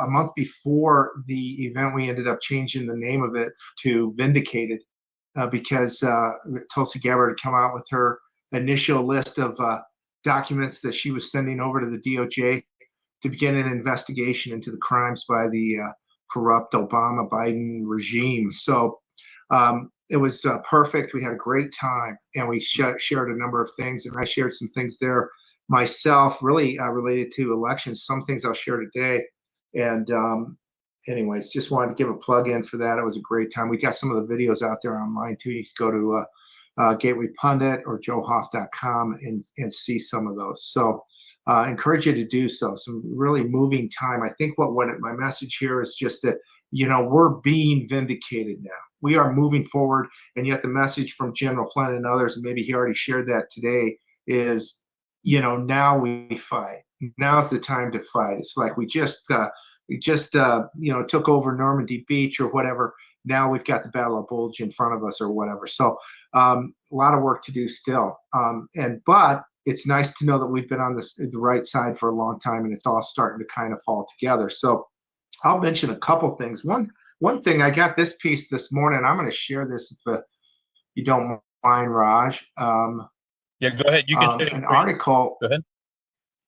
month before the event, we ended up changing the name of it to Vindicated, because Tulsi Gabbard had come out with her initial list of documents that she was sending over to the DOJ to begin an investigation into the crimes by the corrupt Obama-Biden regime. So it was perfect. We had a great time, and we shared a number of things, and I shared some things there myself, really related to elections. Some things I'll share today. And anyways, just wanted to give a plug in for that. It was a great time. We got some of the videos out there online too. You can go to Gateway Pundit or joehoff.com and see some of those. So encourage you to do so. Some really moving time. I think what my message here is just that, we're being vindicated now. We are moving forward, and yet the message from General Flynn and others, and maybe he already shared that today, is, now we fight. Now's the time to fight. It's like we just took over Normandy Beach or whatever. Now we've got the Battle of Bulge in front of us or whatever. So a lot of work to do still. But it's nice to know that we've been on the right side for a long time, and it's all starting to kind of fall together. So I'll mention a couple things. One thing, I got this piece this morning. I'm going to share this if you don't mind, Raj. Yeah, go ahead. You can share an article. Go ahead.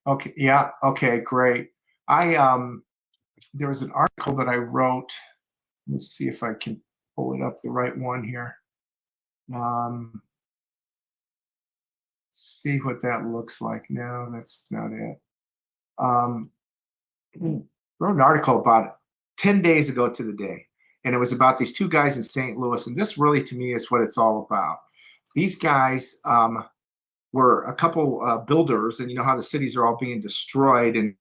Okay. Yeah. Okay. Great. There was an article that I wrote. Let's see if I can pull it up, the right one here. See what that looks like. No, that's not it. Wrote an article about it 10 days ago to the day, and it was about these two guys in St. Louis, and this really, to me, is what it's all about. These guys were a couple builders, and you know how the cities are all being destroyed, and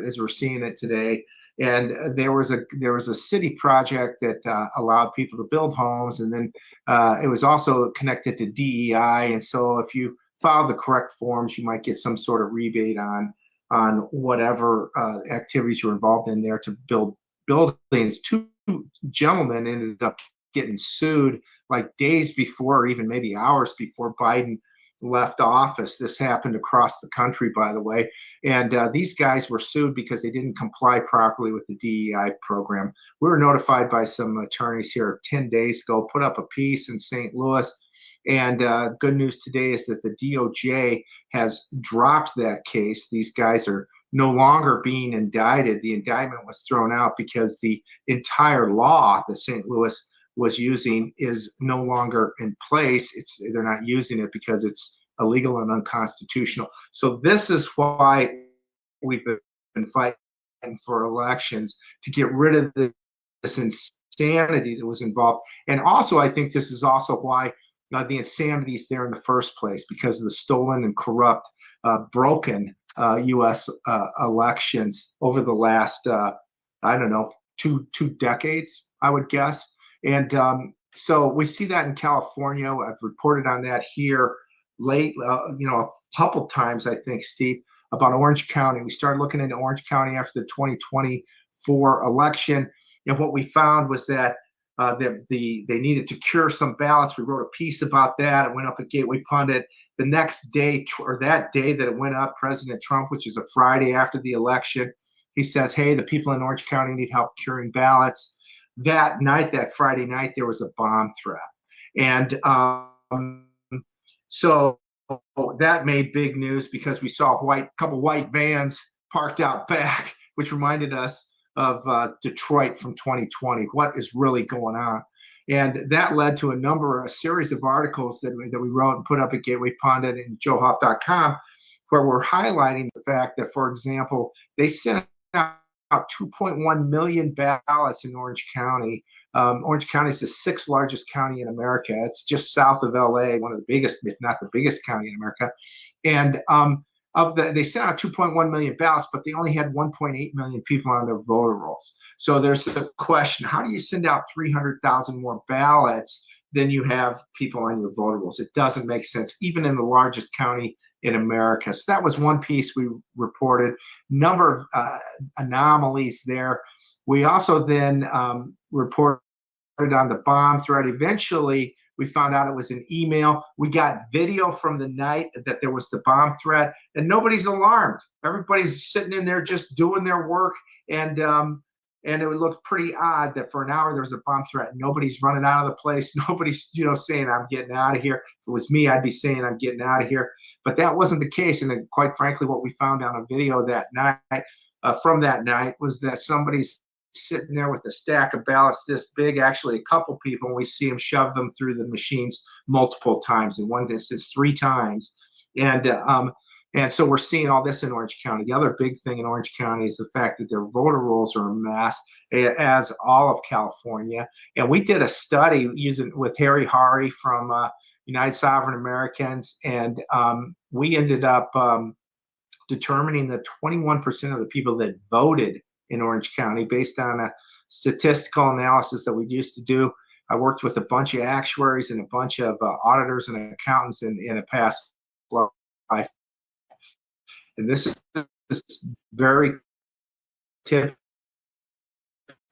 as we're seeing it today. And there was a city project that allowed people to build homes, and then it was also connected to DEI. And so if you file the correct forms, you might get some sort of rebate on whatever activities you're involved in there to build buildings. Two gentlemen ended up getting sued like days before, or even maybe hours before Biden left office. This happened across the country, by the way. And these guys were sued because they didn't comply properly with the DEI program. We were notified by some attorneys here 10 days ago, put up a piece in St. Louis. And good news today is that the DOJ has dropped that case. These guys are no longer being indicted. The indictment was thrown out because the entire law that St. Louis was using is no longer in place. They're not using it because it's illegal and unconstitutional. So this is why we've been fighting for elections, to get rid of this insanity that was involved. And also, I think this is also why the insanity is there in the first place, because of the stolen and corrupt, broken U.S. elections over the last, two decades, I would guess. And so we see that in California. I've reported on that here late, a couple times, I think, Steve, about Orange County. We started looking into Orange County after the 2024 election. And what we found was that they needed to cure some ballots. We wrote a piece about that. It went up at Gateway Pundit. The next day, or that day that it went up, President Trump, which is a Friday after the election, He says, hey, the people in Orange County need help curing ballots. That night, that Friday night, there was a bomb threat. And so that made big news because we saw a couple white vans parked out back, which reminded us of Detroit from 2020. What is really going on? And that led to a series of articles that we wrote and put up at Gateway Pundit and joehoff.com, where we're highlighting the fact that, for example, they sent out 2.1 million ballots in Orange County. Orange County is the 6th largest county in America. It's just south of LA, one of the biggest, if not the biggest county in America. And they sent out 2.1 million ballots, but they only had 1.8 million people on their voter rolls. So there's the question, how do you send out 300,000 more ballots than you have people on your voter rolls? It doesn't make sense, even in the largest county in America. So that was one piece we reported. Number of anomalies there. We also then reported on the bomb threat. Eventually, we found out it was an email. We got video from the night that there was the bomb threat, and nobody's alarmed. Everybody's sitting in there just doing their work, and it would look pretty odd that for an hour there was a bomb threat. Nobody's running out of the place. Nobody's saying, I'm getting out of here. If it was me, I'd be saying, I'm getting out of here. But that wasn't the case. And then, quite frankly, what we found on a video that night, from that night, was that somebody's sitting there with a stack of ballots this big, actually a couple people, and we see them shove them through the machines multiple times. In one instance, 3 times. And so we're seeing all this in Orange County. The other big thing in Orange County is the fact that their voter rolls are a mess, as all of California. And we did a study with Harry Hari from United Sovereign Americans, and we ended up determining that 21% of the people that voted in Orange County, based on a statistical analysis that we used to do. I worked with a bunch of actuaries and a bunch of auditors and accountants in a past life. And this is very typical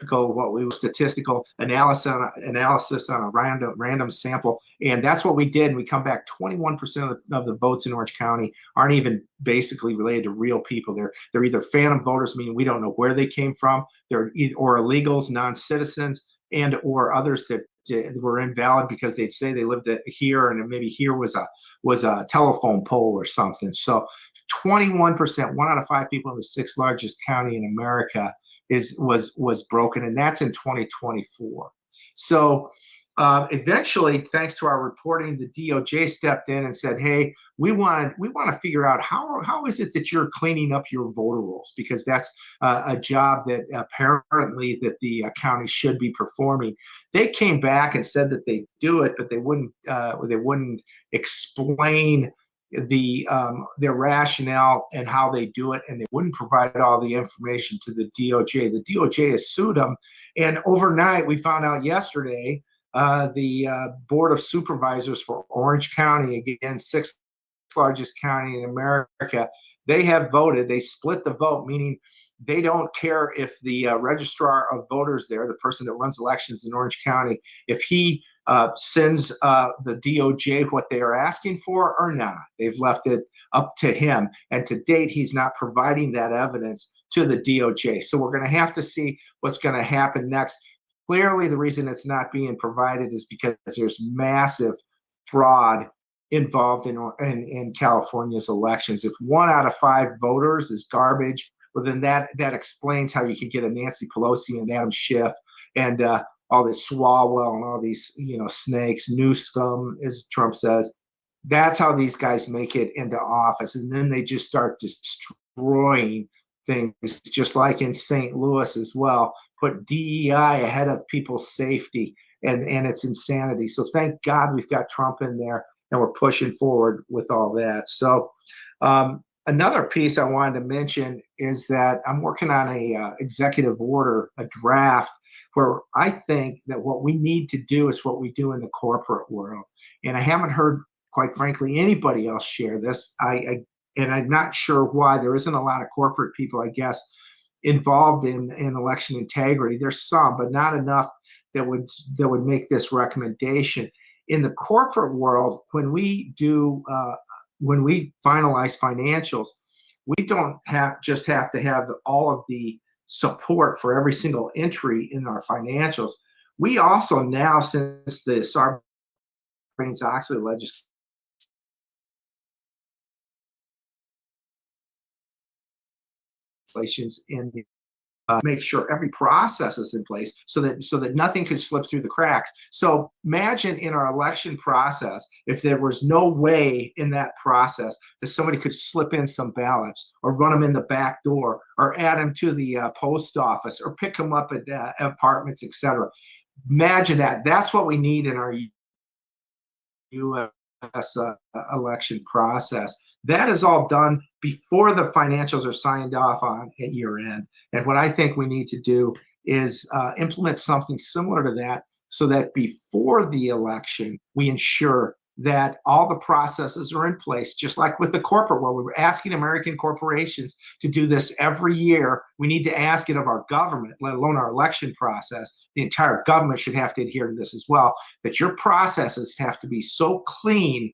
what we statistical analysis on a random sample. And that's what we did. And we come back 21% of the votes in Orange County aren't even basically related to real people. They're either phantom voters, meaning we don't know where they came from, or illegals, non-citizens, and or others that were invalid because they'd say they lived here and maybe here was a telephone pole or something. So 21%, 1 out of 5 people in the 6th largest county in America was broken, and that's in 2024. So eventually, thanks to our reporting, the DOJ stepped in and said, "Hey, we want to figure out how is it that you're cleaning up your voter rolls, because that's a job that apparently that the county should be performing." They came back and said that they do it, but they wouldn't explain their rationale and how they do it, and they wouldn't provide all the information to the DOJ. The DOJ has sued them, and overnight we found out yesterday the Board of Supervisors for Orange County, again 6th largest county in America, they have voted. They split the vote, meaning they don't care if the registrar of voters there, the person that runs elections in Orange County, if he sends the DOJ what they are asking for or not. They've left it up to him. And to date, he's not providing that evidence to the DOJ. So we're going to have to see what's going to happen next. Clearly, the reason it's not being provided is because there's massive fraud involved in California's elections. If 1 out of 5 voters is garbage, well, then that explains how you could get a Nancy Pelosi and Adam Schiff and all this Swalwell and all these, snakes, Newsom, as Trump says. That's how these guys make it into office. And then they just start destroying things, just like in St. Louis as well. Put DEI ahead of people's safety, and it's insanity. So thank God we've got Trump in there, and we're pushing forward with all that. So another piece I wanted to mention is that I'm working on a executive order, a draft, where I think that what we need to do is what we do in the corporate world. And I haven't heard, quite frankly, anybody else share this. And I'm not sure why. There isn't a lot of corporate people, I guess, involved in election integrity. There's some, but not enough that would make this recommendation. In the corporate world, when we finalize financials, We don't just have to have all of the support for every single entry in our financials. We also now, since the Sarbanes-Oxley legislations in make sure every process is in place so that nothing could slip through the cracks. So imagine in our election process, if there was no way in that process that somebody could slip in some ballots or run them in the back door or add them to the post office or pick them up at apartments, etc. Imagine that. That's what we need in our U.S. Election process. That is all done before the financials are signed off on at year end. And what I think we need to do is implement something similar to that so that before the election, we ensure that all the processes are in place, just like with the corporate world. We were asking American corporations to do this every year. We need to ask it of our government, let alone our election process. The entire government should have to adhere to this as well, that your processes have to be so clean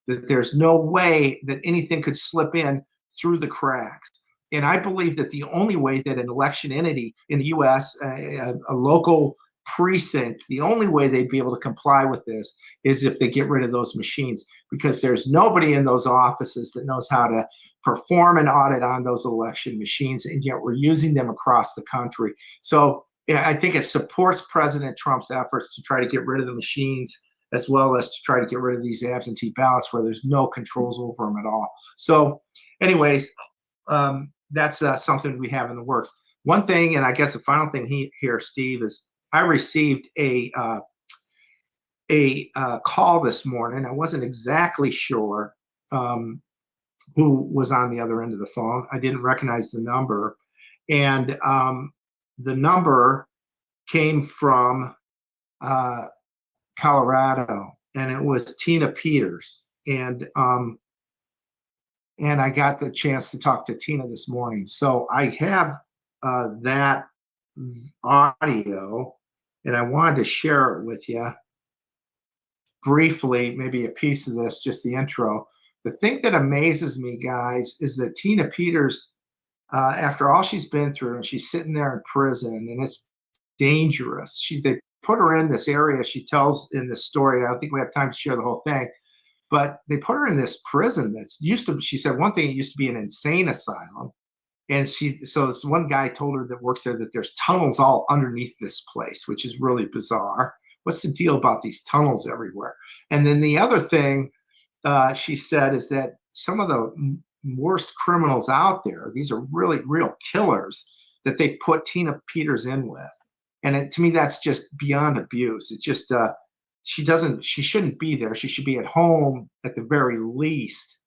that there's no way that anything could slip in through the cracks. And I believe that the only way that an election entity in the U.S., a local precinct, the only way they'd be able to comply with this is if they get rid of those machines, because there's nobody in those offices that knows how to perform an audit on those election machines, and yet we're using them across the country. So yeah, I think it supports President Trump's efforts to try to get rid of the machines, as well as to try to get rid of these absentee ballots where there's no controls over them at all. So anyways, that's something we have in the works. One thing, and I guess the final thing here, Steve, is I received a call this morning. I wasn't exactly sure who was on the other end of the phone. I didn't recognize the number. And the number came from Colorado, and it was Tina Peters. And I got the chance to talk to Tina this morning. So I have that audio, and I wanted to share it with you briefly, maybe a piece of this, just the intro. The thing that amazes me, guys, is that Tina Peters, after all she's been through, and she's sitting there in prison, and it's dangerous. They put her in this area, she tells in this story. I don't think we have time to share the whole thing, but they put her in this prison that's used to, she said one thing, it used to be an insane asylum. And so this one guy told her that works there that there's tunnels all underneath this place, which is really bizarre. What's the deal about these tunnels everywhere? And then the other thing she said is that some of the worst criminals out there, these are really real killers that they've put Tina Peters in with. And to me, that's just beyond abuse. It's just, she shouldn't be there. She should be at home at the very least.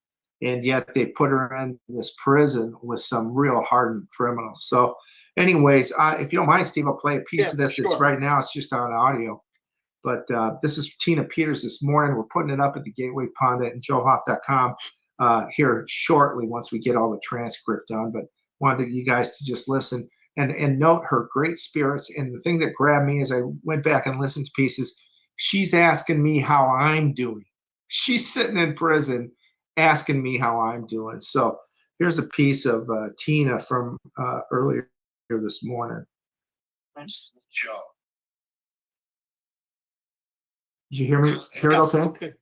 And yet they put her in this prison with some real hardened criminals. So anyways, if you don't mind, Steve, I'll play a piece of this. Sure. It's right now, it's just on audio. But this is Tina Peters this morning. We're putting it up at the Gateway Pundit and joehoff.com here shortly once we get all the transcript done. But wanted you guys to just listen and note her great spirits. And the thing that grabbed me as I went back and listened to pieces, she's asking me how I'm doing. She's sitting in prison asking me how I'm doing. So here's a piece of Tina from earlier this morning. Joe. Did you hear me? Hear it okay? Okay.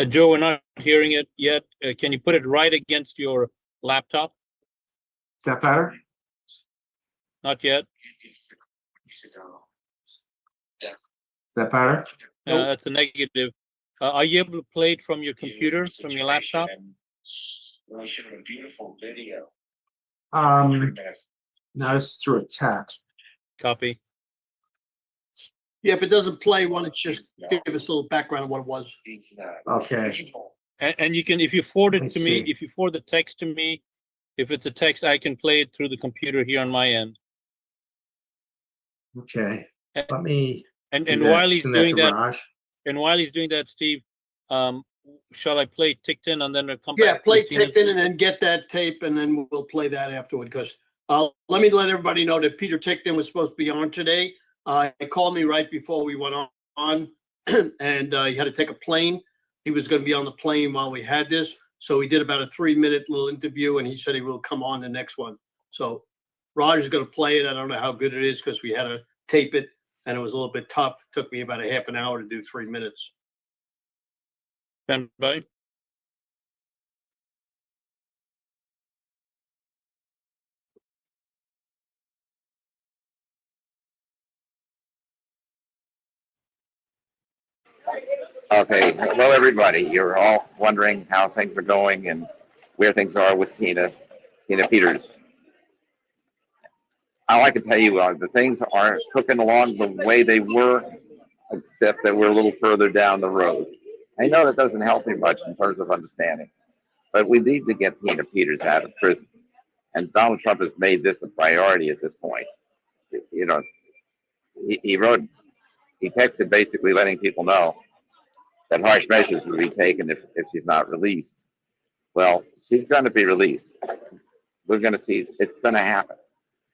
Joe, we're not hearing it yet. Can you put it right against your laptop? Is that better? Not yet. Is that better? That's a negative. Are you able to play it from your computer, from your laptop? No, it's through a text. Copy. Yeah, if it doesn't play, why don't you just give us a little background on what it was? Okay. And you can, if you forward it Let to me me, see. if you forward the text to me, if it's a text, I can play it through the computer here on my end. Okay. Let me. And do that, while he's send doing to that, Raj. Steve, shall I play Tickton and then I'll come Yeah, back? play to Tina? Tickton and then get that tape, and then we'll play that afterward. Because let everybody know that Peter Tickton was supposed to be on today. He called me right before we went on, and he had to take a plane. he was going to be on the plane while we had this. So we did about a 3-minute little interview, and he said he will come on the next one. So Raj is going to play it. I don't know how good it is because we had to tape it, and it was a little bit tough. It took me about a half an hour to do 3 minutes. Stand by. Okay, hello everybody. You're all wondering how things are going and where things are with Tina Peters. All I can tell you the things aren't cooking along the way they were, except that we're a little further down the road. I know that doesn't help me much in terms of understanding, but we need to get Tina Peters out of prison. And Donald Trump has made this a priority at this point. You know, he texted basically letting people know that harsh measures will be taken if she's not released. Well, she's going to be released. We're going to see it's going to happen.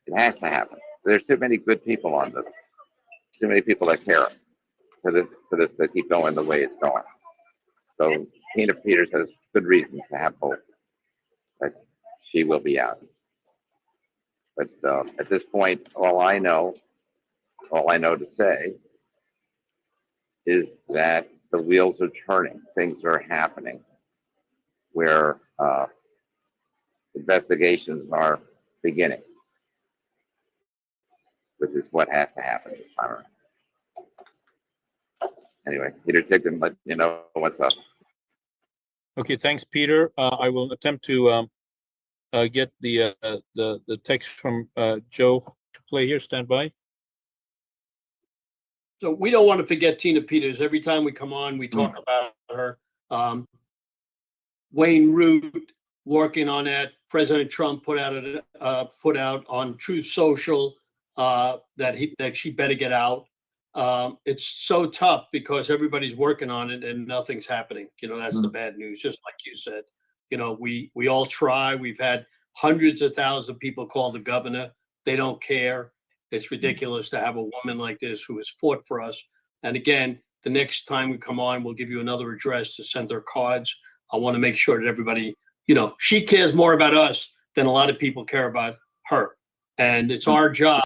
It has to happen. There's too many good people on this. Too many people that care for this to keep going the way it's going. So Tina Peters has good reasons to have hope that she will be out. But at this point, all I know to say is that the wheels are turning. Things are happening where investigations are beginning, which is what has to happen this time around. Anyway, Peter Tigton, let you know what's up. Okay, thanks, Peter. I will attempt to get the text from Joe to play here. Stand by. So we don't want to forget Tina Peters. Every time we come on, we talk about her. Wayne Root working on that. President Trump put out on Truth Social that she better get out. It's so tough because everybody's working on it and nothing's happening. You know, that's the bad news. Just like you said, you know, we all try. We've had hundreds of thousands of people call the governor. They don't care. It's ridiculous to have a woman like this who has fought for us. And again, the next time we come on, we'll give you another address to send her cards. I want to make sure that everybody, you know, she cares more about us than a lot of people care about her. And it's our job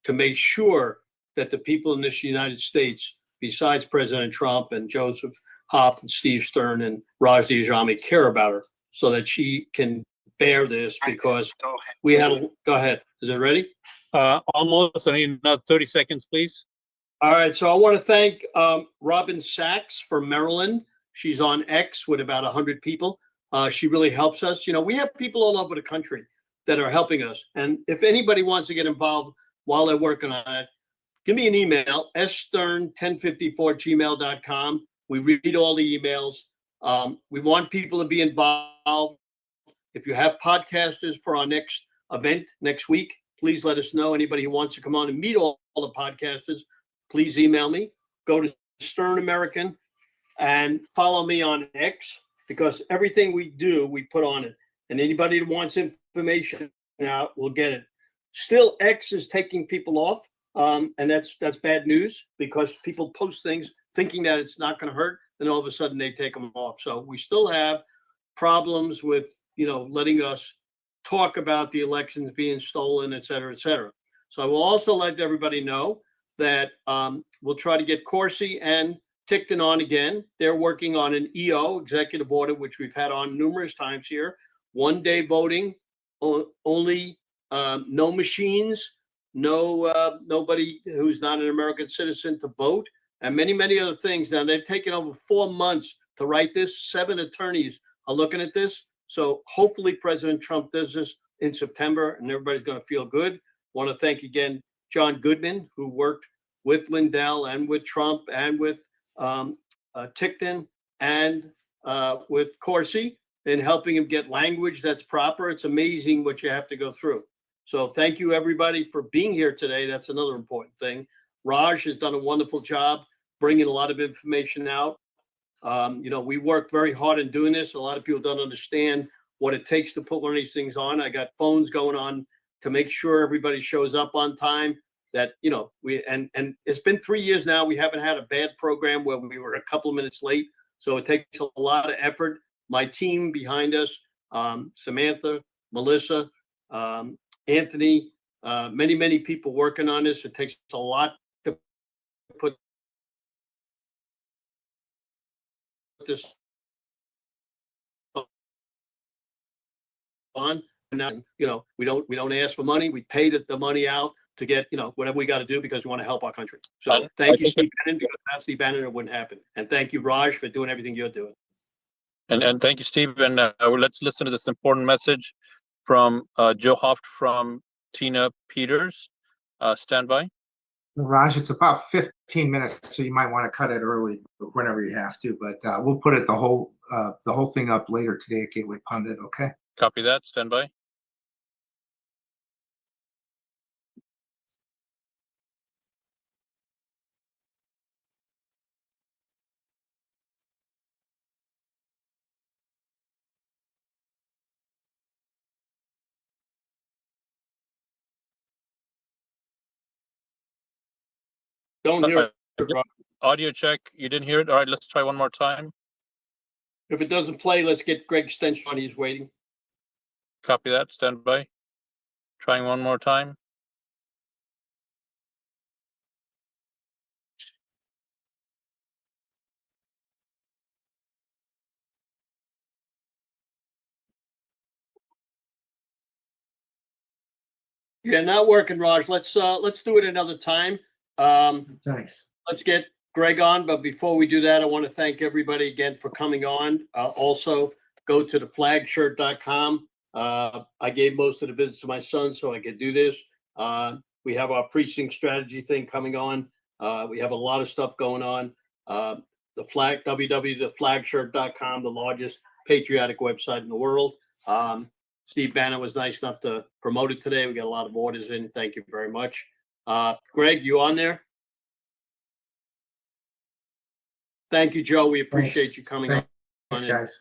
to make sure that the people in this United States, besides President Trump and Joseph Hopp and Steve Stern and Raj Dejami, care about her so that she can bear this because we had a, go ahead. Is it ready? Almost. I need another 30 seconds, please. All right. So I want to thank Robin Sachs from Maryland. She's on X with about 100 people. She really helps us. You know, we have people all over the country that are helping us. And if anybody wants to get involved while they're working on it, give me an email, sstern1054@gmail.com. We read all the emails. We want people to be involved. If you have podcasters for our next event next week, please let us know. Anybody who wants to come on and meet all the podcasters, please email me. Go to Stern American and follow me on X because everything we do, we put on it. And anybody that wants information now will get it. Still, X is taking people off. And that's bad news because people post things thinking that it's not going to hurt. And all of a sudden they take them off. So we still have problems with, you know, letting us talk about the elections being stolen, et cetera, et cetera. So I will also let everybody know that we'll try to get Corsi and Ticton on again. They're working on an EO, executive order, which we've had on numerous times here. 1 day voting, only no machines, nobody who's not an American citizen to vote, and many, many other things. Now, they've taken over 4 months to write this. 7 attorneys are looking at this. So hopefully President Trump does this in September and everybody's going to feel good. Want to thank again John Goodman, who worked with Lindell and with Trump and with Ticton and with Corsi in helping him get language that's proper. It's amazing what you have to go through. So thank you, everybody, for being here today. That's another important thing. Raj has done a wonderful job bringing a lot of information out. You know, we worked very hard in doing this. A lot of people don't understand what it takes to put one of these things on. I got phones going on to make sure everybody shows up on time. That, you know, and it's been 3 years now. We haven't had a bad program where we were a couple of minutes late. So it takes a lot of effort. My team behind us, Samantha, Melissa, Anthony, many people working on this. It takes a lot to put this on. Now, we don't ask for money. We pay the money out to get, whatever we got to do because we want to help our country. So thank you, Steve Bannon, because without Steve Bannon, it wouldn't happen. And thank you, Raj, for doing everything you're doing. And thank you, Steve. And let's listen to this important message from Joe Hoft from Tina Peters. Stand by. Raj, it's about 15 minutes, so you might want to cut it early whenever you have to, but we'll put the whole thing up later today at Gateway Pundit, okay? Copy that. Stand by. Don't hear it. Audio check. You didn't hear it? All right, let's try one more time. If it doesn't play, let's get Greg Stench on. He's waiting. Copy that. Stand by. Trying one more time. Yeah, not working, Raj. Let's do it another time. Thanks. Let's get Greg on, but before we do that, I want to thank everybody again for coming on. Also, go to theflagshirt.com. I gave most of the business to my son so I could do this. We have our precinct strategy thing coming on. We have a lot of stuff going on. www.theflagshirt.com, the largest patriotic website in the world. Steve Bannon was nice enough to promote it today. We got a lot of orders in. Thank you very much. Greg, you on there? Thank you, Joe. We appreciate you coming on. Thanks, guys.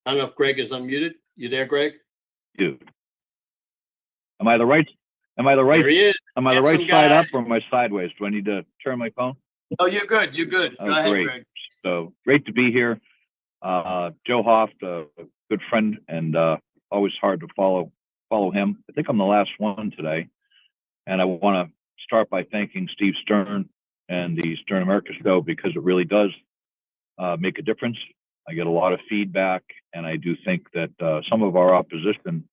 I don't know if Greg is unmuted. You there, Greg? Dude. Am I the right? There he is. Am I the right Handsome side guy. up or am I sideways? Do I need to turn my phone? Oh, you're good. You're good. Go Oh, ahead, great. Greg. So great to be here. Joe Hoft, a good friend, and always hard to follow him. I think I'm the last one today, and I want to start by thanking Steve Stern and the Stern America Show because it really does make a difference. I get a lot of feedback, and I do think that some of our opposition,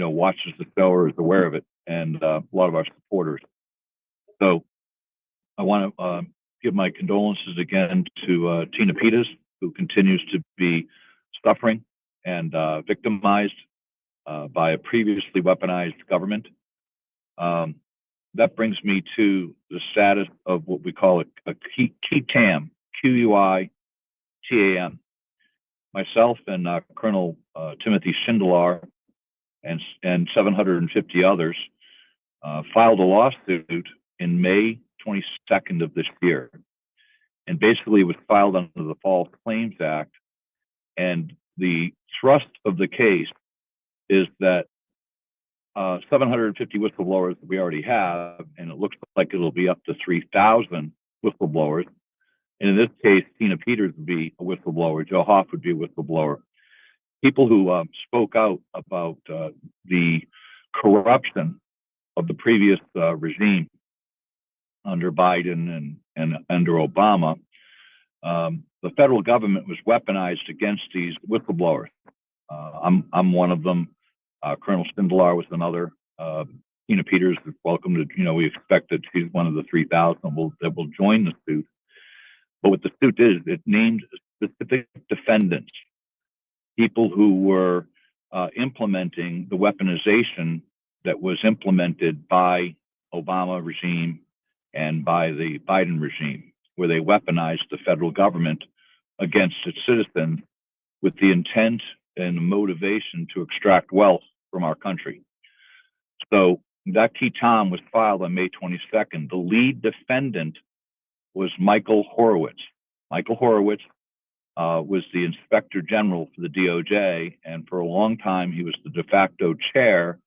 watches the show or is aware of it, and a lot of our supporters. So I want to give my condolences again to Tina Peters, who continues to be suffering and victimized by a previously weaponized government. That brings me to the status of what we call a QUITAM, QUITAM. Myself and Colonel Timothy Schindler and 750 others filed a lawsuit in May 22nd of this year. And basically it was filed under the False Claims Act. And the thrust of the case is that 750 whistleblowers that we already have, and it looks like it'll be up to 3,000 whistleblowers. And in this case, Tina Peters would be a whistleblower, Joe Hoft would be a whistleblower. People who spoke out about the corruption of the previous regime under Biden and under Obama, the federal government was weaponized against these whistleblowers. I'm one of them. Colonel Schindler was another. Tina Peters is welcome to, we expect that she's one of the 3,000 that will join the suit. But what the suit is, it named specific defendants, people who were implementing the weaponization that was implemented by Obama regime and by the Biden regime, where they weaponized the federal government against its citizens with the intent and motivation to extract wealth from our country. So that QUITAM was filed on May 22nd. The lead defendant was Michael Horowitz. Michael Horowitz was the Inspector General for the DOJ, and for a long time he was the de facto chair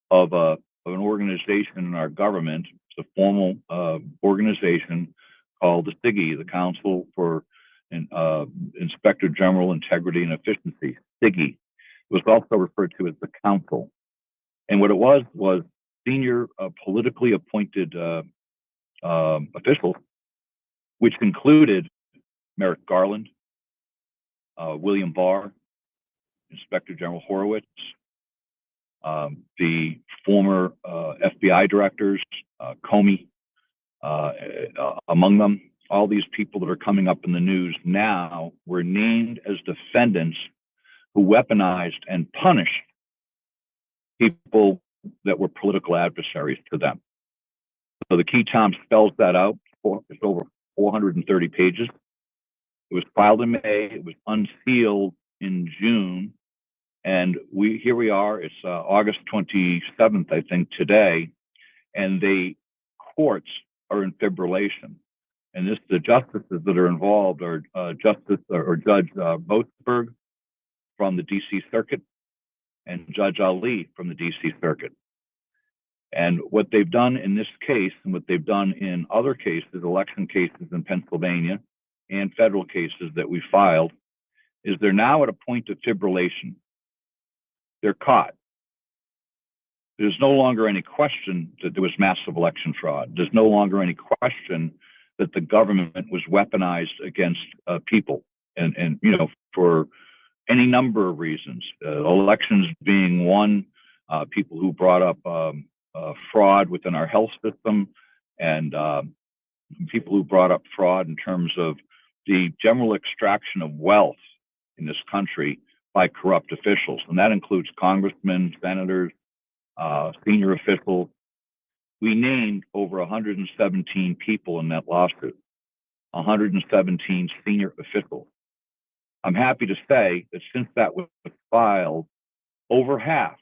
of a of an organization in our government. It's a formal organization called the SIGI, the Council for Inspector General Integrity and Efficiency, SIGI. It was also referred to as the Council. And what it was senior politically appointed officials, which included Merrick Garland, William Barr, Inspector General Horowitz, the former FBI directors, Comey, among them. All these people that are coming up in the news now were named as defendants who weaponized and punished people that were political adversaries to them. So the Key Tom spells that out. It's over 430 pages. It was filed in May. It was unsealed in June. And here we are. It's August 27th, I think, today. And the courts are in fibrillation. And the justices that are involved are Judge Boasberg from the DC Circuit and Judge Ali from the DC Circuit. And what they've done in this case and what they've done in other cases, election cases in Pennsylvania and federal cases that we filed, is they're now at a point of fibrillation. They're caught. There's no longer any question that there was massive election fraud. There's no longer any question that the government was weaponized against people, and for any number of reasons. Elections being one, people who brought up fraud within our health system, and people who brought up fraud in terms of the general extraction of wealth in this country by corrupt officials, and that includes congressmen, senators, senior officials. We named over 117 people in that lawsuit, 117 senior officials. I'm happy to say that since that was filed, over half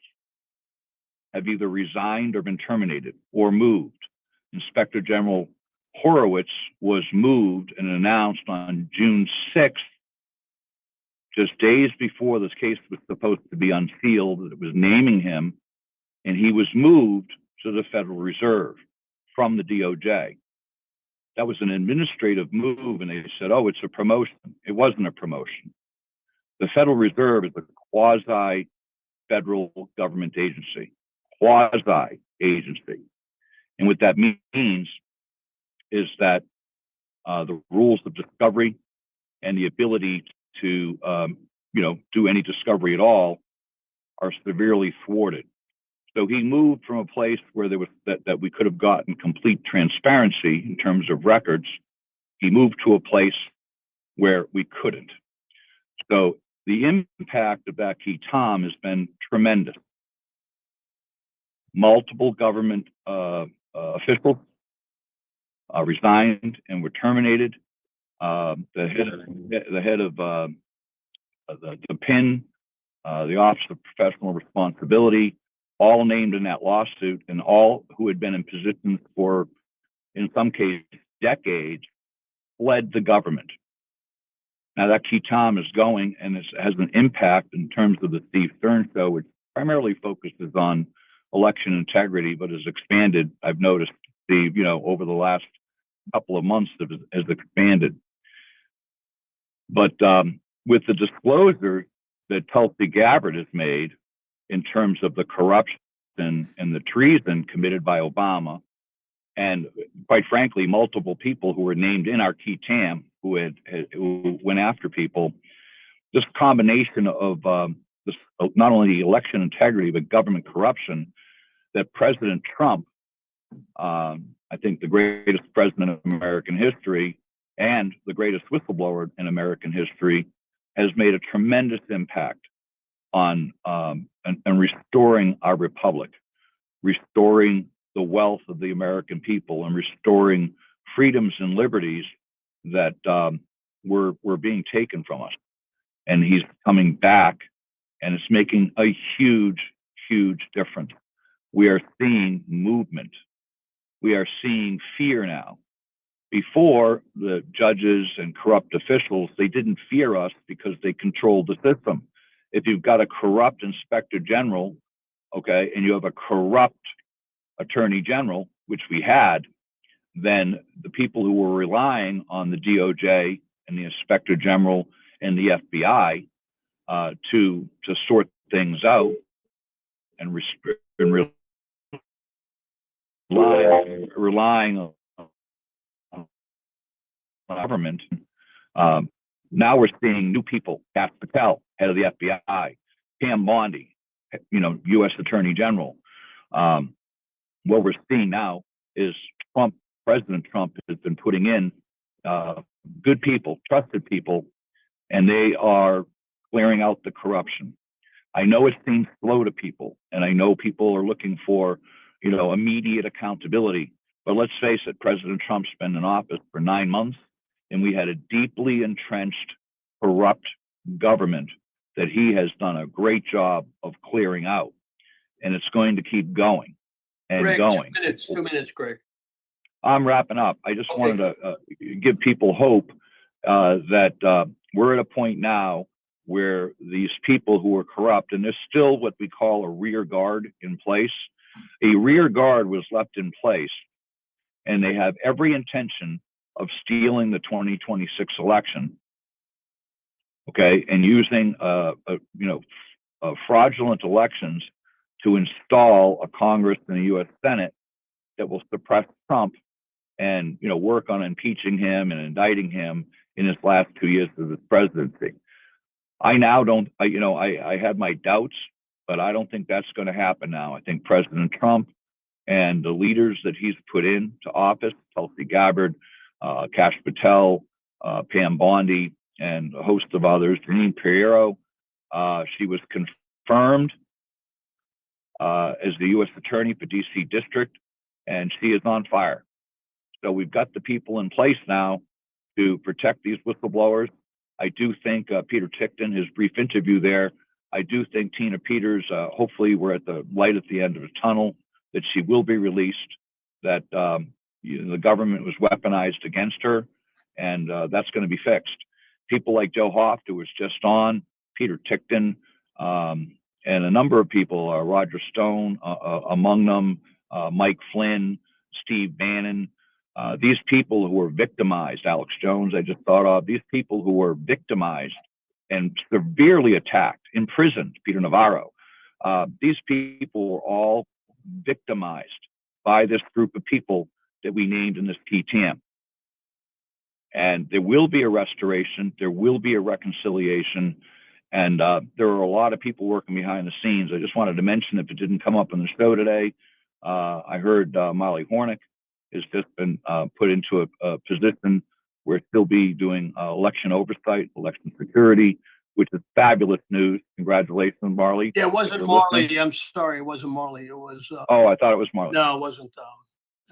have either resigned or been terminated or moved. Inspector General Horowitz was moved and announced on June 6th, just days before this case was supposed to be unsealed, that it was naming him, and he was moved to the Federal Reserve from the DOJ. That was an administrative move, and they said, oh, it's a promotion. It wasn't a promotion. The Federal Reserve is a quasi-federal government agency, quasi-agency. And what that means is that the rules of discovery and the ability to do any discovery at all are severely thwarted. So he moved from a place where there was that we could have gotten complete transparency in terms of records. He moved to a place where we couldn't. So the impact of that Key Tom has been tremendous. Multiple government officials resigned and were terminated. The head of the PIN, the Office of Professional Responsibility, all named in that lawsuit, and all who had been in positions for, in some cases, decades, fled the government. Now that Key Tom is going, and it has an impact in terms of the Steve Stern show, which primarily focuses on election integrity, but has expanded. I've noticed, Steve, over the last couple of months, has expanded. But with the disclosure that Tulsi Gabbard has made in terms of the corruption and the treason committed by Obama, and quite frankly, multiple people who were named in our Key Tam who went after people, this combination of not only election integrity, but government corruption, that President Trump, I think the greatest president of American history and the greatest whistleblower in American history, has made a tremendous impact on and restoring our republic, restoring the wealth of the American people, and restoring freedoms and liberties that were being taken from us. And he's coming back, and it's making a huge, huge difference. We are seeing movement. We are seeing fear now. Before, the judges and corrupt officials, they didn't fear us because they controlled the system. If you've got a corrupt inspector general, okay, and you have a corrupt attorney general, which we had, then the people who were relying on the DOJ and the inspector general and the FBI to sort things out and relying on government. Now we're seeing new people: Kash Patel, head of the FBI; Pam Bondi, U.S. Attorney General. What we're seeing now is President Trump has been putting in good people, trusted people, and they are clearing out the corruption. I know it seems slow to people, and I know people are looking for, immediate accountability. But let's face it, President Trump's been in office for 9 months, and we had a deeply entrenched, corrupt government that he has done a great job of clearing out. And it's going to keep going and Greg, going. 2 minutes, Greg. I'm wrapping up. I just wanted to give people hope that we're at a point now where these people who are corrupt, and there's still what we call a rear guard in place. A rear guard was left in place, and they have every intention of stealing the 2026 election. Okay, and using fraudulent elections to install a Congress and a U.S. Senate that will suppress Trump and work on impeaching him and indicting him in his last 2 years of his presidency. I had my doubts, but I don't think that's going to happen now. I think President Trump and the leaders that he's put into office, Tulsi Gabbard, Kash Patel, Pam Bondi, and a host of others, Jeanine Pirro, she was confirmed as the U.S. Attorney for D.C. District, and she is on fire. So we've got the people in place now to protect these whistleblowers. I do think Peter Tickton, his brief interview there, I do think Tina Peters, hopefully we're at the light at the end of the tunnel, that she will be released, that the government was weaponized against her, and that's going to be fixed. People like Joe Hoft, who was just on, Peter Tickton, and a number of people, Roger Stone, among them, Mike Flynn, Steve Bannon, these people who were victimized, Alex Jones, I just thought of, these people who were victimized and severely attacked, imprisoned, Peter Navarro, these people were all victimized by this group of people that we named in this key TAM. And there will be a restoration, there will be a reconciliation, and there are a lot of people working behind the scenes. I just wanted to mention, if it didn't come up on the show today, I heard Molly Hornick has just been put into a position where she'll be doing election oversight, election security, which is fabulous news. Congratulations, Marley. Yeah, it wasn't Marley. I'm sorry, it wasn't Marley. It was. Oh, I thought it was Marley. No, it wasn't.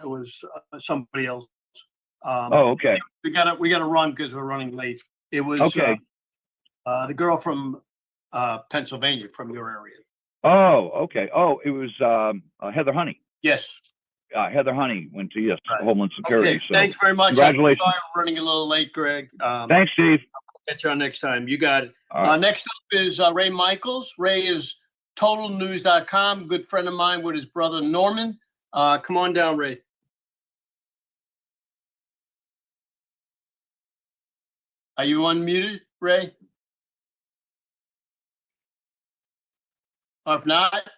It was somebody else. Okay. We gotta run because we're running late. It was okay. The girl from Pennsylvania, from your area. Oh, okay. Oh, it was Heather Honey. Yes. Heather Honey went to Homeland Security. Okay, so thanks very much. Congratulations. I'm sorry we're running a little late, Greg. Thanks, Steve. Catch you on next time. You got it. Right. Next up is Ray Michaels. Ray is totalnews.com, good friend of mine with his brother Norman. Come on down, Ray. Are you unmuted, Ray? If not,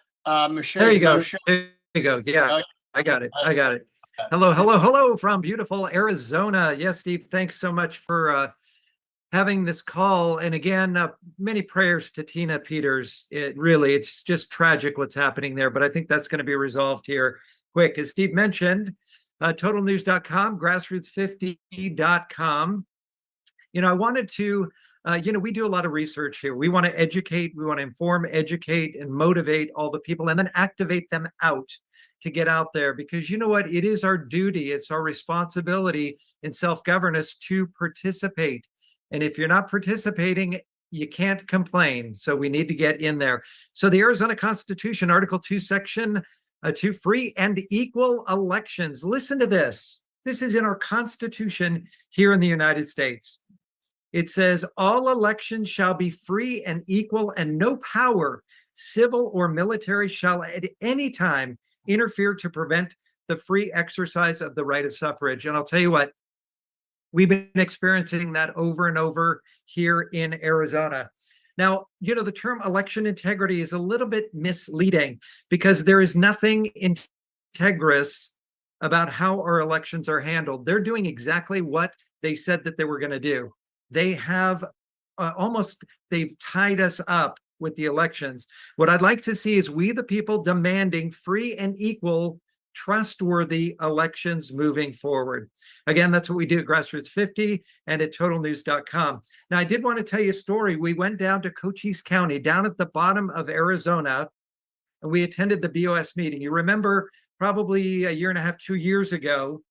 Michelle. There you go. Michelle. There you go. Yeah, I got it. I got it. Hello, hello, hello from beautiful Arizona. Yes, Steve, thanks so much for having this call. And again, many prayers to Tina Peters. It's just tragic what's happening there, but I think that's going to be resolved here quick. As Steve mentioned, totalnews.com, grassroots50.com. I wanted to, we do a lot of research here. We want to educate, we want to inform, educate, and motivate all the people, and then activate them out to get out there, because you know what? It is our duty, it's our responsibility in self-governance to participate. And if you're not participating, you can't complain. So we need to get in there. So the Arizona Constitution, Article 2, Section 2, free and equal elections. Listen to this. This is in our Constitution here in the United States. It says, all elections shall be free and equal, and no power, civil or military, shall at any time interfere to prevent the free exercise of the right of suffrage. And I'll tell you what, we've been experiencing that over and over here in Arizona. Now, the term election integrity is a little bit misleading because there is nothing integrous about how our elections are handled. They're doing exactly what they said that they were going to do. They have they've tied us up with the elections. What I'd like to see is we, the people, demanding free and equal, trustworthy elections moving forward. Again, that's what we do at Grassroots 50 and at totalnews.com. Now, I did want to tell you a story. We went down to Cochise County, down at the bottom of Arizona, and we attended the BOS meeting. You remember probably a year and a half, 2 years ago,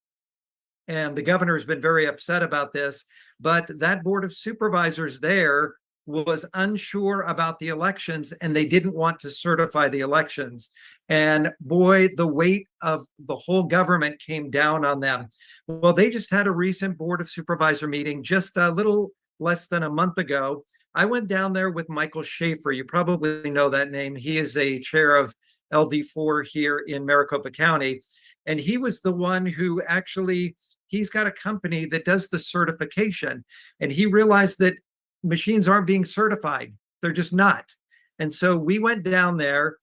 and the governor has been very upset about this, but that board of supervisors there was unsure about the elections and they didn't want to certify the elections. And boy, the weight of the whole government came down on them. Well, they just had a recent board of supervisor meeting just a little less than a month ago. I went down there with Michael Schaefer. You probably know that name. He is a chair of LD4 here in Maricopa County. And he was the one who actually, he's got a company that does the certification. And he realized that machines aren't being certified. They're just not. And so we went down there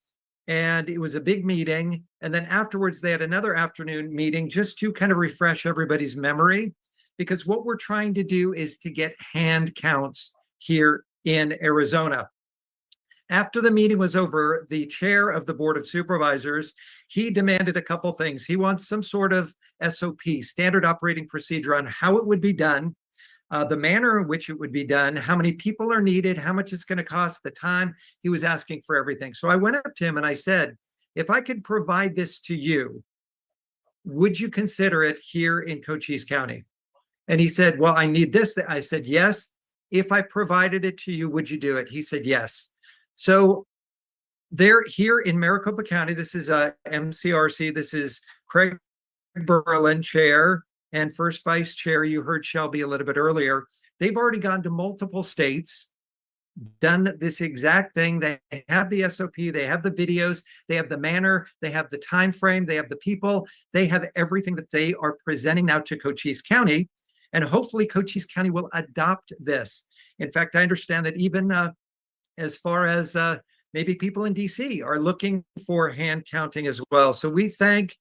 and it was a big meeting. And then afterwards, they had another afternoon meeting just to kind of refresh everybody's memory. Because what we're trying to do is to get hand counts here in Arizona. After the meeting was over, the chair of the Board of Supervisors, he demanded a couple things. He wants some sort of SOP, standard operating procedure, on how it would be done, the manner in which it would be done, how many people are needed, how much it's going to cost, the time. He was asking for everything. So I went up to him and I said, if I could provide this to you, would you consider it here in Cochise County? And he said, well, I need this. I said, yes. If I provided it to you, would you do it? He said, yes. So they're here in Maricopa County. This is a MCRC. This is Craig Berlin, chair, and first vice chair. You heard Shelby a little bit earlier. They've already gone to multiple states, done this exact thing. They have the SOP, they have the videos, they have the manner, they have the time frame, they have the people, they have everything that they are presenting now to Cochise County. And hopefully Cochise County will adopt this. In fact, I understand that even as far as maybe people in DC are looking for hand counting as well. So we thank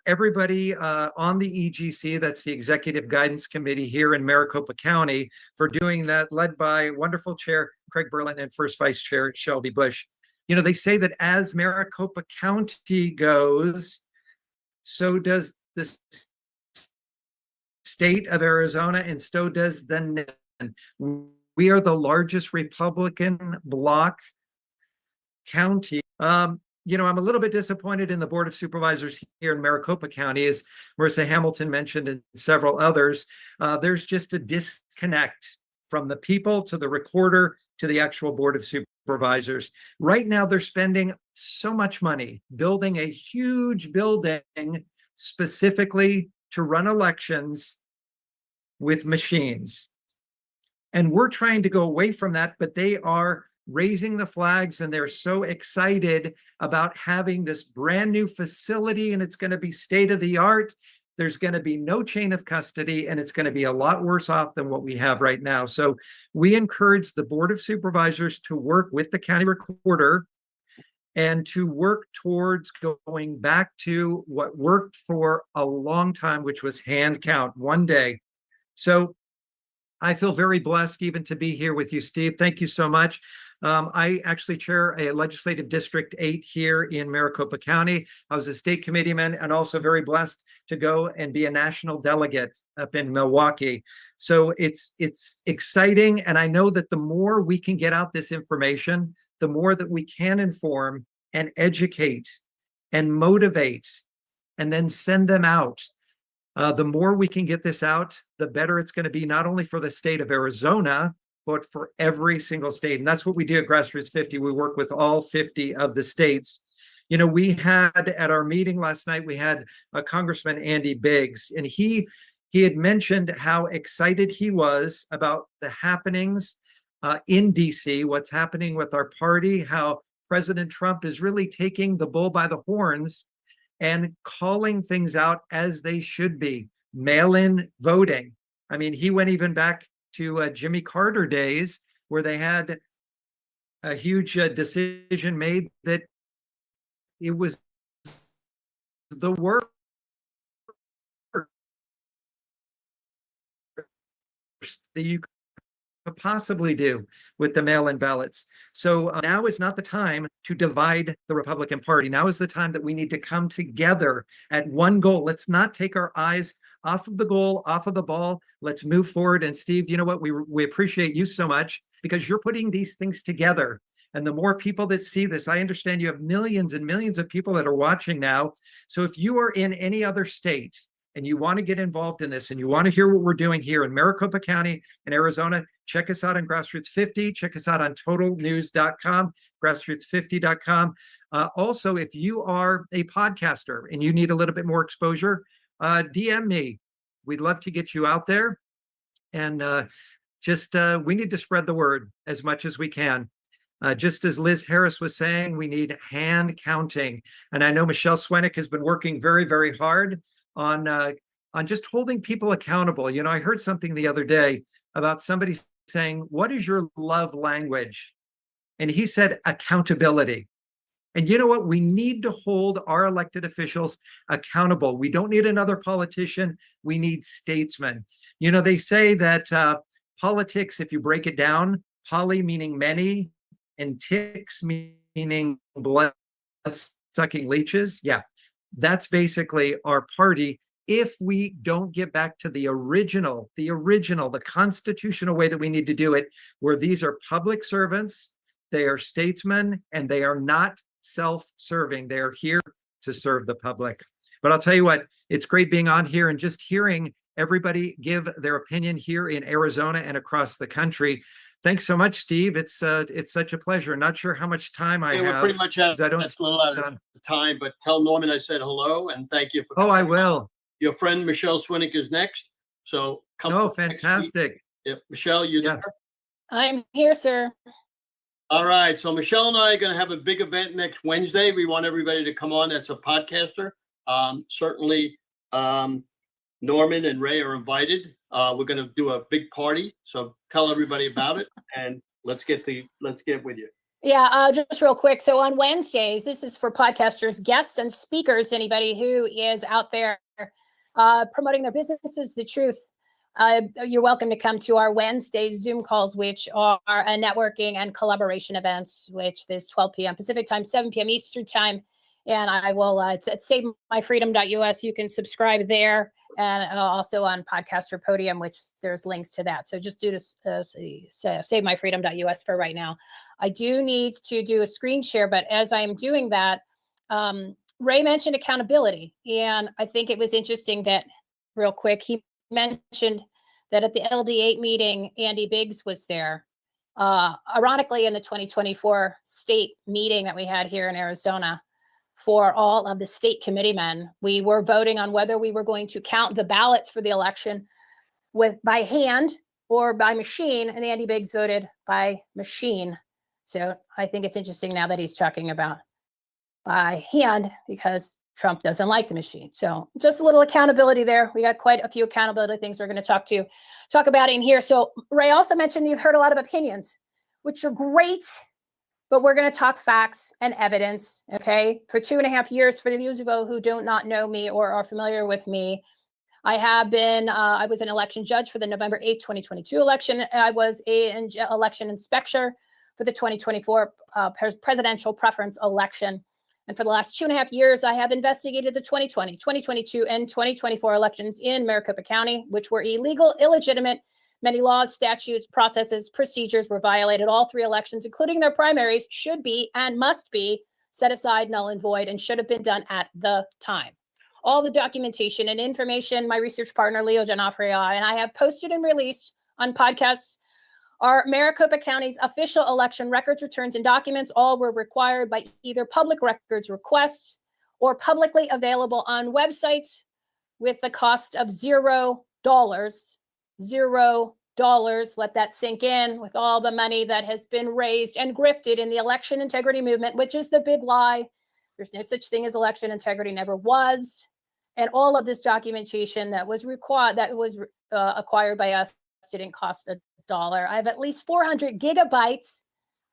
everybody on the EGC, that's the Executive Guidance Committee here in Maricopa County, for doing that, led by wonderful Chair Craig Berlin and First Vice Chair Shelby Bush. You know, they say that as Maricopa County goes, so does the state of Arizona, and so does the nation. We are the largest Republican bloc county. You know, I'm a little bit disappointed in the Board of Supervisors here in Maricopa County, as Marissa Hamilton mentioned and several others. There's just a disconnect from the people to the recorder to the actual Board of Supervisors. Right now, they're spending so much money building a huge building specifically to run elections with machines. And we're trying to go away from that, but they are raising the flags and they're so excited about having this brand new facility, and it's going to be state of the art. There's going to be no chain of custody, and it's going to be a lot worse off than what we have right now. So we encourage the Board of Supervisors to work with the county recorder and to work towards going back to what worked for a long time, which was hand count one day. So I feel very blessed even to be here with you, Steve. Thank you so much. I actually chair a legislative district 8 here in Maricopa County. I was a state committeeman and also very blessed to go and be a national delegate up in Milwaukee. So it's exciting. And I know that the more we can get out this information, the more that we can inform and educate and motivate and then send them out. The more we can get this out, the better it's going to be, not only for the state of Arizona, but for every single state. And that's what we do at Grassroots 50. We work with all 50 of the states. You know, we had at our meeting last night, we had Congressman Andy Biggs, and he had mentioned how excited he was about the happenings in DC, what's happening with our party, how President Trump is really taking the bull by the horns and calling things out as they should be. Mail-in voting. I mean, he went even back to Jimmy Carter days where they had a huge decision made that it was the worst that you could possibly do with the mail-in ballots. So now is not the time to divide the Republican Party. Now is the time that we need to come together at one goal. Let's not take our eyes off of the goal, off of the ball. Let's move forward. And Steve, you know what? We appreciate you so much because you're putting these things together. And the more people that see this, I understand you have millions and millions of people that are watching now. So if you are in any other state and you want to get involved in this and you want to hear what we're doing here in Maricopa County in Arizona, check us out on Grassroots 50. Check us out on totalnews.com, grassroots50.com. Also, if you are a podcaster and you need a little bit more exposure, DM me. We'd love to get you out there. And we need to spread the word as much as we can. Just as Liz Harris was saying, we need hand counting. And I know Michelle Swenick has been working very, very hard on just holding people accountable. You know, I heard something the other day about somebody saying, what is your love language? And he said, accountability. And you know what? We need to hold our elected officials accountable. We don't need another politician. We need statesmen. You know, they say that politics, if you break it down, poly meaning many, and ticks meaning blood-sucking leeches. Yeah, that's basically our party. If we don't get back to the original, the constitutional way that we need to do it, where these are public servants, they are statesmen, and they are not self-serving. They are here to serve the public. But I'll tell you what, it's great being on here and just hearing everybody give their opinion here in Arizona and across the country. Thanks so much, Steve. It's such a pleasure. Not sure how much time I have. We're pretty much out I don't a little out of time, but tell Norman I said hello and thank you for Oh, I coming. will. Your friend Michelle Swinick is next. So come. Oh, next week. fantastic. Yep. Michelle, you there? I'm here, sir. All right. So Michelle and I are going to have a big event next Wednesday. We want everybody to come on. That's a podcaster. Certainly, Norman and Ray are invited. We're going to do a big party. So tell everybody about it and let's get with you. Yeah, just real quick. So on Wednesdays, this is for podcasters, guests, and speakers. Anybody who is out there promoting their businesses, the truth. You're welcome to come to our Wednesday Zoom calls, which are networking and collaboration events, which is 12 p.m. Pacific time, 7 p.m. Eastern time. And I will, it's at savemyfreedom.us. You can subscribe there and also on Podcaster Podium, which there's links to that. So just do this, savemyfreedom.us for right now. I do need to do a screen share, but as I am doing that, Ray mentioned accountability. And I think it was interesting that real quick, he mentioned that at the LD8 meeting, Andy Biggs was there. Ironically, in the 2024 state meeting that we had here in Arizona, for all of the state committeemen, we were voting on whether we were going to count the ballots for the election by hand or by machine, and Andy Biggs voted by machine. So I think it's interesting now that he's talking about by hand because Trump doesn't like the machine. So just a little accountability there. We got quite a few accountability things we're going to talk about in here. So Ray also mentioned you've heard a lot of opinions, which are great, but we're going to talk facts and evidence. Okay. For 2.5 years, for the Usubo who do not know me or are familiar with me, I have been, I was an election judge for the November 8th, 2022 election. I was an election inspector for the 2024 presidential preference election. And for the last 2.5 years, I have investigated the 2020, 2022, and 2024 elections in Maricopa County, which were illegal, illegitimate. Many laws, statutes, processes, procedures were violated. All 3 elections, including their primaries, should be and must be set aside, null and void, and should have been done at the time. All the documentation and information, my research partner, Leo Giannoffria, and I have posted and released on podcasts are Maricopa County's official election records, returns, and documents. All were required by either public records requests or publicly available on websites with the cost of $0. $0. Let that sink in with all the money that has been raised and grifted in the election integrity movement, which is the big lie There's no such thing as election integrity, never was. And all of this documentation that was acquired by us didn't cost $1. I have at least 400 gigabytes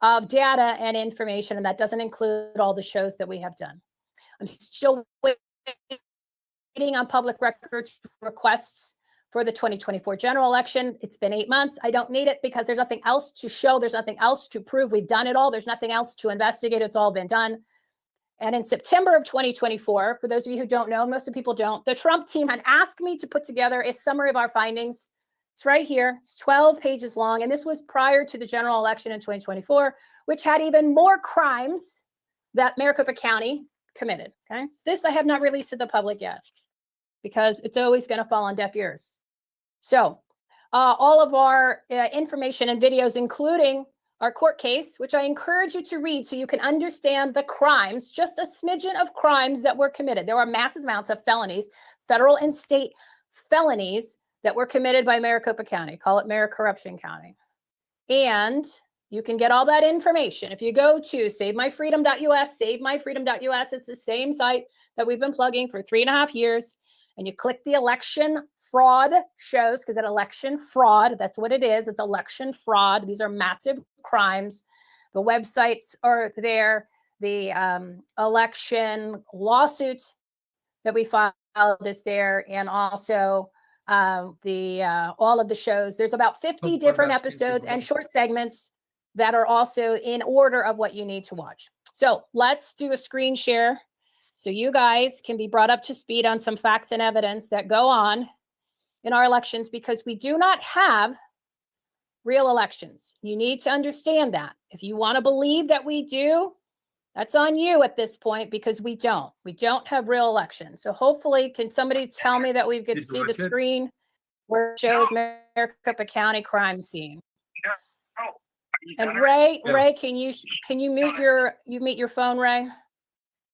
of data and information, and that doesn't include all the shows that we have done. I'm still waiting on public records requests for the 2024 general election. It's been 8 months. I don't need it because there's nothing else to show. There's nothing else to prove. We've done it all. There's nothing else to investigate. It's all been done. And in September of 2024, for those of you who don't know, most of the people don't, the Trump team had asked me to put together a summary of our findings. It's right here. It's 12 pages long. And this was prior to the general election in 2024, which had even more crimes that Maricopa County committed. Okay. So this I have not released to the public yet because it's always going to fall on deaf ears. So all of our information and videos, including our court case, which I encourage you to read so you can understand the crimes, just a smidgen of crimes that were committed. There were massive amounts of felonies, federal and state felonies that were committed by Maricopa County. Call it Mayor Corruption County. And you can get all that information. If you go to savemyfreedom.us, savemyfreedom.us, it's the same site that we've been plugging for 3.5 years. And you click the election fraud shows, because that election fraud, that's what it is. It's election fraud. These are massive crimes. The websites are there. The election lawsuit that we filed is there. And also all of the shows. There's about 50 different episodes and short segments that are also in order of what you need to watch. So let's do a screen share so you guys can be brought up to speed on some facts and evidence that go on in our elections, because we do not have real elections. You need to understand that. If you want to believe that we do, that's on you at this point, because we don't. We don't have real elections. So hopefully, can somebody tell me that we could see the screen where it shows Maricopa County crime scene? And Ray, can you mute your phone, Ray?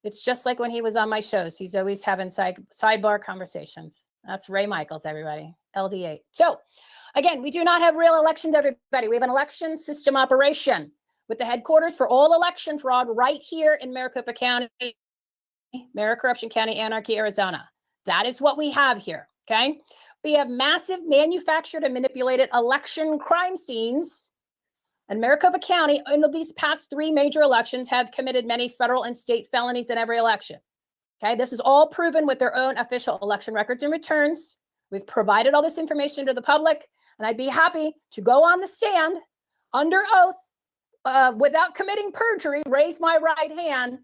It's just like when he was on my shows. He's always having sidebar conversations. That's Ray Michaels, everybody, LD8. So again, we do not have real elections, everybody. We have an election system operation with the headquarters for all election fraud right here in Maricopa County, Mayor Corruption County, Anarchy, Arizona. That is what we have here, okay? We have massive manufactured and manipulated election crime scenes. And Maricopa County, in these past 3 major elections, have committed many federal and state felonies in every election. Okay, this is all proven with their own official election records and returns. We've provided all this information to the public, and I'd be happy to go on the stand under oath without committing perjury, raise my right hand,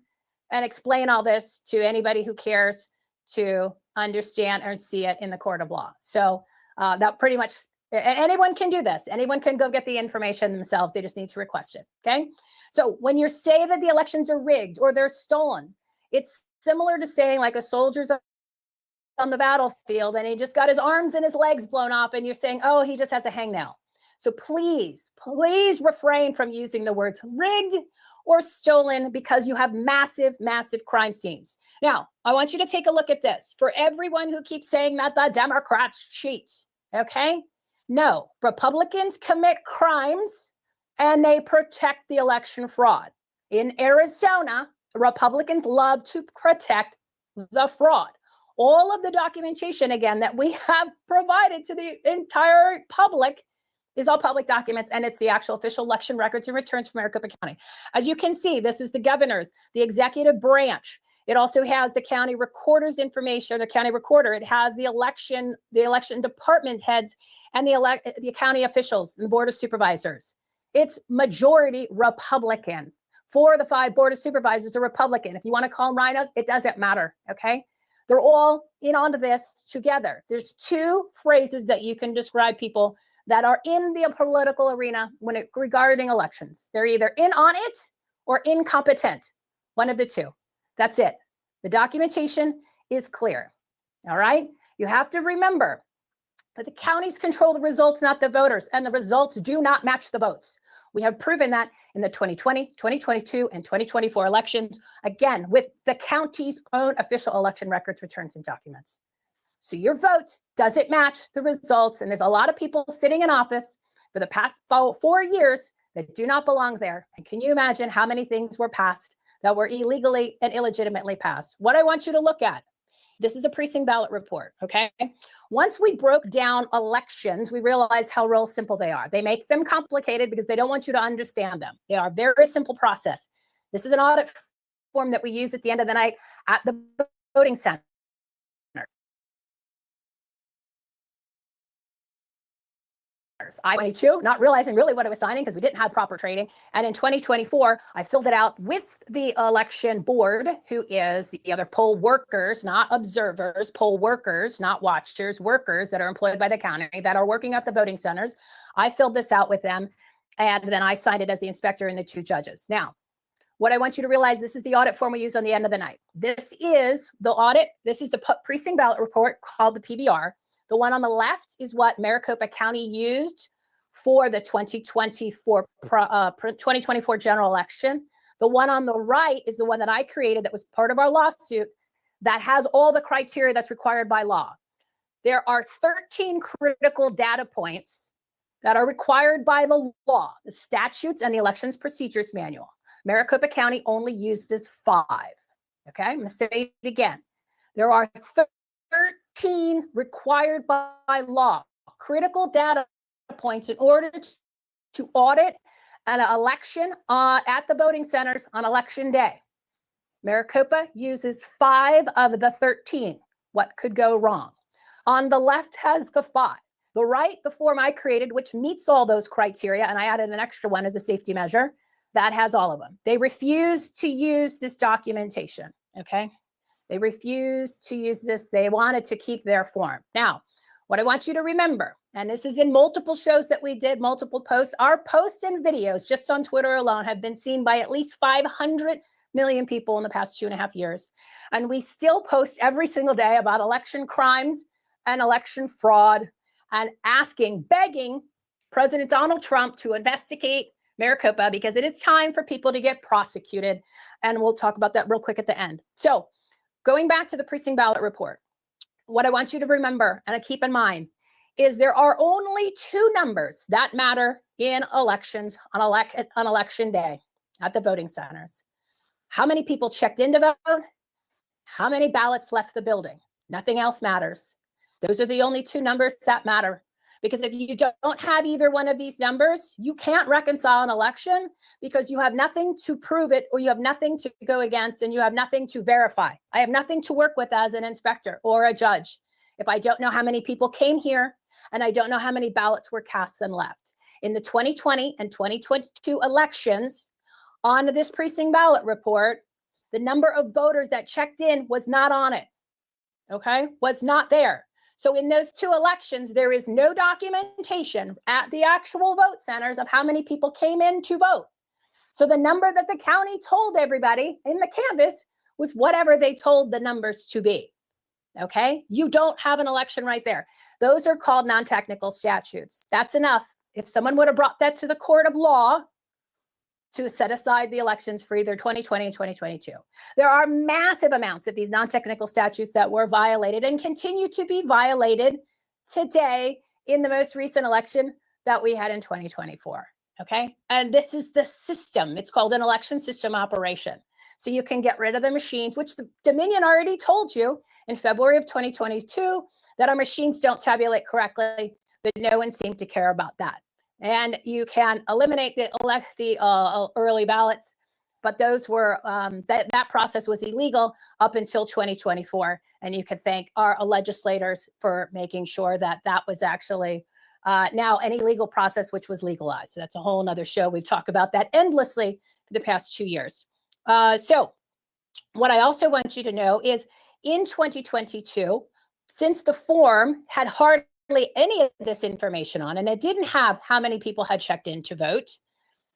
and explain all this to anybody who cares to understand or see it in the court of law. So that pretty much, anyone can do this. Anyone can go get the information themselves. They just need to request it, okay? So when you say that the elections are rigged or they're stolen, it's similar to saying like a soldier's on the battlefield and he just got his arms and his legs blown off and you're saying, oh, he just has a hangnail. So please, please refrain from using the words rigged or stolen, because you have massive, massive crime scenes. Now, I want you to take a look at this. For everyone who keeps saying that the Democrats cheat, okay? No, Republicans commit crimes and they protect the election fraud. In Arizona, Republicans love to protect the fraud. All of the documentation, again, that we have provided to the entire public is all public documents, and it's the actual official election records and returns from Maricopa County. As you can see, this is the governor's, the executive branch. It also has the county recorder's information, the county recorder. It has the election department heads and the county officials and the board of supervisors. It's majority Republican. 4 of the 5 board of supervisors are Republican. If you want to call them rhinos, it doesn't matter, okay? They're all in onto this together. There's 2 phrases that you can describe people that are in the political arena regarding elections. They're either in on it or incompetent, one of the 2. That's it. The documentation is clear, all right? You have to remember that the counties control the results, not the voters, and the results do not match the votes. We have proven that in the 2020, 2022, and 2024 elections, again, with the county's own official election records, returns, and documents. So your vote doesn't match the results, and there's a lot of people sitting in office for the past 4 years that do not belong there. And can you imagine how many things were passed that were illegally and illegitimately passed. What I want you to look at, this is a precinct ballot report, okay? Once we broke down elections, we realized how real simple they are. They make them complicated because they don't want you to understand them. They are a very simple process. This is an audit form that we use at the end of the night at the voting center. I-22, not realizing really what I was signing because we didn't have proper training. And in 2024, I filled it out with the election board, who is the other poll workers, not observers, poll workers, not watchers, workers that are employed by the county that are working at the voting centers. I filled this out with them, and then I signed it as the inspector and the 2 judges. Now, what I want you to realize, this is the audit form we use on the end of the night. This is the audit. This is the precinct ballot report called the PBR. The one on the left is what Maricopa County used for the 2024 general election. The one on the right is the one that I created that was part of our lawsuit that has all the criteria that's required by law. There are 13 critical data points that are required by the law, the statutes and the elections procedures manual. Maricopa County only uses 5. Okay, I'm gonna say it again. There are 13 required by law, critical data points in order to audit an election at the voting centers on election day. Maricopa uses 5 of the 13. What could go wrong? On the left has the 5. The right, the form I created, which meets all those criteria, and I added an extra one as a safety measure, that has all of them. They refuse to use this documentation, okay? They refuse to use this. They wanted to keep their form. Now, what I want you to remember, and this is in multiple shows that we did, multiple posts, our posts and videos just on Twitter alone have been seen by at least 500 million people in the past 2.5 years. And we still post every single day about election crimes and election fraud and begging President Donald Trump to investigate Maricopa because it is time for people to get prosecuted. And we'll talk about that real quick at the end. So going back to the precinct ballot report, what I want you to remember and keep in mind is there are only 2 numbers that matter in elections on election day at the voting centers. How many people checked in to vote? How many ballots left the building? Nothing else matters. Those are the only 2 numbers that matter. Because if you don't have either one of these numbers, you can't reconcile an election because you have nothing to prove it, or you have nothing to go against, and you have nothing to verify. I have nothing to work with as an inspector or a judge if I don't know how many people came here and I don't know how many ballots were cast and left. In the 2020 and 2022 elections, on this precinct ballot report, the number of voters that checked in was not on it, okay? Was not there. So in those 2 elections, there is no documentation at the actual vote centers of how many people came in to vote. So the number that the county told everybody in the canvas was whatever they told the numbers to be. Okay? You don't have an election right there. Those are called non-technical statutes. That's enough. If someone would have brought that to the court of law to set aside the elections for either 2020 and 2022. There are massive amounts of these non-technical statutes that were violated and continue to be violated today in the most recent election that we had in 2024, okay? And this is the system. It's called an election system operation. So you can get rid of the machines, which the Dominion already told you in February of 2022 that our machines don't tabulate correctly, but no one seemed to care about that. And you can eliminate the early ballots, but those were that process was illegal up until 2024. And you can thank our legislators for making sure that that was actually now an illegal process, which was legalized. So that's a whole nother show. We've talked about that endlessly for the past 2 years. So what I also want you to know is in 2022, since the form had hardly any of this information on, and it didn't have how many people had checked in to vote,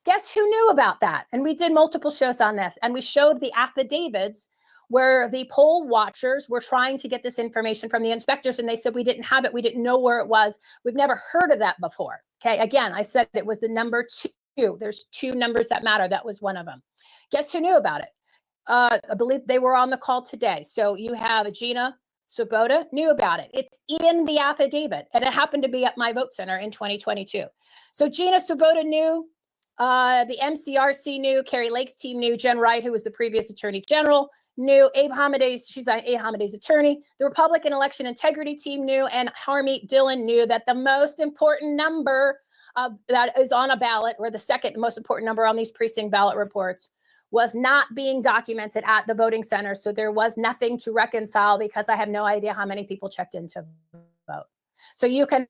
guess who knew about that? And we did multiple shows on this, and we showed the affidavits where the poll watchers were trying to get this information from the inspectors, and they said, we didn't have it, we didn't know where it was, we've never heard of that before. Okay, again, I said it was the number 2. There's 2 numbers that matter. That was one of them. Guess who knew about it? I believe they were on the call today. So you have Gina Swoboda knew about it. It's in the affidavit, and it happened to be at my vote center in 2022. So Gina Swoboda knew. The MCRC knew, Carrie Lake's team knew, Jen Wright, who was the previous attorney general, knew, Abe Hamadeh's, she's Abe Hamadeh's attorney, the Republican election integrity team knew, and Harmeet Dillon knew that the most important number that is on a ballot, or the second most important number on these precinct ballot reports, was not being documented at the voting center. So there was nothing to reconcile because I have no idea how many people checked in to vote. So you can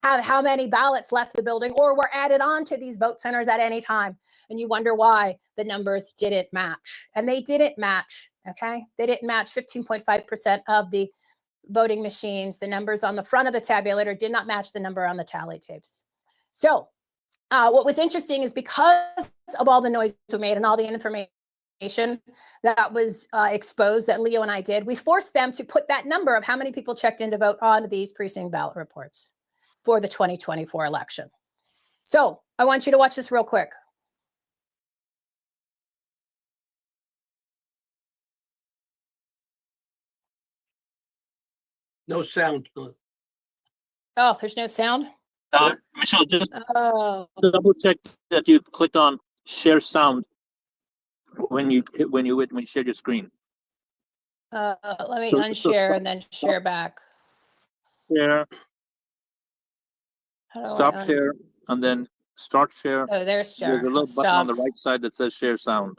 have how many ballots left the building or were added on to these vote centers at any time. And you wonder why the numbers didn't match. And they didn't match, okay? They didn't match 15.5% of the voting machines. The numbers on the front of the tabulator did not match the number on the tally tapes. So what was interesting is because of all the noise we made and all the information that was exposed that Leo and I did, we forced them to put that number of how many people checked in to vote on these precinct ballot reports for the 2024 election. So I want you to watch this real quick. No sound. Oh, there's no sound? Michelle, just Oh. double check that you clicked on share sound when you share your screen. Let me So unshare stop- and then share back. Share, How do I stop share, and then start share. Oh, there's share. There's a little button on Stop. the right side that says share sound.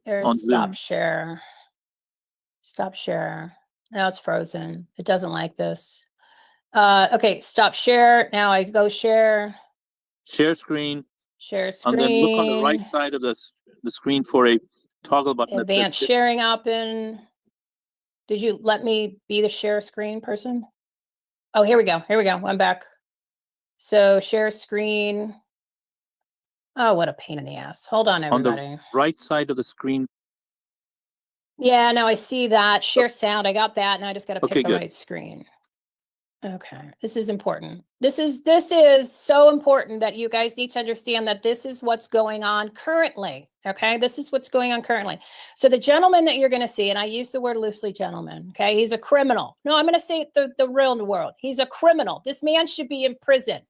There's on stop Zoom. share. Stop share. Now it's frozen. It doesn't like this. Okay, stop share. Now I go share. Share screen, Share screen. and then look on the right side of the screen for a toggle button that Advanced says sharing open. Did you let me be the share screen person? Oh, here we go. Here we go. I'm back. So share screen. Oh, what a pain in the ass. Hold on, on everybody. the right side of the screen. Yeah, no, I see that. Share sound. I got that. Now I just got to Okay, pick the good. right screen. Okay, this is important. This is so important that you guys need to understand that this is what's going on currently. Okay, this is what's going on currently. So the gentleman that you're going to see, and I use the word loosely, gentleman. Okay, he's a criminal. No, I'm going to say it the real world. He's a criminal. This man should be in prison.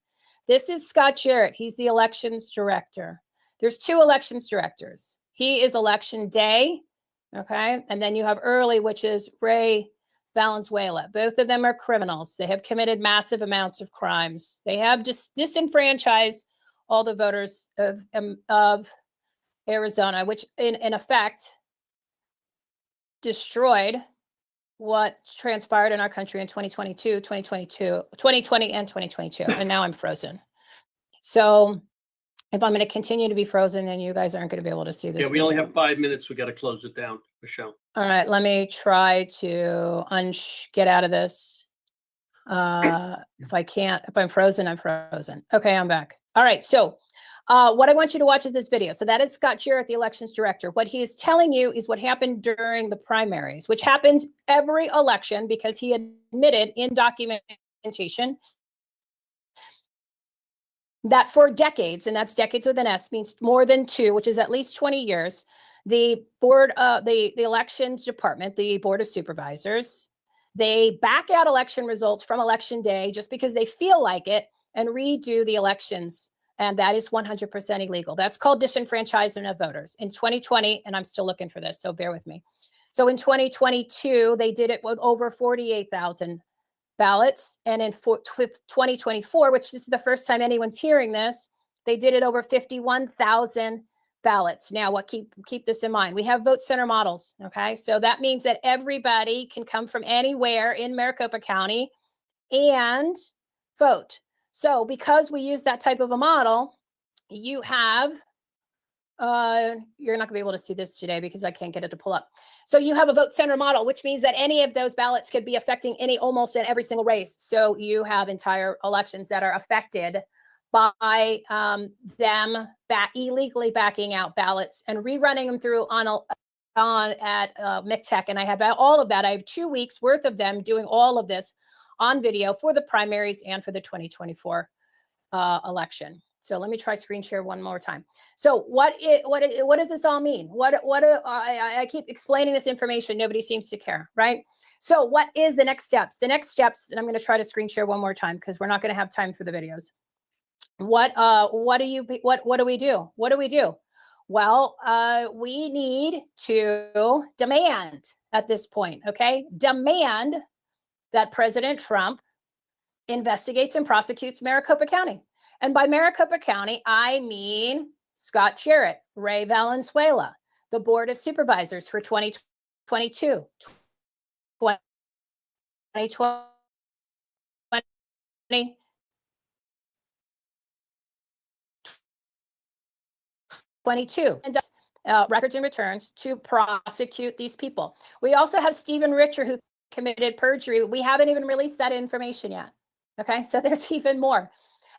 This is Scott Jarrett. He's the elections director. There's two elections directors. He is election day. Okay, and then you have early, which is Ray Valenzuela. Both of them are criminals. They have committed massive amounts of crimes. They have just disenfranchised all the voters of Arizona, which in effect destroyed what transpired in our country in 2020 and 2022. And now I'm frozen. So if I'm going to continue to be frozen, then you guys aren't going to be able to see this. Yeah, we only video. have 5 minutes. We got to close it down, Michelle. All right, let me try to get out of this. If I'm frozen, I'm frozen. Okay, I'm back. All right, so what I want you to watch is this video. So that is Scott Jarrett, the elections director. What he is telling you is what happened during the primaries, which happens every election because he admitted in documentation that for decades, and that's decades with an S, means more than two, which is at least 20 years, the board, the elections department, the board of supervisors, they back out election results from election day just because they feel like it and redo the elections. And that is 100% illegal. That's called disenfranchisement of voters. In 2020, and I'm still looking for this, so bear with me. So in 2022, they did it with over 48,000 ballots. And in 2024, which this is the first time anyone's hearing this, they did it over 51,000 ballots. Now, keep this in mind. We have vote center models, okay? So that means that everybody can come from anywhere in Maricopa County and vote. So because we use that type of a model, you have, you're not gonna be able to see this today because I can't get it to pull up. So you have a vote center model, which means that any of those ballots could be affecting almost in every single race. So you have entire elections that are affected by them illegally backing out ballots and rerunning them through at MCTEC. And I have all of that. I have 2 weeks worth of them doing all of this on video for the primaries and for the 2024 election. So let me try screen share one more time. So what does this all mean? I keep explaining this information. Nobody seems to care, right? So what is the next steps? The next steps, and I'm going to try to screen share one more time because we're not going to have time for the videos. what do we do? What do we do? Well, we need to demand at this point, okay? Demand that President Trump investigates and prosecutes Maricopa County. And by Maricopa County, I mean Scott Jarrett, Ray Valenzuela, the Board of Supervisors for 2022, 2020, and records and returns to prosecute these people. We also have Stephen Richer, who committed perjury. We haven't even released that information yet. Okay, so there's even more.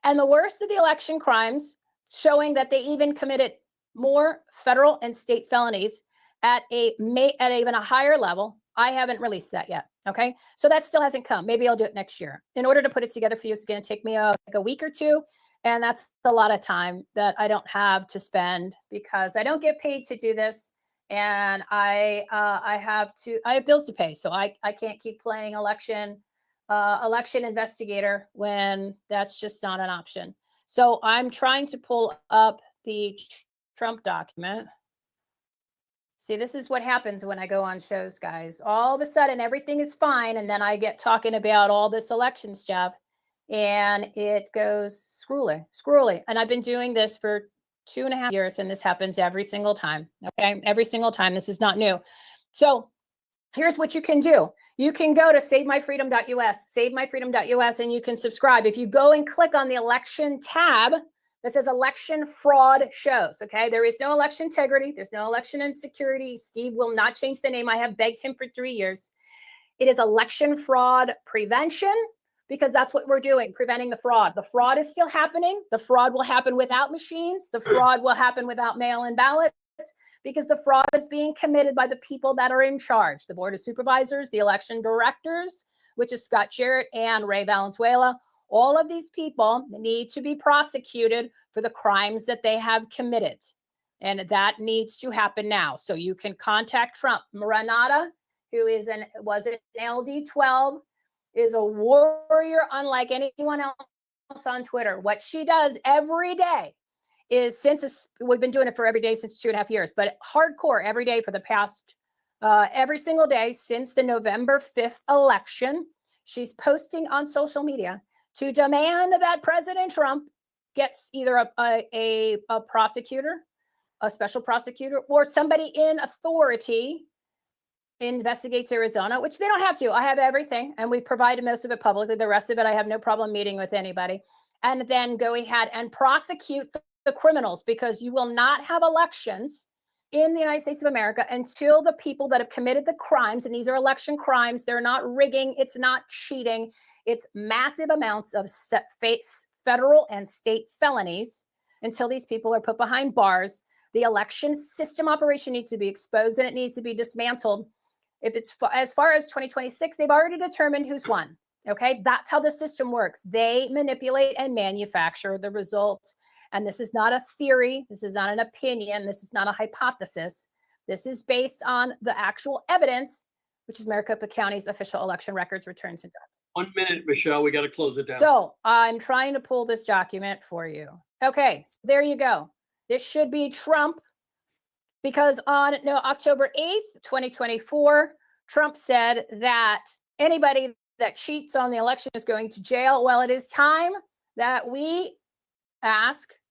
And the worst of the election crimes, showing that they even committed more federal and state felonies at even a higher level. I haven't released that yet. Okay, so that still hasn't come. Maybe I'll do it next year. In order to put it together for you, it's going to take me like a week or two. And that's a lot of time that I don't have to spend because I don't get paid to do this. And I have bills to pay. So I can't keep playing election investigator when that's just not an option. So I'm trying to pull up the Trump document. See, this is what happens when I go on shows, guys. All of a sudden, everything is fine. And then I get talking about all this election stuff. And it goes scrolly. And I've been doing this for 2.5 years, and this happens every single time. Okay, every single time. This is not new. So here's what you can do. You can go to savemyfreedom.us, and you can subscribe. If you go and click on the election tab that says election fraud shows, okay? There is no election integrity. There's no election insecurity. Steve will not change the name. I have begged him for 3 years. It is election fraud prevention, because that's what we're doing, preventing the fraud. The fraud is still happening. The fraud will happen without machines. The fraud will happen without mail-in ballots, because the fraud is being committed by the people that are in charge, the Board of Supervisors, the election directors, which is Scott Jarrett and Ray Valenzuela. All of these people need to be prosecuted for the crimes that they have committed. And that needs to happen now. So you can contact Trump. Renata, who was an LD12, is a warrior unlike anyone else on Twitter. What she does every day is, we've been doing it for every day since 2.5 years, but hardcore every day for the past, every single day since the November 5th election, she's posting on social media to demand that President Trump gets either a prosecutor, a special prosecutor, or somebody in authority investigates Arizona, which they don't have to. I have everything, and we've provided most of it publicly. The rest of it, I have no problem meeting with anybody. And then go ahead and prosecute the criminals, because you will not have elections in the United States of America until the people that have committed the crimes, and these are election crimes, they're not rigging, it's not cheating, it's massive amounts of federal and state felonies. Until these people are put behind bars, the election system operation needs to be exposed and it needs to be dismantled. If it's as far as 2026, they've already determined who's won. Okay, that's how the system works. They manipulate and manufacture the results. And this is not a theory. This is not an opinion. This is not a hypothesis. This is based on the actual evidence, which is Maricopa County's official election records, returns, and documents. 1 minute, Michelle. We got to close it down. So I'm trying to pull this document for you. Okay, so there you go. This should be Trump, because on October 8th, 2024, Trump said that anybody that cheats on the election is going to jail. Well, it is time that we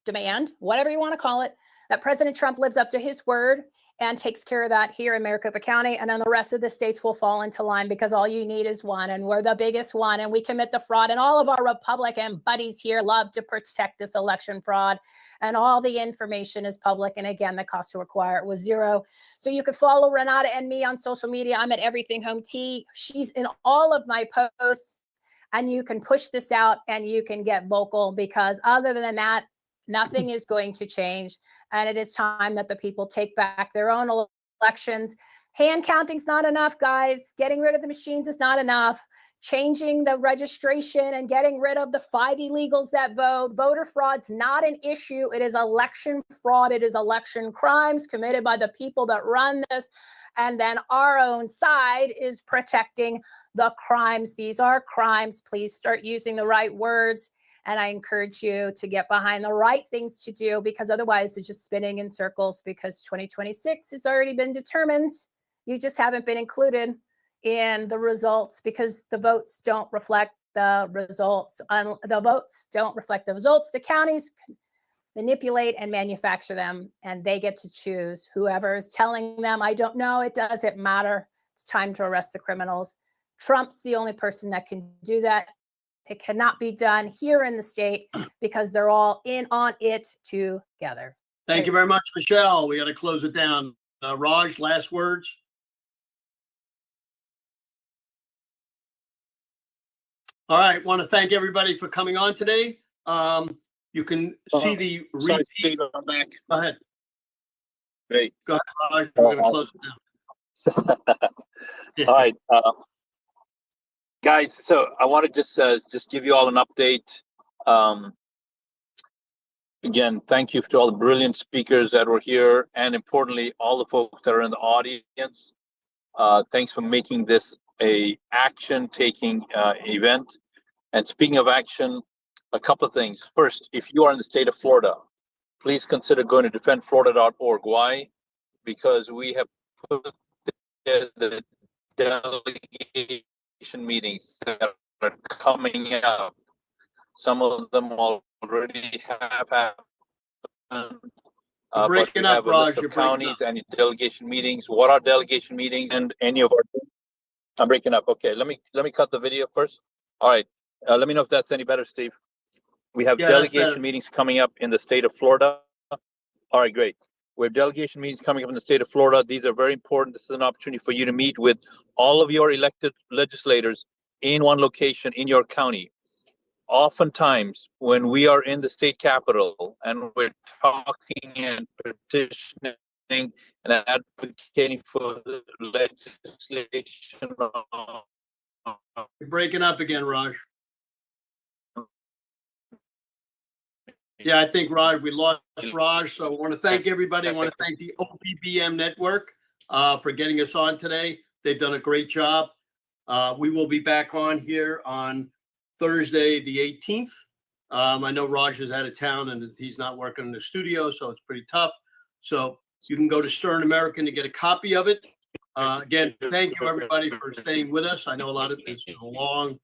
demand, whatever you want to call it, that President Trump lives up to his word and takes care of that here in Maricopa County. And then the rest of the states will fall into line, because all you need is one, and we're the biggest one, and we commit the fraud. And all of our Republican buddies here love to protect this election fraud. And all the information is public. And again, the cost to acquire it was $0. So you can follow Renata and me on social media. I'm at Everything Home Tea. She's in all of my posts, and you can push this out and you can get vocal, because other than that, nothing is going to change. And it is time that the people take back their own elections. Hand counting's not enough, guys. Getting rid of the machines is not enough. Changing the registration and getting rid of the 5 illegals that vote. Voter fraud's not an issue. It is election fraud. It is election crimes committed by the people that run this. And then our own side is protecting the crimes. These are crimes. Please start using the right words. And I encourage you to get behind the right things to do, because otherwise you're just spinning in circles, because 2026 has already been determined. You just haven't been included in the results because the votes don't reflect the results. The votes don't reflect the results. The counties manipulate and manufacture them, and they get to choose whoever is telling them, I don't know, it doesn't matter. It's time to arrest the criminals. Trump's the only person that can do that. It cannot be done here in the state because they're all in on it together. Thank you very much, Michelle. We got to close it down. Raj, last words. All right. Want to thank everybody for coming on today. You can see the Sorry, repeat. Steve, I'm back. Go ahead. Great. Go ahead, Raj. We're going to close it down. All right, guys. So I want to just give you all an update. Again, thank you to all the brilliant speakers that were here, and importantly, all the folks that are in the audience. Thanks for making this a action-taking event. And speaking of action, a couple of things. First, if you are in the state of Florida, please consider going to defendflorida.org. Why? Because we have put the delegation meetings that are coming up. Some of them already have happened. You're breaking up, Raj. Of You're breaking counties and delegation meetings. What are delegation meetings? And any of our, I'm breaking up. Okay, let me cut the video first. All right, let me know if that's any better, Steve. We have Yeah, that's better. delegation meetings coming up in the state of Florida. All right, great. We have delegation meetings coming up in the state of Florida. These are very important. This is an opportunity for you to meet with all of your elected legislators in one location in your county. Oftentimes, when we are in the state capitol and we're talking and petitioning and advocating for the legislation. You're breaking up again, Raj. Yeah, I think Raj, we lost Raj. So I want to thank everybody. I want to thank the OPBM network for getting us on today. They've done a great job. We will be back on here on Thursday, the 18th. I know Raj is out of town and he's not working in the studio, so it's pretty tough. So you can go to Stern American to get a copy of it. Again, thank you everybody for staying with us. I know a lot of it's a long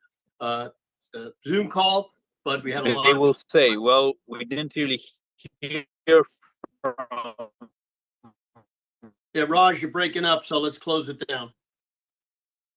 Zoom call, but we had a lot. They will say, well, we didn't really hear from. Yeah, Raj, you're breaking up, so let's close it down.